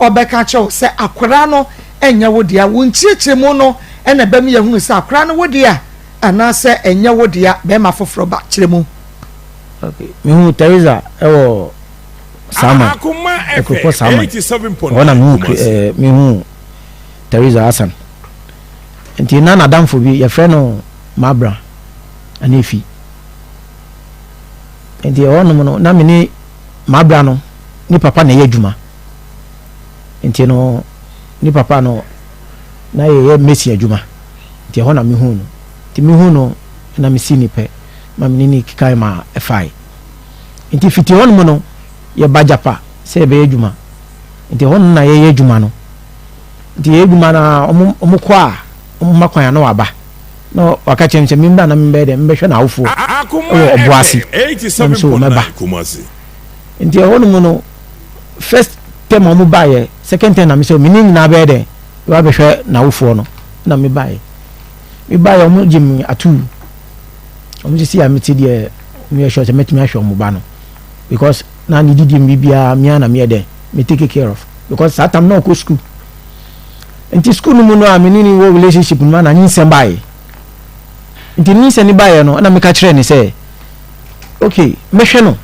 obeka chew se akora no enya wodia wonchiche mu no ena bam yehunu se akora no wodia ana se enya wodia be ma foforo ba kire mu okay me Teresa ewo sama Akoma FM 87.9 wana me Teresa Hassan nti na damfo bi ya frɛ no Mabra anefi nti ɔno no na me ni Mabra no ni papa na yɛ adwuma nti no ni papa no na yɛ mesi adwuma nti hɔ na me hu no nti me hu no na me si ni pɛ ma me ni kikai ma efai nti fiti hɔ no ye bajapa se be adwuma nti hɔ na ye adwuma no nti ye adwuma na omo kɔ a omo makwan na waba no waka chemche mimba na mbe de mbehwe na awofo oboasi 87.9 Kumasi nti hɔ no first term omo baye second term na me so mini na be de wa behwe na awofo no na me baye omo jim atu omo si amiti de me short metimi ahwe omo ba no because na ni didi mbibia mia na me de me take care of because that time no go school enti school mu no amini ni wo relationship no na Nsem bae enti Nsem ni bae no na me ka kire ni say okay mehwe no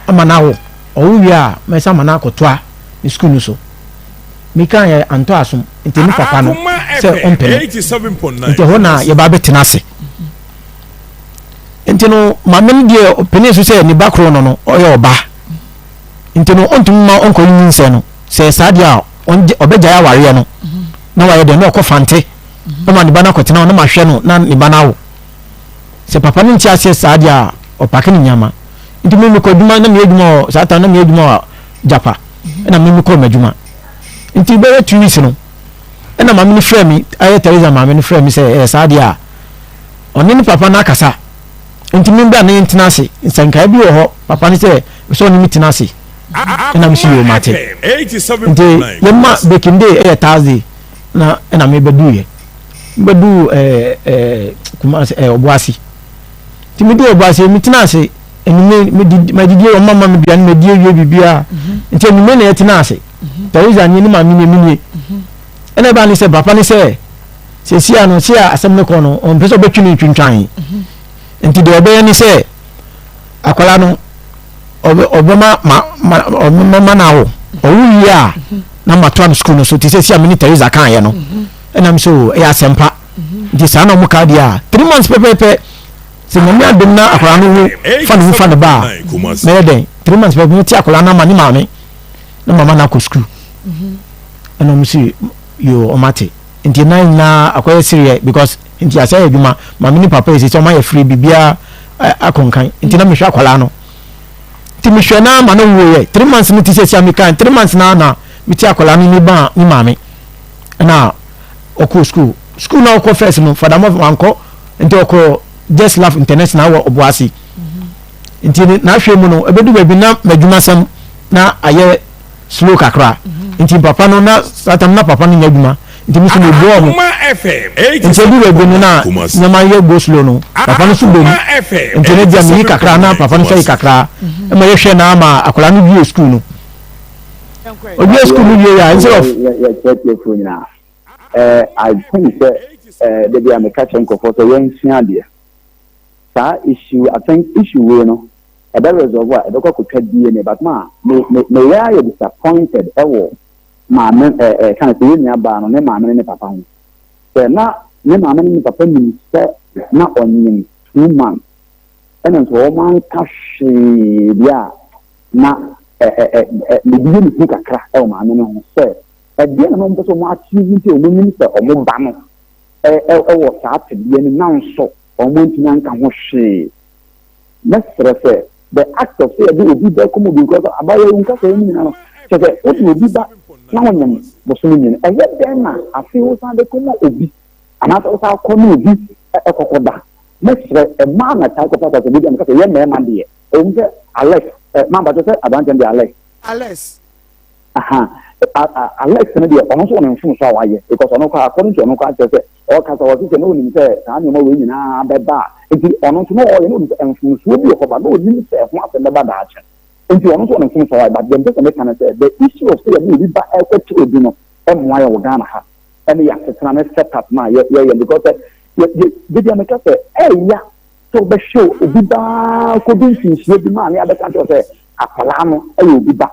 amana wo owu a me sa mana akotoa ni school no so me kan ye anto asom enti ni papa no say ompene 87.9 enti ho na ye ba betena se enti no mamen die opene so say ni bakro no oye oba enti no ontum ma onko Nsem no say sadia obeja ya ware no na waye de no okofante no ma ni bana kwetena no ma hwe no na ni bana wo se papa ni ntia ase sadia opake ni nyama enti me ko duma na me adwuma sata na me adwuma japa na me ko madwuma enti be 2 weeks no na ma me ni frɛ mi aye Teresa ma me ni frɛ mi say sadia oni ni papa na kasa enti me bia na ntina ase nsanka bi wo ho papa ni say so ni ntina ase na me si yo mate 87.9 yema baking day Thursday na me bedu kuma oboasi ti me do oboasi me tina ase eni me didi o mama me bia me die wie bibia nti eni me na yetina ase Teresa ni ma me ni ena ba ni se papa ni se sia no sia asem ne ko no on peso betwini twintwan nti de obe ni se akola no obama ma na wo owu ya na matwa school no so ti se sia me ni Teresa kan ye no ena me so ya sempa di sana mo ka dia 3 months pepepe se nyame adom na akola no fa no ba me den 3 months pepepe ti akola na ma ni ma me na mama na ko school ena me si yo omate nti na akoya serious because nti asa adwuma ma me ni papa ese so ma ya free bibia akonkan nti na me hwa akola no ti me hwe na ma no wo ye 3 months ni ti se sia me kan 3 months na me ti akola ni ba ni ma me na oko school na oko first no fada mo anko nti ɔkɔ just laugh international wɔ Obuasi nti na ahwɛ mu no ebedu baabi na madwuma sam na ayɛ slow kakra nti papa no na satam na papa no nya adwuma nti mi so me bo mo nti edu baabi no na nyama yɛ go slow no papa no so bom nti ne dia mi kakra na papa no sɛ kakra e ma yɛhwɛ na ama akwaraa no bi school no obi school no wie ya instead of I think that they be a catching for the young Siadia. That issue, I think issue we know. A better of what the cock could DNA, but may I be disappointed ever. My man, kind of being about on my man in the papa. They're not, my man in the papa means not on 2 months. And then so one cash, yeah, not the beginning to a crack, oh, my man, sir. At the end of the match, you to minister or more banner. Was happened, and now so, or Montinan can wash. Let's say the act of say will be there because about your own castle. So that what will be that now and was meaning. And yet, then I feel the Como Obi, and I thought I'll come with a cocoda. Let's say a man at type of a medium because a young man, dear. Alex, Mamma, to say, abandon the Alex. Alex. Alex maybe almost on phone so why because ono kwa according to ono kwa say o ka so say no ni say anu mo we nyina beba enti ono so no o no phone so bi ko ba no ni say ho afa beba da ache enti ono so on phone so why but them just make can say the issue of say we ba e kwati obi no e mo aye wo Ghana ha and ya setna na set up na ye because they make say ya so be show obi ba ko bi nsinsie bi ma ya be kan say akwala no e obi ba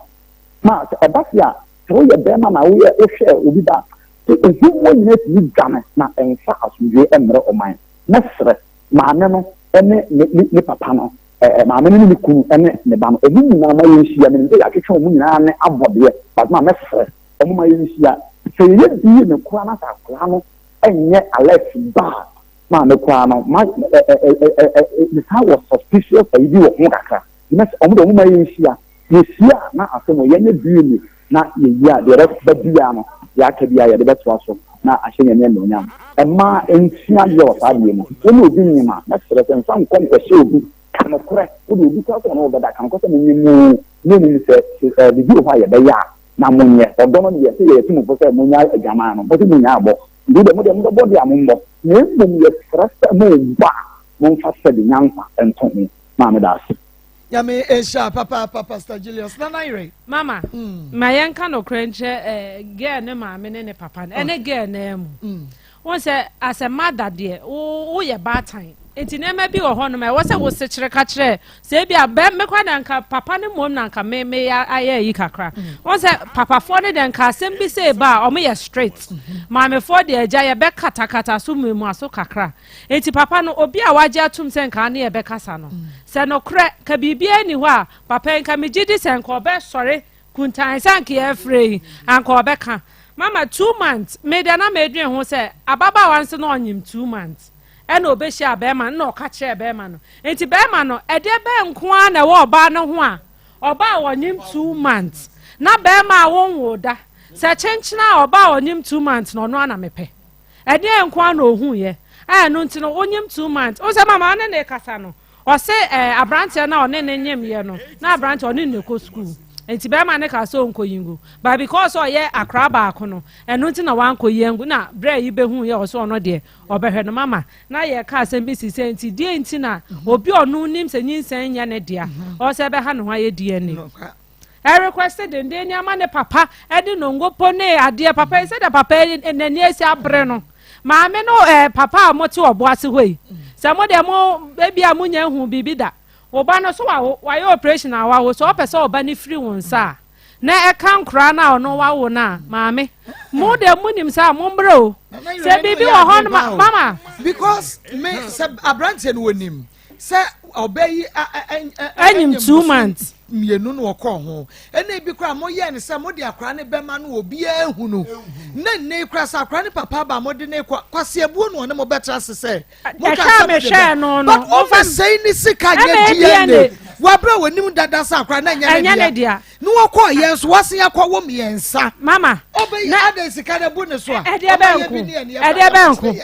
ma abafia so ye be ma we share obi da if you want to Ghana na enfa asudwe emre oman na sre ma ne no ene ne papa no ma me ne kunu ene ne ba no ebi nyina ma ye hia me nde ya twetwe mu nyina ne abode but ma me sre omo ma ye hia se ye bi ne kura na sa kura no enye Alex ba ma me kura no ma the how was suspicious e bi wo ho kakra me omo ma ye hia ye hia na asemo ye ne bi ni na ya the rest badia no ya ka bia ya de betwa so na ahye ne no nyam e ma entia ye o sa die no wo obi nyima na sere sen san kom kwese obi kan kore wo obi ka so no obeda kan ko se nyimu ni se the video fa ye be ya na munye odo no ye se ye timu fo se munya agama no bo ti munya abo ndi de mo de body amumbo ne mbom ye frasta mo ba mo fa se de nyanfa enton ma me da se Yami Esha, Papa, Pastor Julius, Nana Ire. Mama, my young can of cringe, girl, no mamma, and a papa, and a girl name. One said, as a mother, dear, oh, your bad time. It never be a honor, was I was such a catcher. Say, be a bad mequadanka, papa, and monanka, may I crack. One said, Papa, for the danka, send be say bar, or me a straight. Mamma, for the jaya becca, sumi, maso cacra. Eti papa no, obi a waja tum sen kani e bekasano. Se no kre ka bibia ni hwa papa nka megidi sen ko be sore kuntan sanki efrei an ko beka mama 2 months me da na medwen ho se ababa wanse no onyim 2 months e na obeshi abema na oka kire bema no enti bema no e de be nko a na wo oba no ho a oba wonyim 2 months na bema wonwo da se chenchina oba wonyim 2 months no no na mepe e de nko a na ohun ye no nti no onyim 2 months o se mama na ne kasa no o se abrante na one ne nyem ye no na abrante one ne ko school enti be ma ne ka so nko yingu but because o ye akra ba ako no eno nti na wan ko yengu na bra yi be hu ye o so no de obehwe no mama na ye ka asem bi sise enti die enti na obi onu nim se nyinsan nya ne dia o se be ha no ha ye die ni I requested the Daniama ne papa e di no ngopo ne ade papa se de papa nani esi abre no ma me no papa amoti oboase hoi samo de mo baby amunya hu bibida oba no so wa ye operation awa wo so opese oba ni free won sa na e kan kra na ono wa wo na maame mo de munim sa mo mbro se bibi wo hon mama because me se abrante no wonim se obey anyim 2 months mienu no wokọ ho ena ebi kra mo ye ne se mo de akra ne bema no obi ahu no na ne kra sa akra ne papa ba mo de ne kwase abuo no ne mo betra se mo ka me hwe no no o fa sei ni sika ye die ne wa bra wonim dada sa akra na nya ne dia no wokọ ye so wase yakọ wo miensa mama obi ada sika ne bu ne so a e de be nku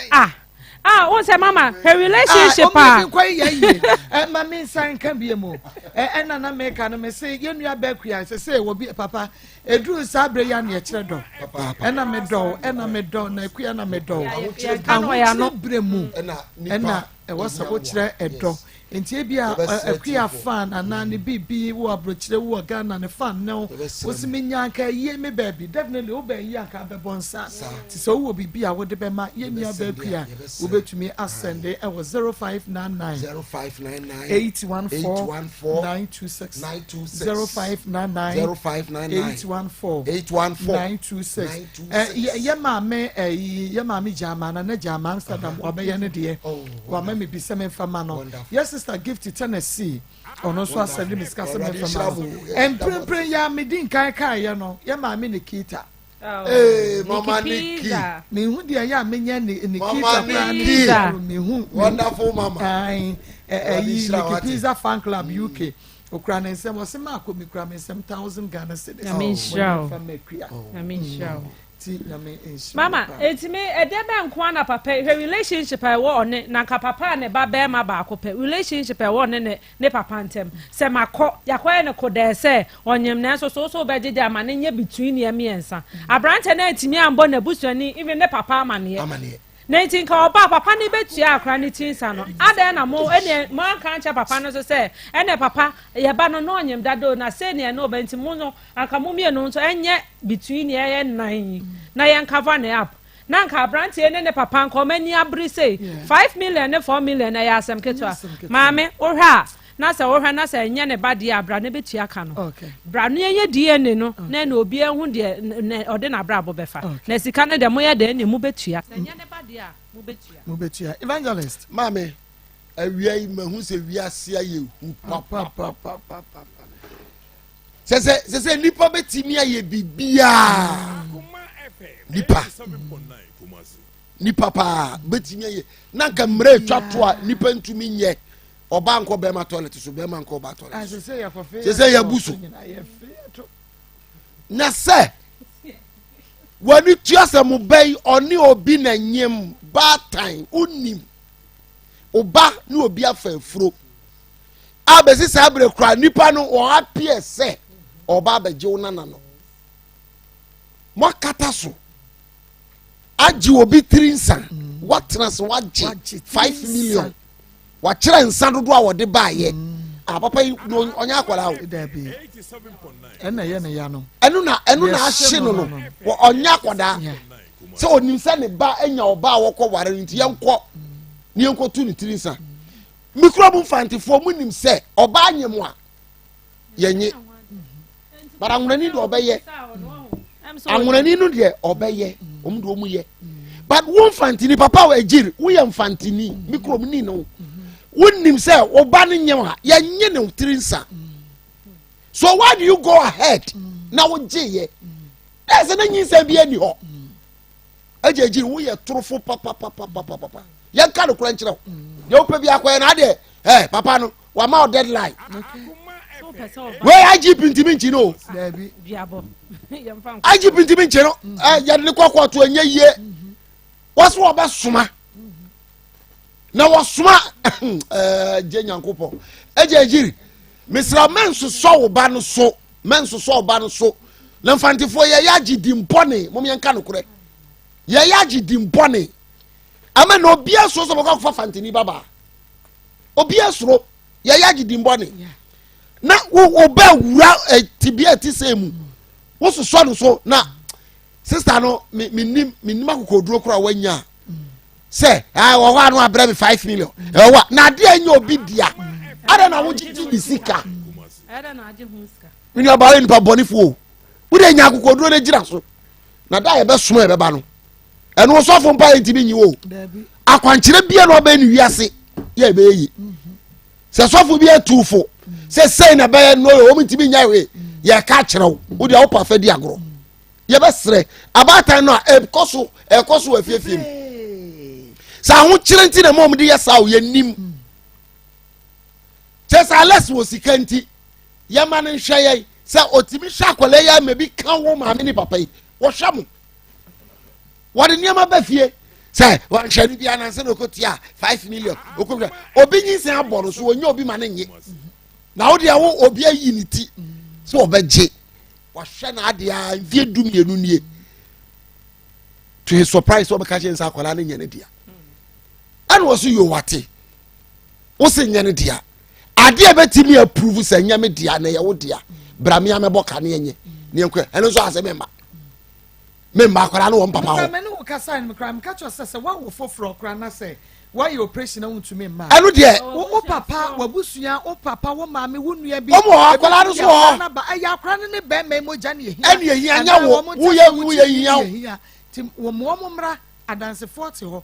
o say mama her relationship mama san kan bi mo na na me ka no me say ye nua ba kua say wo bi papa eduru sabre ya na kire do na me do na kua na me do an bre mu na e wo sabo kire edo nti bia akua fan ana ne bibi wo abrochire wo Ghana ne fan no wo si menya ka ye me baby definitely wo be yi aka be bonsa ti so wo bibi a wo de be ma ye nua ba kua wo betumi ascend e wo 0599 814 926 ye ma me jama na jama Amsterdam wa be ye ne de wa ma me bi se me fama no yes sister gift Tennessee ono so asende miskase me fama empre ya me din kai ya no ye ma me Nikita Mama Nikki me hu dia ya me nya Nikita me hu wonderful mama Nikki Pizza fan club UK okra na nsem o se ma akọ mi kra me nsem 1000 Ghana cedis I mean show mama etime edebe nko na papa her relationship I wo ne na ka papa ne ba be ma ba akọ relationship I wo ne papa ntem se makọ yakọ ne ko de se onyem na so be gege ama ne nya between ye miensa abrante na etime ambo na busuani even ne papa amane na tin ka oba papa ni betua akra ni tinsa no ada na mo ene mo kan cha papa no so se ene papa ye ba no onyem dado na se ne no benti mo no aka mo mie no so enye between ye nan na ye cover ne up na nka brand ne papa nko mani abri say 5 million ne 4 million na ya asem ketwa maame wo hwa na se wo hwa na se enye ne ba de abra ne betua ka no bra no ye DNA no na na obi ehu de ode na bra bo befa na sika ne de mo ye de ne mu betua enye ne ba de a mu betua evangelist mame awia mahu se wiase aye hu papa se nipa betimi aye bibia nipa pa betimi aye na nka mre twato a nipa ntumi nye oba nko be ma toilet so be ma nko ba toilet se ya busu na se wani tuase mu bay oni obi na nyem bad time unim oba ni obi afafuro abesi sabre kra nipa no o happy se oba beje unana no mo kata so aji obi trinsa watras waji 5 million wachira nsa dodo a wode baaye papa onya akwara wo ena ye ne ya no enu na ahye no onya akwada se onim se ne ba enya oba a wokọ ware nti yenko tu ni trinsa mikrobu fantifo munim se oba anyem a yenye bara ngunani do obeye angunani no de obeye omdo omu ye but won fantini papa wa ejiri wo ye fantini mikrobu ni no wonim say oba no nyem ha yenye ne trinsa so why do you go ahead na wo gye ese na nyinsa bia ni ho ejiri wo ye torofo papa yan ka no kura nkyerɛ ye opa bi akoye na ade papa no wa ma deadline we IGP ntimi nchi no IGP ntimi nchi no ya de kokko to anya yie waso oba soma na wasoma je nyankopɔ ejiri misra menso so wo ba no so na mfantifo ye ya gidi mpone mom yan ka no kura ye ya gidi mpone ama no bia so baka fa fantini baba obia soro ya ya gidi mbone na wo ba wura tibia ti semu wo so no so na sister no minim akokoduro kura wanya se wo ho anu abra me 5 million wa na de anya obi dia ada na wo gidi bisika ada na age huska mini abale ni pa bonifo wo de nya akokoduro na gira so na da ye be soma ye be ba no eno so fo mpa ntimi nyi wo akwankyere bia no ba ni wiase ye be yi se sofo bia tufo se sei na ba no o ntimi nya we ye ka kyerɛw wo de wo pa fa di agoro ye be sere abatan no ekoso afiefiem sa ho kyere nti na mom de ye sa wo ye nim se sa less wo sikanti ye ma ne hwe ye se otimi hwa akole ya ma bi kan wo ma me ni papa yi wo hwa mo wade niam ba fie say wan hwani bia na se no kotia 5 million okobra obi nyinsen aboro so onye obi ma ne nye na wo de wo obi ayi ni ti so obegye wa hwe na ade a vie dum yenu nie to his surprise so be ka chensa akwala ne nyane dia and was you wate wo se nyane dia ade betimi approve se nyame dia na ye wo dia brame ya meboka ne nye ne enko eno so ase memba akwala no wo papa ho me no kasa ni kram ka cho se wa wo foforo kra na se why your operation na wontu me ma eno de wo papa wabusua wo papa wo maame wo nua bi omo akwala no so ho na ba ya akra ne be me moja ne ehia ene ehia nya wo ye hia tim wo mo mra adanse 40 ho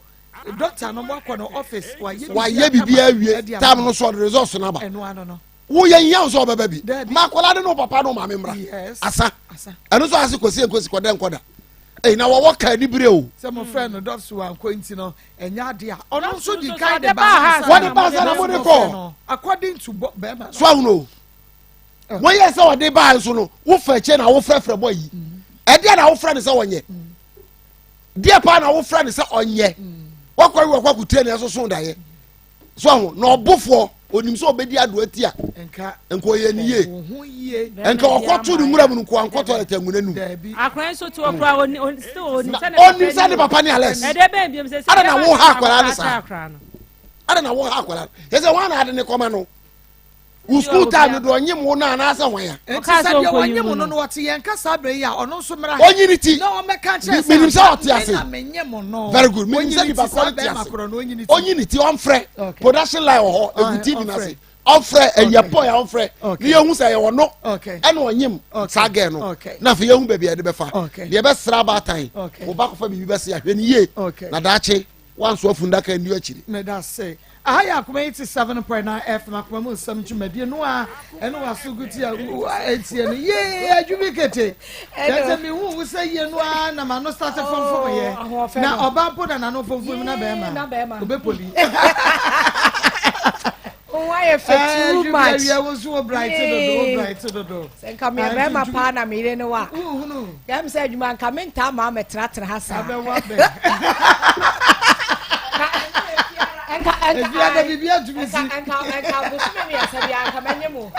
doctor no mo akọ no office wa ye bibia awie tam no so results na ba eno ano no wo ye hia so baba bi ma akwala no papa no maame mra asa eno so ase kosi koda nkoda na wo ka ni bire o se mo friend no doctor wa nko nti no enya ade a ono so di kind de ba what the pass na mo de ko according to be ma so no when you say what they buy so no wo fa che na wo frefre boy yi e dia na wo friend say wonye dia pa na wo friend say onye wo kwa kutie na so da ye so ho na obofo onim so obedi ado ati a enka ye ni ye enka okoto ni mura mu nko ankoto etangunanu akran so to okra oni se ne papa ni Alex e de ben biem se ada na wo ha akwara na sa ada na wo ha akwara ye se wan ade ne koma no u school time do onyim wo na na asa hwan ya ka so ko onyim no no wote yen ka sa bre ya ono so mra onyiniti no o meka che minim sa ote ase no very good minim sa di ba quality ase onyiniti on frɛ production line ho TV na se on frɛ eyapo ya on frɛ ni ye hu sa ye wono ene onyim sa ge no na fa ye hu ba bia de be fa de be sra ba tan wo ba ko fa bibi be se ahwe ni ye na daache wan so afunda ka ni akiri me da say Ahaya Akoma 87.9 FM Akoma mu Nsem Dwumadie no a eno waso guti a etie no ye adwumikete that me hu say ye no a na ma no start from ye na oba po na no from na be ma obepoli why effect too much you was so bright to do say come here be ma pa na me no wa yam say adwuma nka me nta ma metratra ha sa if you are the bibia to me see enka busumi me asabi anka manyemu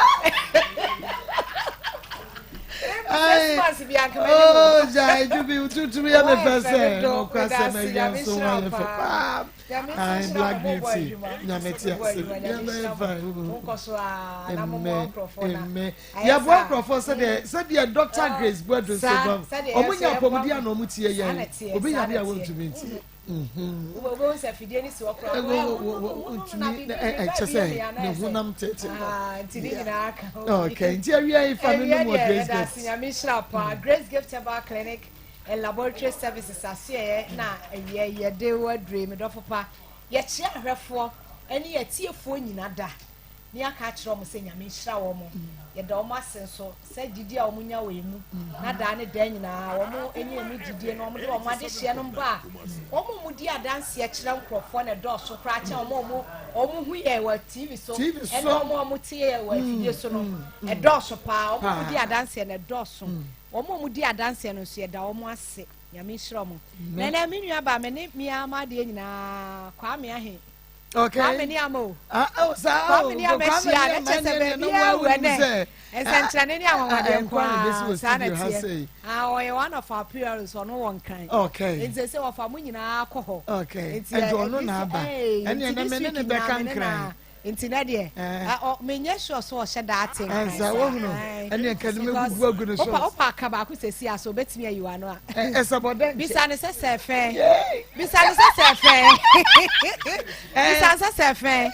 oh jai you be to me am person no kwase me yan so one for I black beauty nyametia ya boy professor said the Dr. Grace Bodo so bam omunya pomudi na omutie yan obi ya dia want to meet wo se fidie ni si okra ne hunam tete ntini nyina aka okay nti awia ifa no mo Grace gift Grace Gift Herbal Clinic and Laboratory Services asie na ye de wa dream do papa ye chia hwefo eni ye tiefo nyina da ni aka kire mo se nyame hira wo mo ye da mo asen so se gidi a wo nya we mu na da ne da nyina wo mo eni emi gidi no mo de wo ma de hye no mba wo mo mu di adanse ye kire nkrofo na do so kra cha wo mo hu ye wa TV so eni wo mo tie wa fidie so no e do so pa wo mo di adanse na do so wo mo di adanse no so ye da wo mo ase nyame hira mo na na mi nua ba me ne mi ama de nyina kwa me ahe okay how many amo sa how many amo sia na chese be bia wene esentrane ni awon kwa sanity we one of our peers on one kind okay it say of amu nyina akọ okay and no na ba ene na me ne be kan kran intina de menye sure so hye that thing za wo hunu ene kan me gugu agu so opa aka ba ku sesi aso betimi ayiwa no a esabode bisa ne se fe bisa ne se fe bisa se fe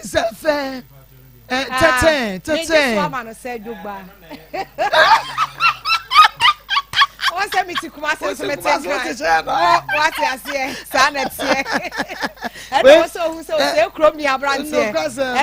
tete mama no se jugba o se mi ti kuma se so mete what ya se sanete e so hu so se krom ni abrante e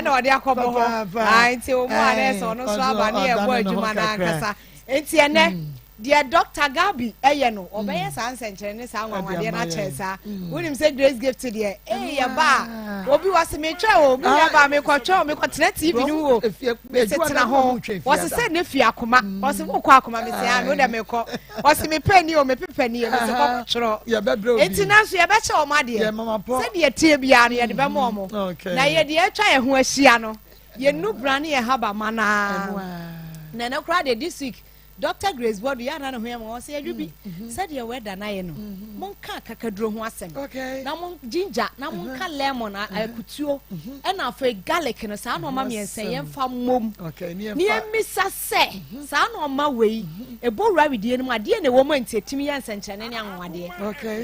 na ode akobo ho ai ti o mu ane so no so aba na e bo adwuma na nkasa enti ene dear Dr. Gabi no obey sans and Chinese and one dear Nachesa William said Grace gift to the ba obi was me try me control me TV no if you sit home was said if you akoma was wo kwa akoma me say no dem ko was me penny o me penny me say ko chro ya be bro enti so ya be che o ma de said ye tie bia no ye de be mo mo na ye de atwa ye ho ahia no ye nu brane ye haba mana na na kra de this week Dr. Grace Board ya na ho am say adwubi said ye weather na ye no monka kakadro ho asem na mon ginger na monka lemon akutuo e na fa garlic no sa na ma me ensen ye mfa mom ni emisa se sa na ma wei e bo rawidie no ade na wo ma ntetimi ye nsenchene ne anwade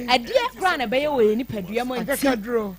ade kra na be ye we ni padua mo kakadro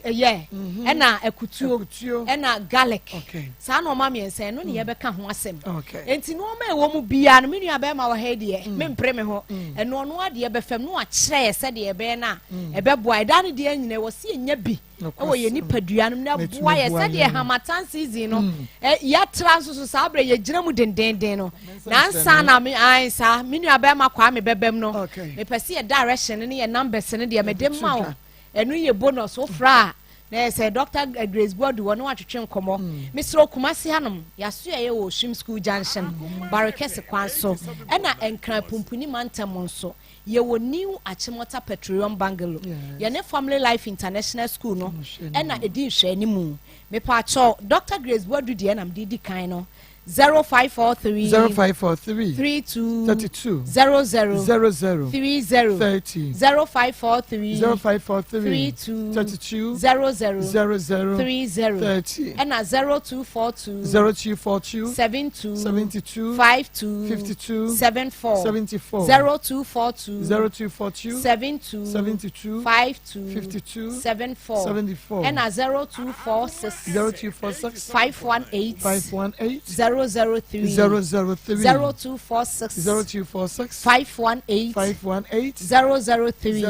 ena akutuo ena garlic sa na ma me ensen no ne ye beka ho asem enti no ma e wo mu bia no me nua be ma wo ha die me mpre me ho eno no ade be fam no a kire se de be na e be boa da ne de anyina wo se nya bi e wo ye ni padua no na boa ye se de hamatan season no ya transo so sa abre ye gira mu dendenden no na nsa na me ansa me nua be ma kwa me bebem no me pese ye direction ne ye numbers ne de me dem ma wo enu ye bonus ofra na say Dr. Grace Board won wa twetwe nkomo Mr. Okumasi hanom yaso ye wo Shim School Junction Barakese kwanso ena enkran pumpuni mantam nso ye wo new Achimota Petroleum Bungalow ye ne Family Life International School no ena edi hwe animu me pa cho Dr. Grace Board de na mdidi kan no 0543 32 00 30 0543 32 00 30 and 0242 72 52 74 0242 72 52 74 and 0246 518 003 0246 518 003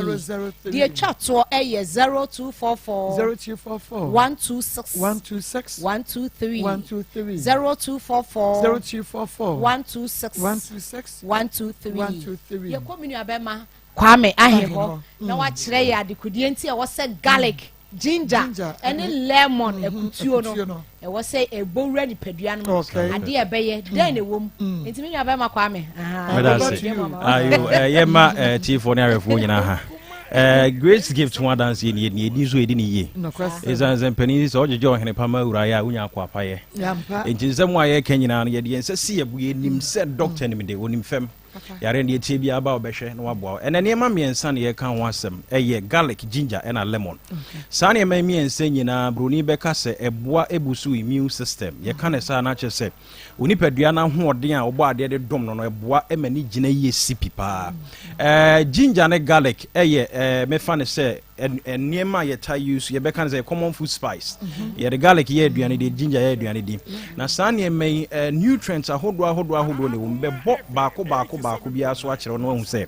the chat to 0244 126 123 0244 126 123 ye komini abema kwame aheho na wa kire ya adekudie nti e wo se garlic ginger and lemon ekutuo no e wo say e bowura ni padua no ade e beye den e wom enti me nua ba makwa me ayo yema chief on arefo nyina ha Grace gift one dance in ye ni so edi ni ye ezan penny so ojeje ohene pama ura ya unya akwa paye enti nsem wa ye kanyina no ye de ense se ye bu ye nim se doctor ni me de onim fem yare ne tie bia ba obehwe na wabo ene ne ma miensa ne ye kan ho asem eye garlic ginger and lemon sa ne ma miensa nyina broni beka se eboa ebusu immune system ye kan ne sa na che se onipadua na ho oden a obo ade de dom no eboa emani gina ye sipi pa ginger ne garlic eye me fa ne se enema ye ta use ye beka say common food spice ye the garlic ye aduane de ginger ye aduane di na sa ne me nutrients ahodo ne wo be bo baako bia so akere no hu se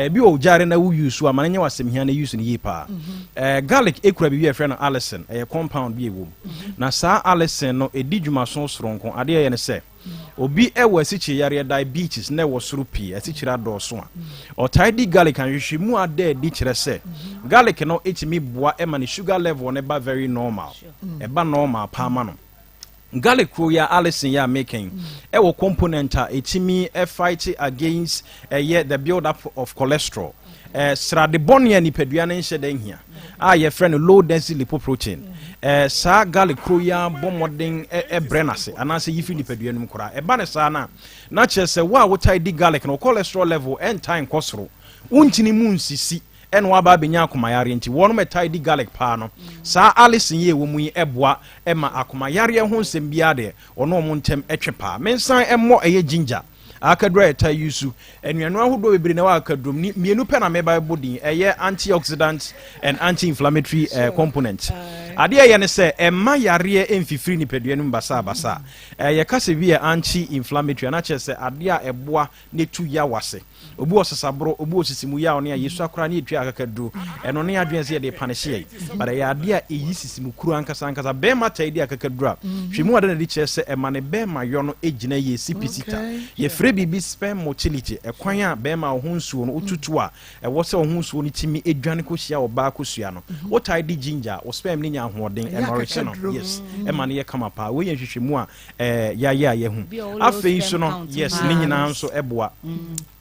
bi o jare na wo use amane nya wasem hia na use ne yipa garlic ekura bi we frɛ no allicin compound bi ewo na sa allicin no edi dwuma so soronko ade ye ne se obi ewo asichi yare diabetes na ewo soro pii asichira dɔɔso a ɔtaidi garlic an hwehwɛ mu ade di kyerɛ sɛ garlic no etimi boa ema ne sugar level ne ba very normal eba normal pa ma no garlic ro ya allicin ya making ewo component a etimi fight against the build up of cholesterol srade bonia ni padua ne nhye dan hia a ye frɛ no low density lipoprotein sa garlic ro ya bomodin brenase anase yifi ni padua num kora eba ne sa na kyerɛ wa wotai di garlic no cholesterol level and time kosoro untini mu nsisi eno aba benya akomayare nti wono metai di garlic pa no sa allicin ye wo mu yi eboa ema akomayare ho nsem bia de ono omo ntem etwe pa mensan emmo eye ginger akadura eta yusu enuanu ahodo bebre na wa akadum ni mienu pe na meba bodin eye antioxidant and anti-inflammatory component ade ye ne se emma yare emfifiri ni peduanum basa ye kase bi anti-inflammatory na che se ade a eboa ne tu ya wase obi osasabro obi osisimu ya one yesu akora ne etwa akakadu eno ne adwen se ye de panehye bare ya ade a eyi sisimu kuru ankasa be mata ide akakadura hwemu ade na de che se emma ne be ma yo no egina ye sipisita ye yɛfrɛ biribi sperm motility ɛkwan a bɛrima wo ho nsuo no wotutu a ɛwɔ sɛ wo ho nsuo no tumi edwane kɔhyia ɔbaa kɔsua no wotae de ginger wo sperm ne nya ahoɔden ɛnɔrehyɛ no yes ɛma no yɛ kama paa woyɛ nhwehwɛmu a yɛayɛ a yɛhu afei so no yes ne nyinaa nso ɛboa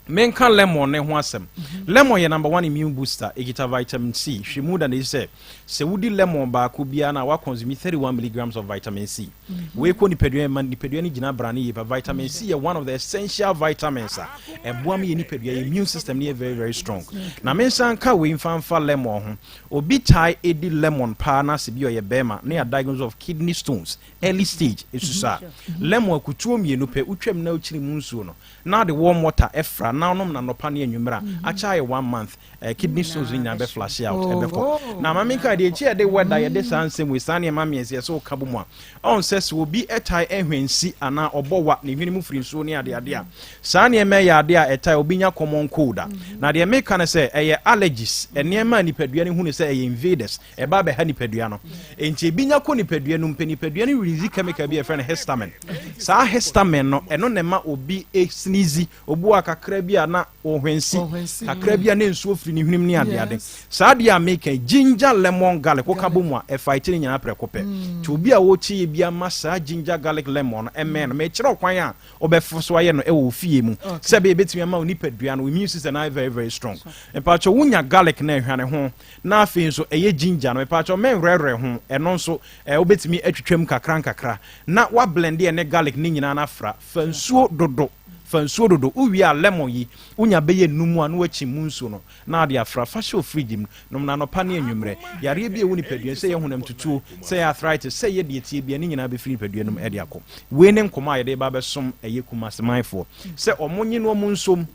menka lemon ne ho asɛm lemon yɛ number 1 immune booster ekita vitamin C hwemu da ne sɛ sɛ wodi lemon baako bia na wa consume 31 milligrams of vitamin C we ko nipadua man nipadua ne gina brane yɛ vitamin C yɛ one of the essential vitamins a ɛboa me nipadua immune system ne very very strong na mensa nka we mfanfa lemon ho obi tai edi lemon pa na se bi oyɛ bema na ya diagnosis of kidney stones early stage esusa lemon akutuo mienu pe utwam na ukiri mu nsuo no na the warm water efra na onom na nopa ne anwumra acha ye 1 month kidney stones nya be flash out ebeko na maminka de echi de weather ye de sansem we sane ma miense so ka bomu a on says obi etai ehwensi ana obowa ne hwene mu firi nsuo ne ade ade a sane me ya ade a etai obi nya common cold na de me kan say eye allergies enema nipadua ne hu ne say eye invaders eba be ha nipadua no enti bi nya ko nipadua no nipadua ne release chemical bi e friend histamine sa histamine no eno ne ma obi sneeze obu akakra bi ana ohwensi kakra bi ana nsuo firi ne hwenem ne ade ade sa de a make ginger lemon garlic ko ka bomu a e fight ne nyana prekope ti obi a wo chi bi ama sa ginger garlic lemon emen me kire okwan a obefo so aye no e wo fie mu se be betumi ama nipadua no immune system na very very strong e pa cho wunya garlic na ehwane ho na afi nso eye ginger no e pa cho men rere ho eno nso obetumi atwetwam kakra na wa blend e ne garlic ni nyina na fra fansuo dodo uwi a lemon yi unya beye numu anu achi munsu no na ade afra fa show fridge no na no pa ne anwumre yare bi e woni padua se ye honam tutu se ye arthritis se ye de tie bia ni nyina be firi padua no e de akọ we ne nkoma ye de ba be som eye kumasemanfo se omonyi no munsom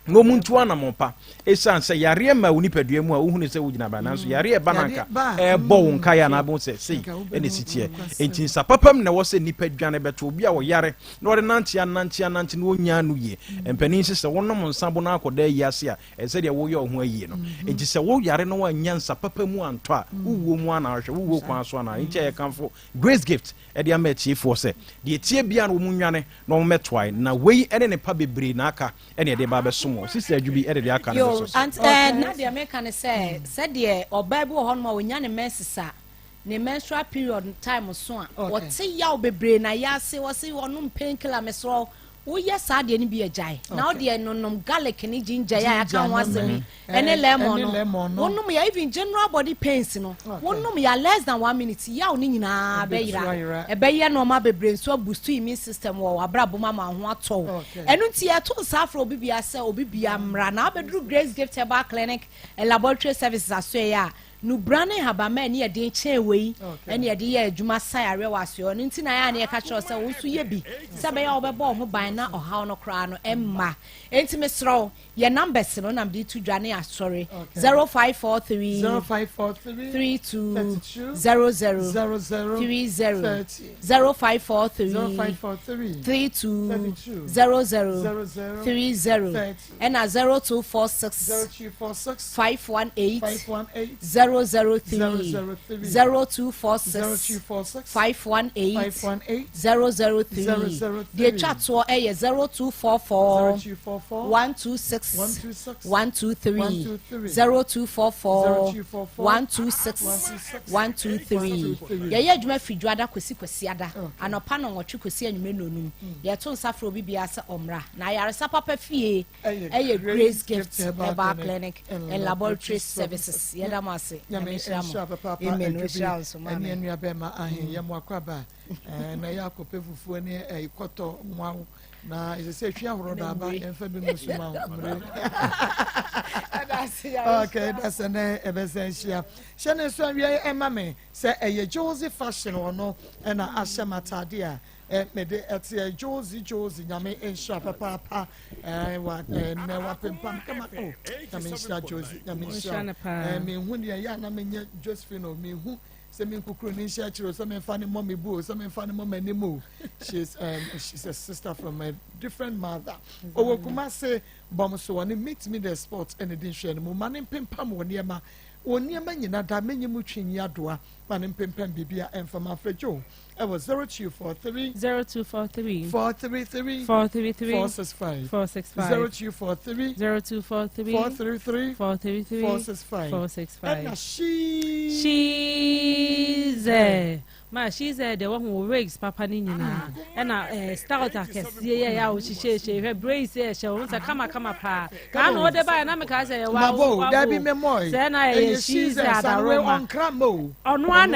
no muntu ana mopa esan se yare ma woni padua mu a wo hunu se wo gina ba nanso yare e bananka e bo wo nka ya na bo se sei ene sitie enti sa papam na wo se nipadua ne beto obi a wo yare na ode nanti no wonya no ye empani se wonom nsabo na akoda yi ase a e se de wo ye ho ayi no enti se wo yare no wanya nsa papamu anto a wo mu ana hwe wo kwan so ana enti e kanfo grace gift e de ama chiefo se de tie bia no mu nwane na wo metwai na wei ene ne pa bebre na aka ene de ba beso sister adwubi e de aka no so na de America ne said de oba bi wo ho no wonya ne mensisa ne menstrual period time so a wote yaw bebre na ya se wo se wonum painkiller mesro wo ye sa de ne bi ajai na wo de nonom garlic ne ginger ya kan wasemi ene lemon no wonum ya even general body pains no wonum ya less than 1 minute yaw ne nyina be yira e be ye no ma bebre so boost immune system wo abrabo ma ho ato enu ti e to safro obibia se obibia mra na obedru Grace Gift Herbal Clinic and Laboratory Services aso ya no brane haba ma ne yede chen wei ene yede ye adwuma sai arewaso no nti na ya ne ka kire se wo so ye bi se be ya obebo ho ban na oha no kra no emma enti mesro ye numbers no nam de to dwane asori 0543 32 00 30 0543 32 00 30 and 0246 518 003 0246 518 003 the chat so 0244 126 123 0244 126 123 ye adwuma fidwada kwesi ada anopa no nwotwe kwesi anwume nonum ye to nsafro bibia se omra na yare sapapa fie eye Grace Gift Herbal Clinic and Laboratory Services ye da mase amen ene nua bema ahen ye mo akwaba na ya kopefufu ne ikoto nwa na ise hwe ahoro da ba emfa bi no suma mre okay that's an essential shene so awie emame se eye Josie fashion ono na ashematade a mede etie Josie nyame ensha papa wa na wa pempam kama nyame ensha Josie nyame ensha me hu ne ya na menye Josephine o me hu se me kukuru ni ensha chiro so me fa ne mommy bu so me fa ne mama nemu she's a sister from a different mother owo kuma say bom so one meet me the sport and edin hwe no mo mane pempam woni ema oniema nyina da menye mu twinyi adoa ma ne mpempem bibia emfama afrejo I was 0243 0243 433 433 465 465 0243 0243 433 433 465 465 and she's the one who rigs papa nina and start a case yeah she her brace she wants to come pa I know the by na make say wow there be memory then I she's at on cramo on one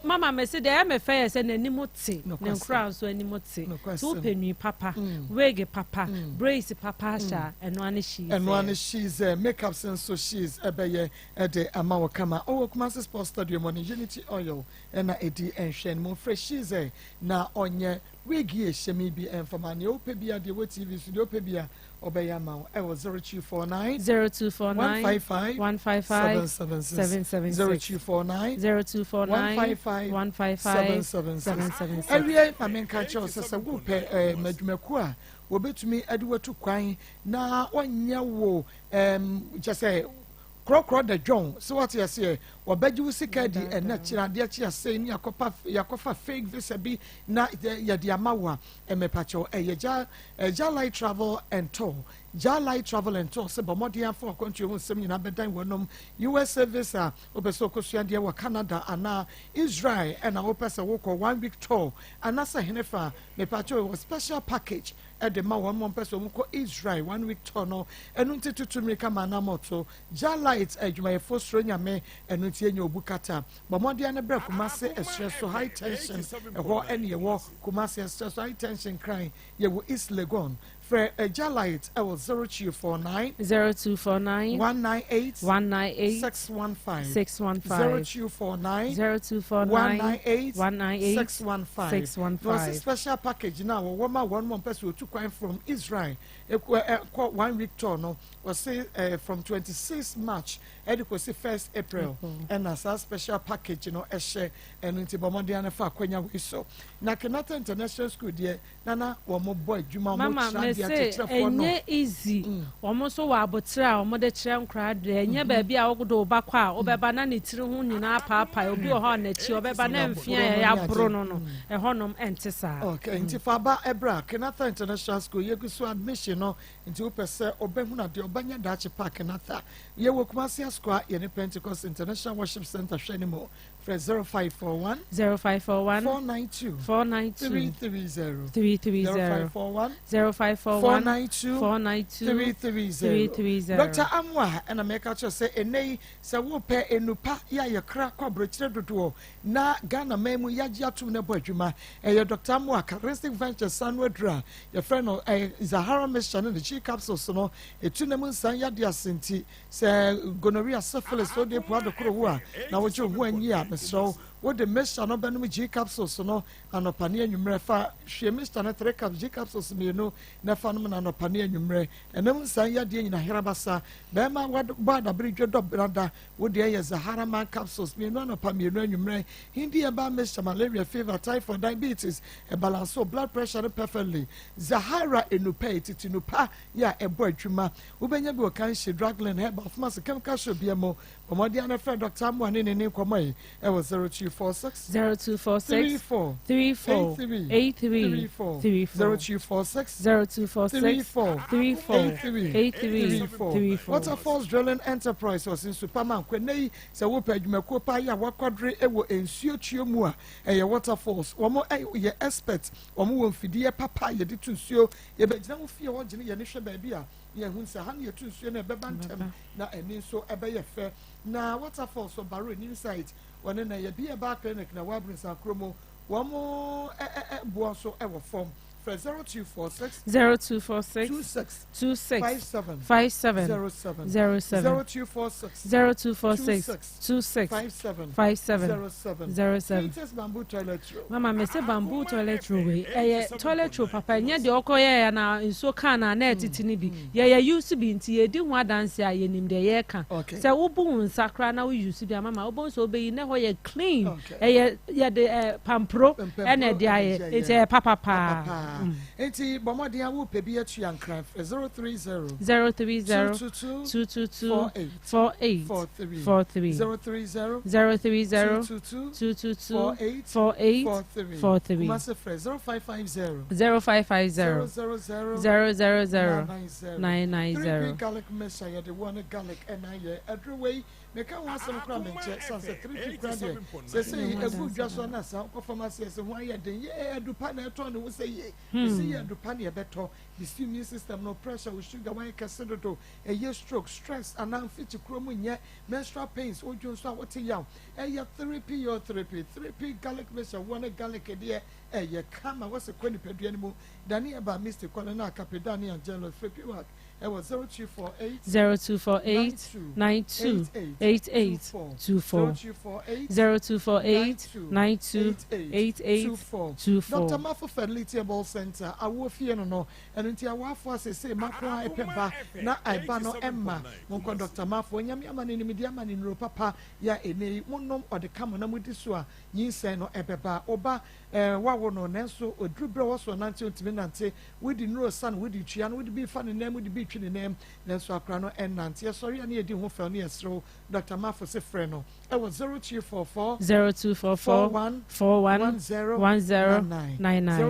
mama me say there me fair say nanimoti na crown so animoti two penny papa wig papa brace papa sha and one she's makeup sense so she's ebeye ede amawo kama kuma sports stadium on Unity Oil na edi enhwen mo fresh na onye wigi ehemi bi enfamani opebia de wo TV studio opebia obeya ma e was 0249 155 0249 155 every mamen catch us as a group madwumaku a wobetumi ade watu kwan na onye wo just say krokro the John so what you say obaji usika di na kira de kira say ni yakofa fake visa bi na ya di amawa emepacho ja light travel and tour ja light travel and tour se bomodian for country won sem nyina bedan wonom US service a obeso kosua de wa Canada ana Israel and opesa wo 1 week tour ana sa henefa mepacho was special package at the ma one person ko Israel 1 week tour no enu ntetutu mrika mana moto ja light adwuma fostro nyame enu tie nya obukata bomodian na bra kumase stress so high tension ho ene ye wo kumase stress high tension crying ye wo East Legon for a Jalite, I was 0249 198 615 198 615 was a special package now. One person took one from Israel. 1 week tour no was say from 26 March and it was 1st April and as a special package a share and into Bomodiana for Quenya Wiso. Na Kenata International School dear Nana one more boy Juma Mama say enye easy almost so abotra omo chrem crowd enye ba bia ogodo bakwa obeba na ne tiri hu nyina papa obi ho na chi obeba na mfia ya bro no ehonom entisa okay nti faba ebra Kenata International School yegusu admission no nti opese obehu na de obanya dachi park Kenata ye wokumasi square ye ne Pentecost International Worship Center hwenimo for 0541 492 330 492 Dr. Amwa and America say enei se wo pe enupa ya yakra kwabrochire dodo na Ghana memu yagia tum na bodwuma Dr. Amwa Charistic Venture Sanwedra your friend Zahara Mission the chief capsules no etunemu san ya dia senti se gonorrhea syphilis so dey po adokoro wo a na wo je ho anyi a mesro what the mission no benum G capsules no anopane anwumre fa hwe Mr. na 3 caps G capsules me no na fa no na anopane anwumre enam san ya de nyina herabasa be ma wada bridge do brada wo de ye Zahara man capsules me no anopane anwumre hindi e ba Mr. malaria fever typhoid diabetes e balance blood pressure perfectly Zahara enupa titinupa ya ebo adwuma wo benya bi o kan she drugland herbal pharmacy chemical shop bi mo omodi ana friend Dr. Amwa ne komai e was 0246 34 83 Waterfalls Drilling Enterprise was in Superman kwenei se wo padwumako pa ya wakodre ewo ensuo tuomu a eye Waterfalls womo ye expert womo wo mfidie papa ye de tunsuo ye begina wo fie wo gine ye ne hwe ba bia ye hunsa han ye tunsuo na beba ntem na eni so ebe ye fe na Waterfalls so baro ni site one na ye bia ba clinic na wabrinsa kromo womo boaso ewo form 0246 26 57 07 0246 Mama me say bamboo toilet roll we toilet roll papa nya de okoye na nso kan na na etitini bi ye use bi nti ye di ho adanse a ye nim de ye ka say wo bu nsakra na wo use bi mama wo bon so obeyi na ho ye clean ye de pampro e na de aye e papa enti bomodi ya wo pebi etu yankran 030 222 48 43 030 222 48 43 Master Fred 0550 990 garlic messiah the one garlic and I every meka wa some kra me che sunset 3 grand say egu dwa so na sa performance say one year den ye adupa na eto no say ye say ye adupa na beto the immune system no pressure we sugar one casado to a year stroke stress and am fit to kromu nye menstrual pains ojo so what yaw e therapy your therapy 3p garlic mixture one garlic e ye kama what's a kwani pedua ni mu dani aba Mr. Colonel Capedani and General Frepi work it was 0248 92 88 24 0248 92 88 24 Dr. Mafo Fertility Center awo fie no eno nti awafo asese makwa epeba na aiba no emma monko Dr. Mafo nyame amane ni media amane nro papa ya ene monnom ode kama na mudi so a nyinsen no ebeba oba wawo no nenso odrubre wo so nante ontimi nante widi nro san widi twia no widi bi fa ne nam widi bi twi ne nam nenso akra no enante sorry ani edi ho fa no yesro Dr. Mafo se frɛ no it was 0244 41 10 99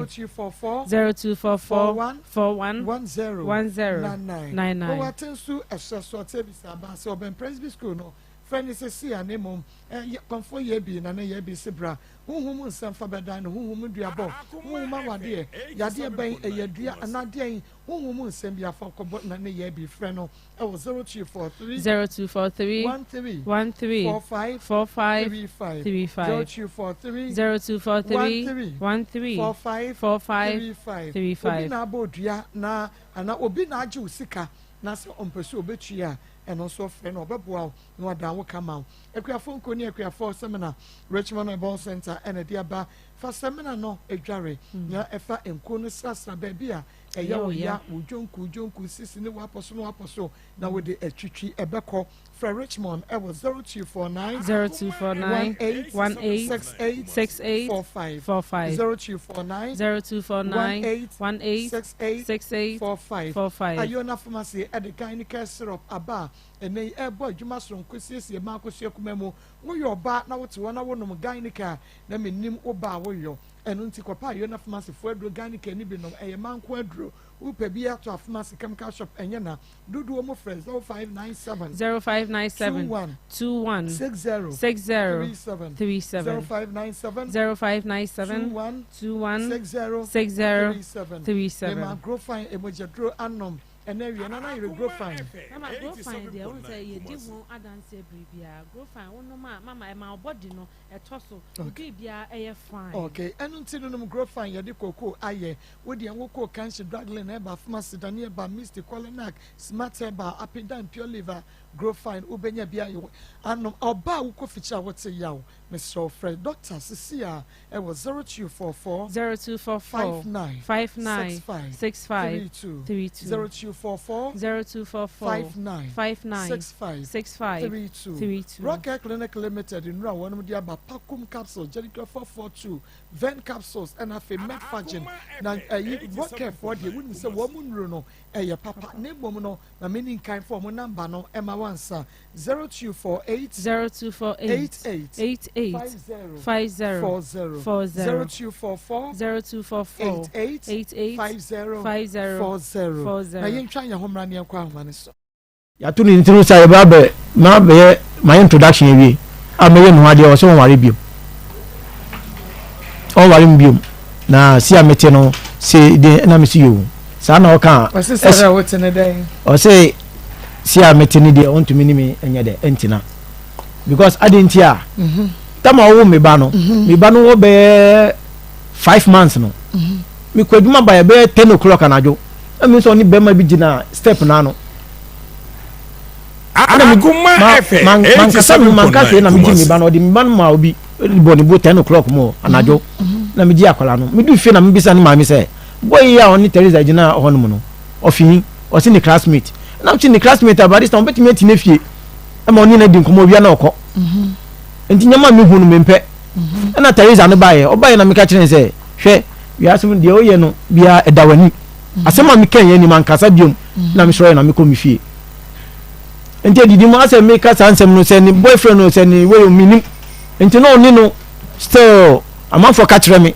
what tensu so tebisa ba so ben presby school no friend is see anemom comfort ye bi na ye bi sebra huhum nsem fa bedan no huhum duabo huhum awade yade ben eyadua anade huhum nsem bi afa kobo na ye bi friend no it was 0243 13 45 35 0243 13 35 na bodua na ana obi na age usika na se ompesu obetua and also friend or beboa no da come out ekuafo nkoni ekuafo seminar Richmond Ball Center and a diaba for seminar no edware na efa enko no sasra babia eya ya ujonku sisi ni waposo na we de atwitwi ebekọ for Richmond it was 0249 18 68 45 0249 18 68 ayona pharmacy at the gynecology syrup aba and they ebo adwuma so nkosiesie ma akosua kumemo wo yo ba na wote wona wonom gynecology na menim oba wo yo enu nti kopa ayona pharmacy fo adro gynecology ni bi no eye manko adro upe bi ato pharmacy chemical shop enye na dudu omo friends 0597 21 60 37 0597 21 60 37 ma grow fine emoja draw anom and then we na you grow fine mama grow fine there won say ye di ho adanse bribia grow fine won mama e ma body no e toso bribia e fine okay enu nti no grow fine ye di koko aye we di enwo cancer drug line e ba pharmacy dani e ba Mr. Colinac smart e ba apidan pure liver grow fine ubenya bia yo anom oba wo ko ficha wote yawo Mr. Fred Dr. Cecilia it was 0244 59 65 32 0244 Rocket Clinic Limited in Rwanda one dia ba Pacum capsule Jericho 442 Ven capsules and afi Medfagin na Rocket for the wouldn't say woman no papa name woman no na meaning kind for mo number no Emma Wansa 0248 88 50 0244 88 50 na yen twan ya homra ne kwa homa ne so ya to ni ntinu sai ba be ma be my introduction ewie ameye no ade o so ware biom o ware biom na si amete no se de na me si yo sa na o kan o se sara wote ne den o se si amete ni de on to me ni me enye de entina because adentia tama wo me ba no wo be 5 months no me kwaduma ba be 10 o'clock anajo emi so ni be ma bi gina step na no Akoma FM man kasa na me gina ba no di me ba no ma obi bo ni bo 10 o'clock mo anajo na me gi akwala no me du fe na me bisa ni ma me say boy ya oni Teresa gina ho no mo no ofin o si ni classmate na chi ni classmate abarista on betime ti na fie e ma oni na di nkomo bia na okọ enti nyama me hunu me mpe na Teresa no bae o bae na me ka kire say hwe wiase de oyɛ no bia edawani asɛm me kan yɛ ni man kasa biom na me sɔrɔ na me kɔ me fie enti didi mo asɛm me kasa nsɛm no sɛ ni boyfriend no sɛ ni we minim enti no ni no still amanfo ka kyerɛ me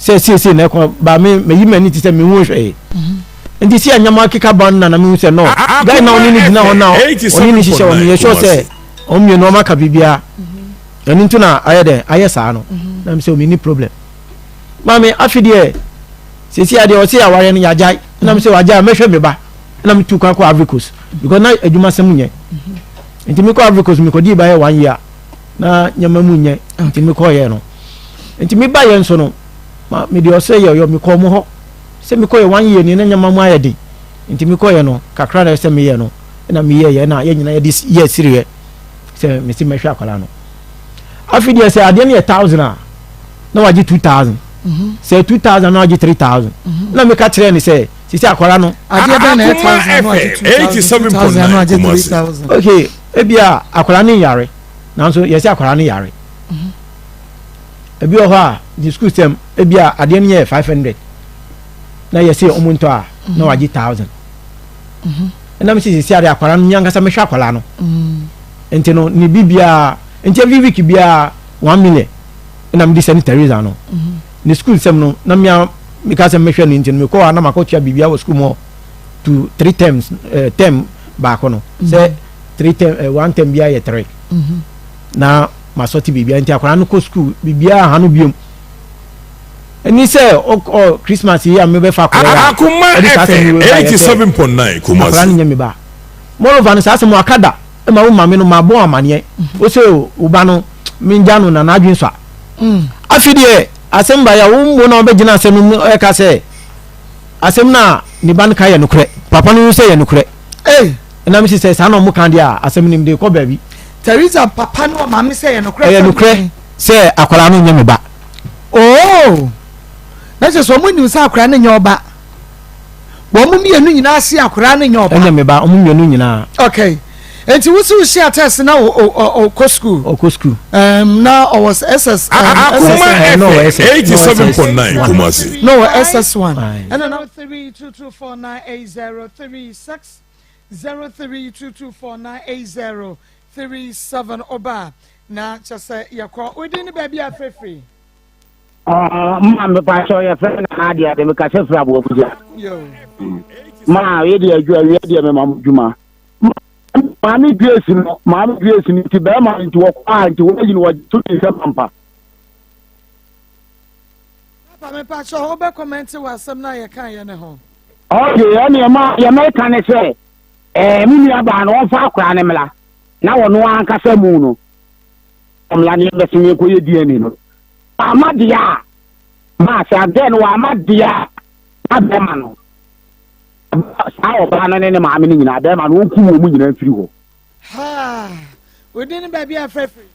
sɛ na ɛkɔ ba me yi mani ti sɛ me hu hwɛ enti si anyama keka ban na me hu sɛ no guy na oni ni gina hɔ na oni ni hyehyɛ oni yɛ sure sɛ ɔmmie no ɔmaka bibia ɛni nto na ayɛ saa no na me sɛ omi ni problem mame afidie sisi ade o se aware no yagya na me se wagya mehwe me ba na me tu kwa kwa Africos because na adwuma sem nye enti me kwa Africos me kodi ba ye 1 year na nyama mu nye enti me ko ye no enti me ba ye nso no ma me de o se ye yo me ko mo ho se me ko ye 1 year ni na nyama mu ayede enti me ko ye no kakra na se me ye no na me ye na ye nyina ye dis ye siriye se me se mehwe akwala no afidie se ade ne 1000 na wagye 2000 say 2000 na wagye 3000 na me ka kyerɛ ni sɛ sisi akwara no adeɛ bɛ na 8000 na wagye 27.9 na wagye 3000 okay ebia akwara ne yare nanso yɛsɛ akwara ne yare ebi wɔ hɔ a the school system ebia adeɛ no yɛ 500 na yɛsɛ ɔmo a na wagye 1000 na me sisi ade akwara no nyankasa me hwɛ akwara no enti no ni bibia enti every week bia 1 million na me di sanitary no ni school sem no na me ka sem me hwe no ntin me ko na makotua bibia wo school mo to 3 terms term ba ko no say 3 term 1 term bia ye 3 na masoti bibia nti akwara no ko school bibia ha no biom eni say o Christmas here me be fa akwara Akoma 87.9 Kumasi akwara no nyame ba moreover no sa asem akada e ma wo mame no ma bo amane o say o ba no minja no na adwin so afidie asem ba ya wo mo na obegina asem no e ka se asem na ni ban ka ye no kure papa no se ye no kure na me se sa na mo kan dia asem nim de ko ba bi Teresa papa no ma me se ye no kure ye no kure se akwara no nyame ba na se so mo nim se akwara no nyoba wo mo mienu nyina se akwara no nyoba nyame ba o mo mienu nyina okay enti wusu share test na o ko school na o was SS Akoma 87.9 Kumasi no SS1 and now 322498036 0322498037 oba na chase yakọ within the baby afrefree ma me pa so ya fe na adia de me ka se fra abo buja yo ma ye de adwa ye de me mamduma Mami Grace ni ti be ma nti wo kwa nti wo yi ni wo to ni se pampa. Papa me pa so be comment wa asem na ye kan ye ne ho. Okay, ani ma ye me kan se mi ni aba na wo fa akra ne mla. Na wo no anka sa mu no. Omla ni be sin ko ye die ni no. Amadia. Ma sa den wa amadia. Abema no. Sao ba na ne ma me ni nyina be ma no ku wo mu nyina firi ho ha within baby afrefree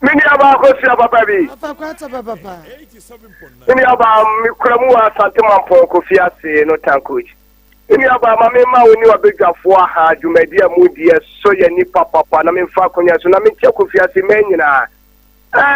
mini aba ko si aba baby papa kwata papa 87.9 mini aba mi kramu wa santemampo ko fiase no tankoji mini aba ma me ma woni wa bedwafo ha dwumadi amudi so ye ni papa na me fa konya so na me che ko fiase me nyina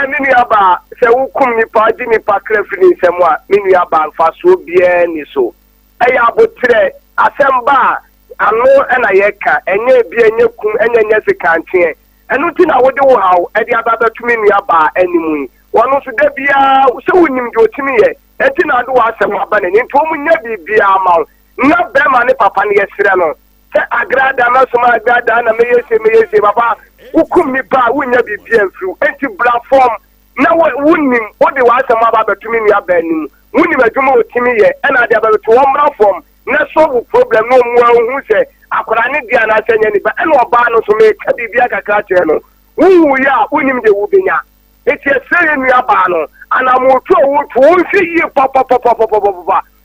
mini aba se wukum ni pa di ni pa krafini nsem a mini aba fa so bie ni so eya botre asemba ano na yeka enye bi enye kum enye sekantie enu ti na wode wo hawo e dia baba tumi nua ba animu wono so da bia se wonim de otimi ye enti na do asem aba na nti omu nya bibia ma na be ma ne papa ne yesire no se agrada ma so ma agrada na me yese baba ukum mi ba wonya bibia mfru enti platform na wonim wode wa asem aba betumi nua ba animu wonim adwuma otimi ye e na dia baba to wo platform na solve problem no mu hu se akwara ne dia na senya ni ba e no ba no so me ka bibia kakra che no wu ya wonim de wo benya eti esere nu aba no ana mo to wo to nfi yi papa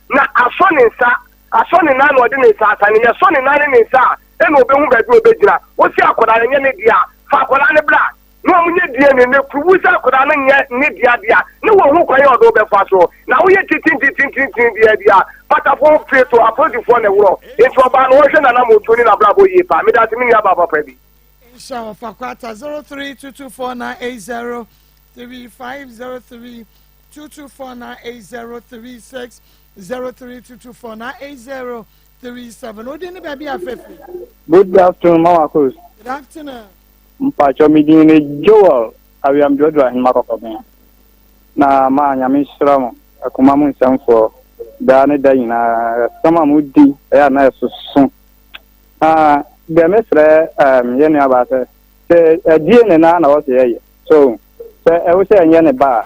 na asone na no de ne sa asane ya sone na ne sa e no be hu ba bi obegyina wo si akwara ne ne dia fa akwara ne bra no mu nye dia ne kubu sa akwara ne nye ne dia ne wo hu kwaye odo be fa so na wo ye titin dia patafo preto apodifo ne woro into ba no wo hwe na mo to ni na bra bo yi pa me da ti mi aba papa bi inshallah fakwata 0322498035 224-980-3603 224-980-37. Odi ni baby afefe. Good afternoon, Maa Akos. Good afternoon. Mpacho midini Joel awiyam Jojo hin makokobe. Na ma nyame shramo akoma mu nsem for da ne da nyina sama mudi ya na susun. Be mesre ye ne abate se die ne na wo se ye. So se e wo se enye ne ba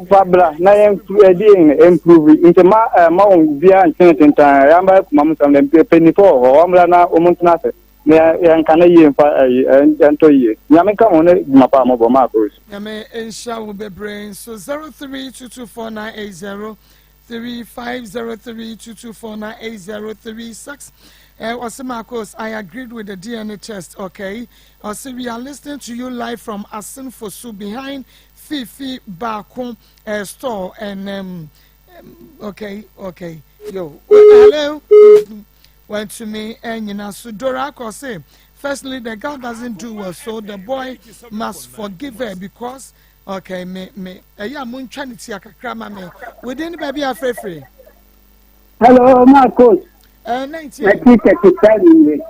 fabra na die improve into ma on bia ntin ya ba akoma mu nsem le penifo ho amla na omuntuna se yan kana yi mfa ento yi nyame ka won mapa mo bo Maa Akos nyame ensha wo bebrain so 0322498035 0322498036 Maa Akos, I agreed with the DNA test, okay? We are listening to you live from Asin Fosu behind Fifi Bakun store and okay. Yo, hello. Went to me and Sudora Akos. Firstly, the girl doesn't do well, so the boy must forgive her because okay, yeah, moon chanity akakrama me. Within the baby are free. Hello, Maa Akos. 19. I think I could tell you.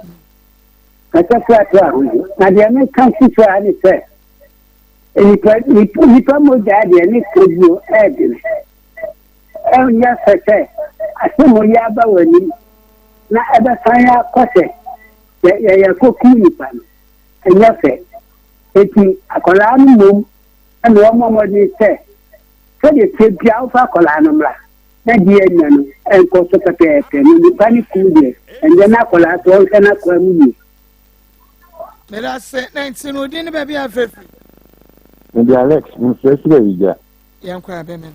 I just like that. And the American sister, and it said, and you come with daddy and it could you add it. And yes, I say, I said, Moyaba when you. Na ebe sanya kose ya kokuni pan enyafe eti akola nu mum and wo mo di se de tebia ofa akola nu mra na di enya no enko so pepe ni pani kude enje na akola to na kwa mu me da se 19 odi ni baby afefi ndi Alex mfesire ija yankwa be me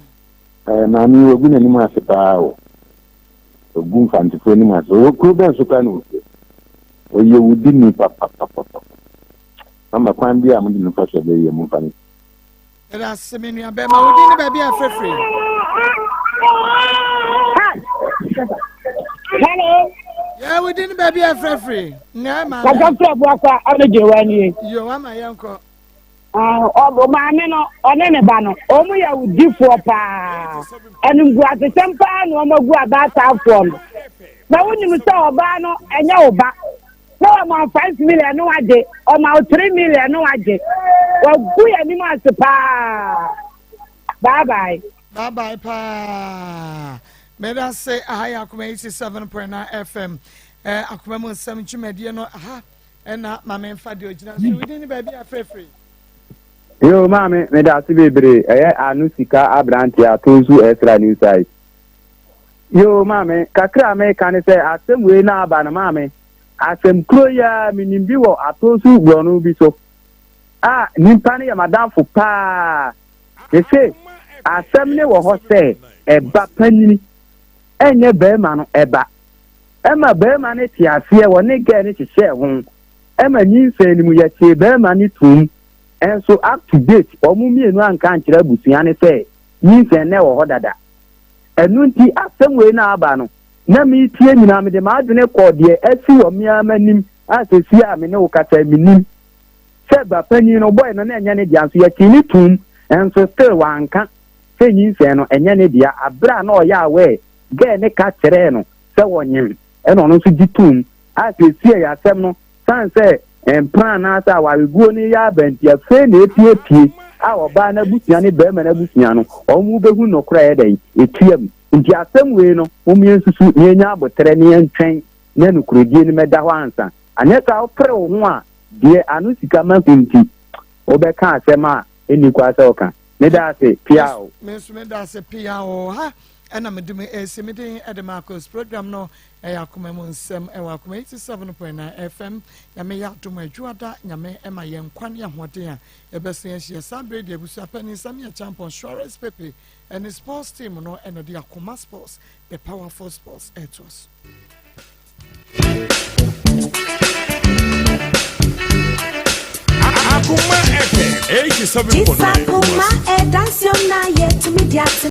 na mi ogun ni mu asepa o ogun fantifo ni ma so ko ben so kan o ye wudi ni papa mama kwan bi am di no faso be ye mu fani era semenu abe ma wudi ni baby afefi hello yeah wudi ni baby afefi na ma ka ka bu aka areje wani yo wa ma yanko obo maame no one ne ba no omu ya udifo pa enungu atesempa no omagu abata afo no na wonim se oba no enye oba na ma 5 million no ade o ma 3 million no ade wagu ya ni ma sepa bye bye pa me da say ahaya Akoma 87.9 FM Akoma mu Nsem chumedie no aha na mama mfa de ogina so wudi ni baby afefi yo mame me da sibebre anu sika abranti atozu extra new site yo mame kakra me kan say asem we na aba na mame asem kro ya minimbi wo atozu gbonu bi so nimpa ne ya madamfo pa ese asem ne wo ho say eba panini enye be ma no eba ema be ma ne ti ase wo ne ge ne hye ho ema nyinse ni mu ya tie be ma ne tum. And so up to date, Omumi and one can't Busiane say, means and never hodada. And Nunti at some way now, Bano. Nami Tiaminam the Madine called the Essu or Mia Manim as a Sia Mino Cata Minim. Said by Penny no boy and any dance yet in tune, and so still one can't say Ninsano and Yanidia, a bran or Yahweh, get a cat sereno, so on him, and on also the tune, as we see a semno, San say. And plan as our go near ya bent your friend APP, our banner busiani beman busiano, or move who no cry day, a trim, in the same way no, whom you suit near but Trenian train, Nenu Crudin Medawansa, and yet our pro one, dear Anusika Manfinti, Obeka Sema, in the Quasoka, Medase, Piao. Miss Medase Piao, ha, and I'm doing a meeting at the Maa Akos program no. Akoma mu Nsem Akoma 87.9 FM yame ya to majuada nyame ema yenkwan ya hoden a ebese ya sabre de busu apani Nsem ya champion Suarez Pepe and the sports team no and the Akoma Sports the powerful sports ethos Akoma FM 87.9